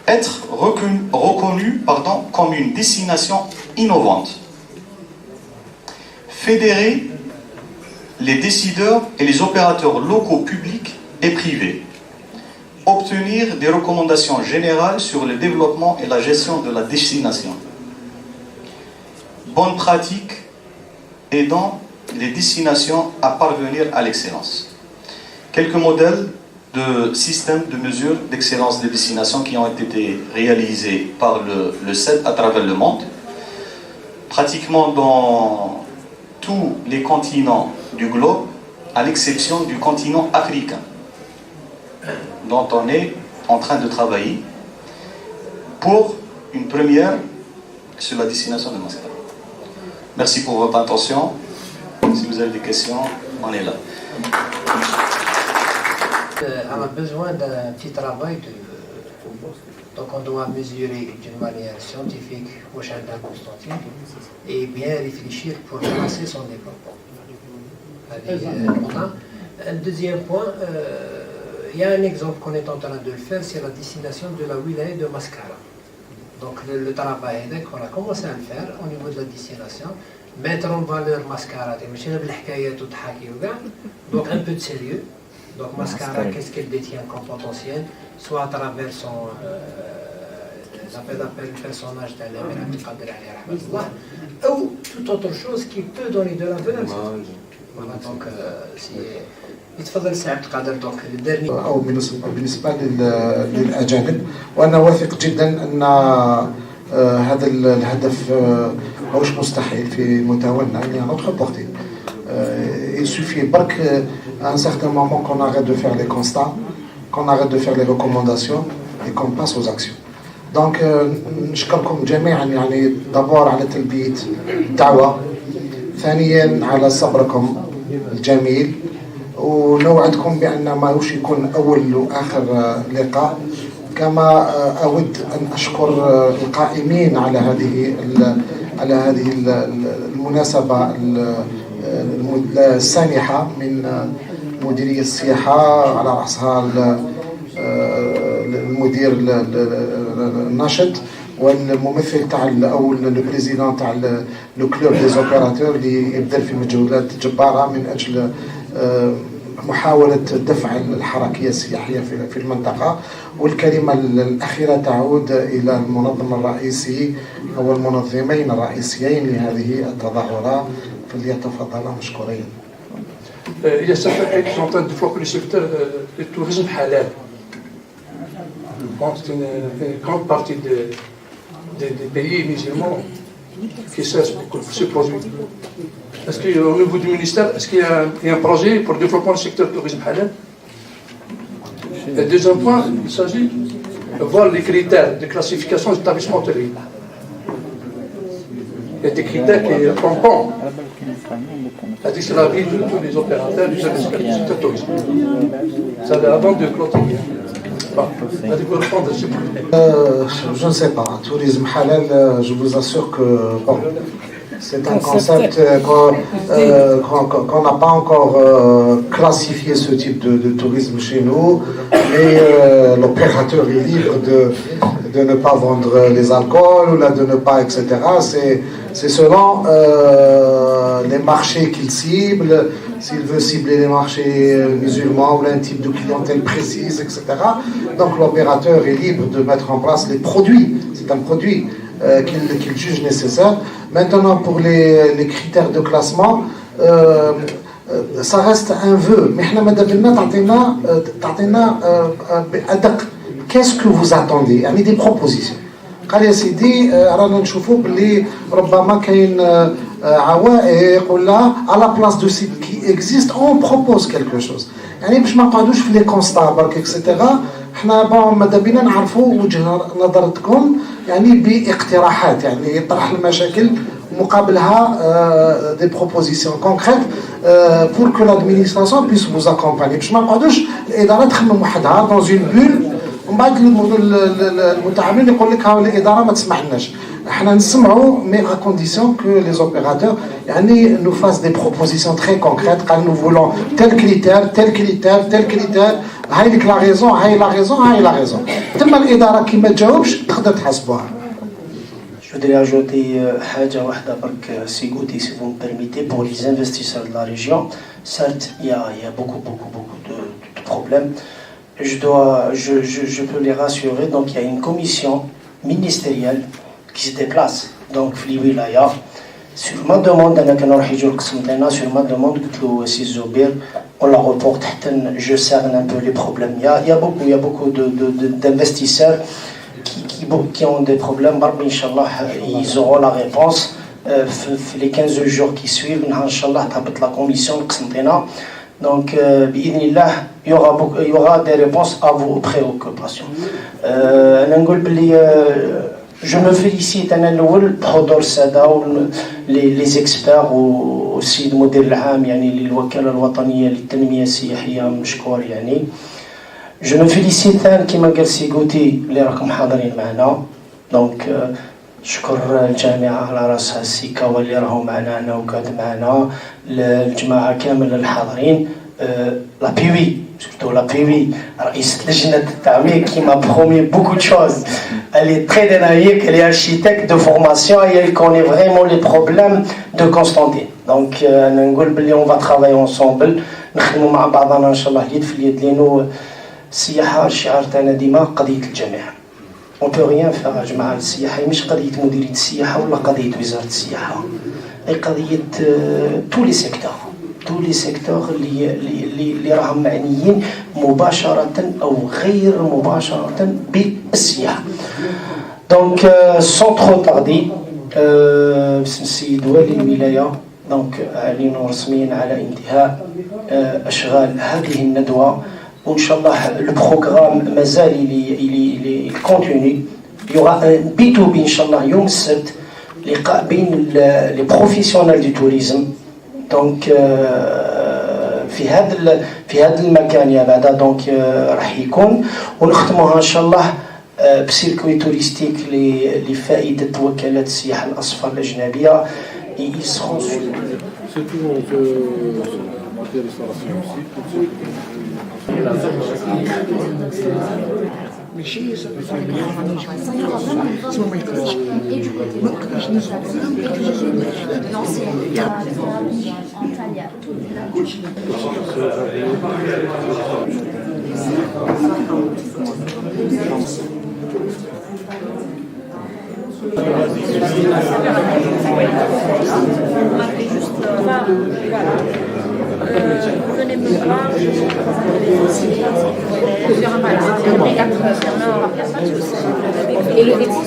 S19: Être reconnu comme une destination innovante. Fédérer les décideurs et les opérateurs locaux, publics et privés. Obtenir des recommandations générales sur le développement et la gestion de la destination. Bonnes pratiques aidant les destinations à parvenir à l'excellence. Quelques modèles de systèmes de mesure d'excellence des destinations qui ont été réalisés par le CED à travers le monde, pratiquement dans tous les continents du globe, à l'exception du continent africain, dont on est en train de travailler pour une première sur la destination de Mascate. Merci pour votre attention. Si vous avez des questions, on est là.
S20: On a besoin d'un petit travail de
S13: Donc on doit mesurer d'une manière scientifique au jardin Constantine et bien réfléchir pour relancer son développement. Un deuxième point, il y a un exemple qu'on est en train de le faire, c'est la destination de la wilaya de Mascara. Donc le travail qu'on a commencé à le faire au niveau de la destination, mettre en valeur Mascara, donc un peu de sérieux. Donc Mascara, qu'est-ce qu'elle détient comme potentiel, soit à travers son le personnage d'Alain ou toute autre chose qui peut donner de la valeur. Voilà, donc يتفضل سي عبد القادر دونك الدرني
S3: او بالنسبه للاجانب، وانا واثق جدا ان هذا الهدف ماهوش مستحيل في متونا يعني نوتخ بورتي. Il suffit برك à un certain moment qu'on arrête de faire les constats, qu'on arrête de faire les recommandations et qu'on passe aux actions. Donc نشكركم جميعا يعني دابور على تلبية الدعوة، ثانيا على صبركم الجميل، ونوعدكم بأن ماهوش يكون أول وآخر لقاء. كما أود أن أشكر القائمين على هذه المناسبة السانحة من مديرية السياحة على رأسها المدير الناشط والممثل تاع او البريزيدون تاع لو كلوب دي زوبيراتور اللي يبذل في مجهودات جباره من اجل محاوله دفع الحركيه السياحيه في المنطقه. والكلمه الاخيره تعود الى المنظم الرئيسي او المنظمين الرئيسيين لهذه التظاهره، فليتفضلا مشكورين.
S4: Il y a certains pays qui sont en train de développer le secteur du tourisme halal. Bon, c'est une grande partie des pays musulmans qui cessent ce produit. Est-ce qu'au niveau du ministère, est-ce qu'il y a un projet pour le développement du secteur du tourisme halal? Le deuxième point, il s'agit de voir les critères de classification des établissements hôteliers. Il y a des critères qui répondent. C'est-à-dire que c'est l'avis de tous les opérateurs du secteur du tourisme. Ça avant de clôturer.
S3: Je ne sais pas. Tourisme halal, je vous assure que bon, c'est un concept qu'on n'a pas encore classifié ce type de tourisme chez nous, mais l'opérateur est libre de ne pas vendre les alcools ou là de ne pas, etc. C'est selon les marchés qu'il cible. S'il veut cibler les marchés musulmans ou un type de clientèle précise, etc. Donc l'opérateur est libre de mettre en place les produits. C'est un produit qu'il juge nécessaire. Maintenant, pour les critères de classement, ça reste un vœu. Mais qu'est-ce que vous attendez? Il y a des propositions. قال يا سيدي رانا نشوفوا باللي ربما كاين عوائق ولا على بلاص دو سيت كي اكزيست اون بروبوز كالكو شوز، يعني باش ما نقعدوش في لي كونستا برك اكسيتيرا. حنا بون ماذا بينا نعرفوا وجهه نظرتكم يعني باقتراحات، يعني يطرح المشاكل مقابلها دي بروبوزيسيون كونكريت بور كو لادمينستراسيون بيس فوز اكومباني، باش ما نقعدوش الاداره تخمم وحدها دون اون بول ومن بعد المتعاملين يقول لك ها الاداره ما تسمحلناش. احنا نسمعوا مي ا كونديسيون كو لي زوبيراتور يعني نو فاس دي بروبوزيسيون تري كونكريت، قال نو فولون تيل كريتير تيل كريتير تيل كريتير، هاي لك لا ريزون هاي لا ريزون هاي لا ريزون. تما الاداره كي ما تجاوبش تقدر تحاسبوها.
S2: Je voudrais ajouter حاجة واحدة برك سيغوتي si vous me permettez pour les investisseurs de la région. Certes, il y a beaucoup de problèmes. Je peux les rassurer. Donc il y a une commission ministérielle qui se déplace donc في الولاية sur ma demande. أنا كنروح يجوا القسم لنا sur ma demande قلت له سي زبير on la reporte حتى je cerne un peu les problèmes. Il y a beaucoup d'investisseurs qui ont des problèmes. Inch'Allah, ils auront la réponse les 15 jours qui suivent. Inch'Allah, la commission donc il y aura des réponses à vos préoccupations. Je me félicite بحضور السادة les experts والسيد مدير العام يعني للوكالة الوطنية للتنمية السياحية مشكور يعني. جو مو فيليسيت ثاني كيما قال سي غوتي اللي راكم حاضرين معنا. دونك شكر الجامعة على راسها السيكاوا اللي راهو معنا هنا وقاعد معنا، الجماعة كامل الحاضرين، لا بيوي surtout la PV, رئيسة لجنة التعمير qui m'a promis beaucoup de choses. Elle est très dynamique, elle est architecte de formation et elle connaît vraiment les problèmes de Constantine. Donc نقول باللي on va travailler ensemble، نخدموا مع بعضنا إن شاء الله يد في اليد، لأنه السياحة الشعار تاعنا ديما قضية الجميع. On peut rien faire يا جماعة. السياحة مش قضية مديرية السياحة ولا قضية وزارة السياحة، هي قضية tous les secteurs. tous les secteurs اللي راهم معنيين مباشرة أو غير مباشرة بالسياحة. دونك sans trop tarder باسم السيد والي الولاية دونك أعلن رسميا على انتهاء أشغال هذه الندوة، وإن شاء الله البروغرام مازال il continue. Il y aura un B2B إن شاء الله يوم السبت، لقاء بين les professionnels du tourisme. دونك في هذا المكان يا بعدا دونك راح يكون، ونختموها ان شاء الله بسيركوي توريستيك لفائده وكالات السياحه الاصفر الاجنبيه.
S20: Venez me voir, et le métier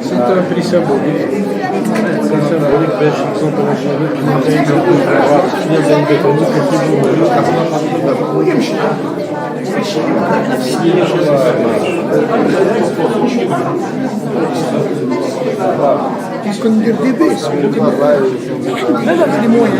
S21: C'est un prix symbolique. C'est un symbolique باش يكونوا كندير دي بيس لا لا لي موين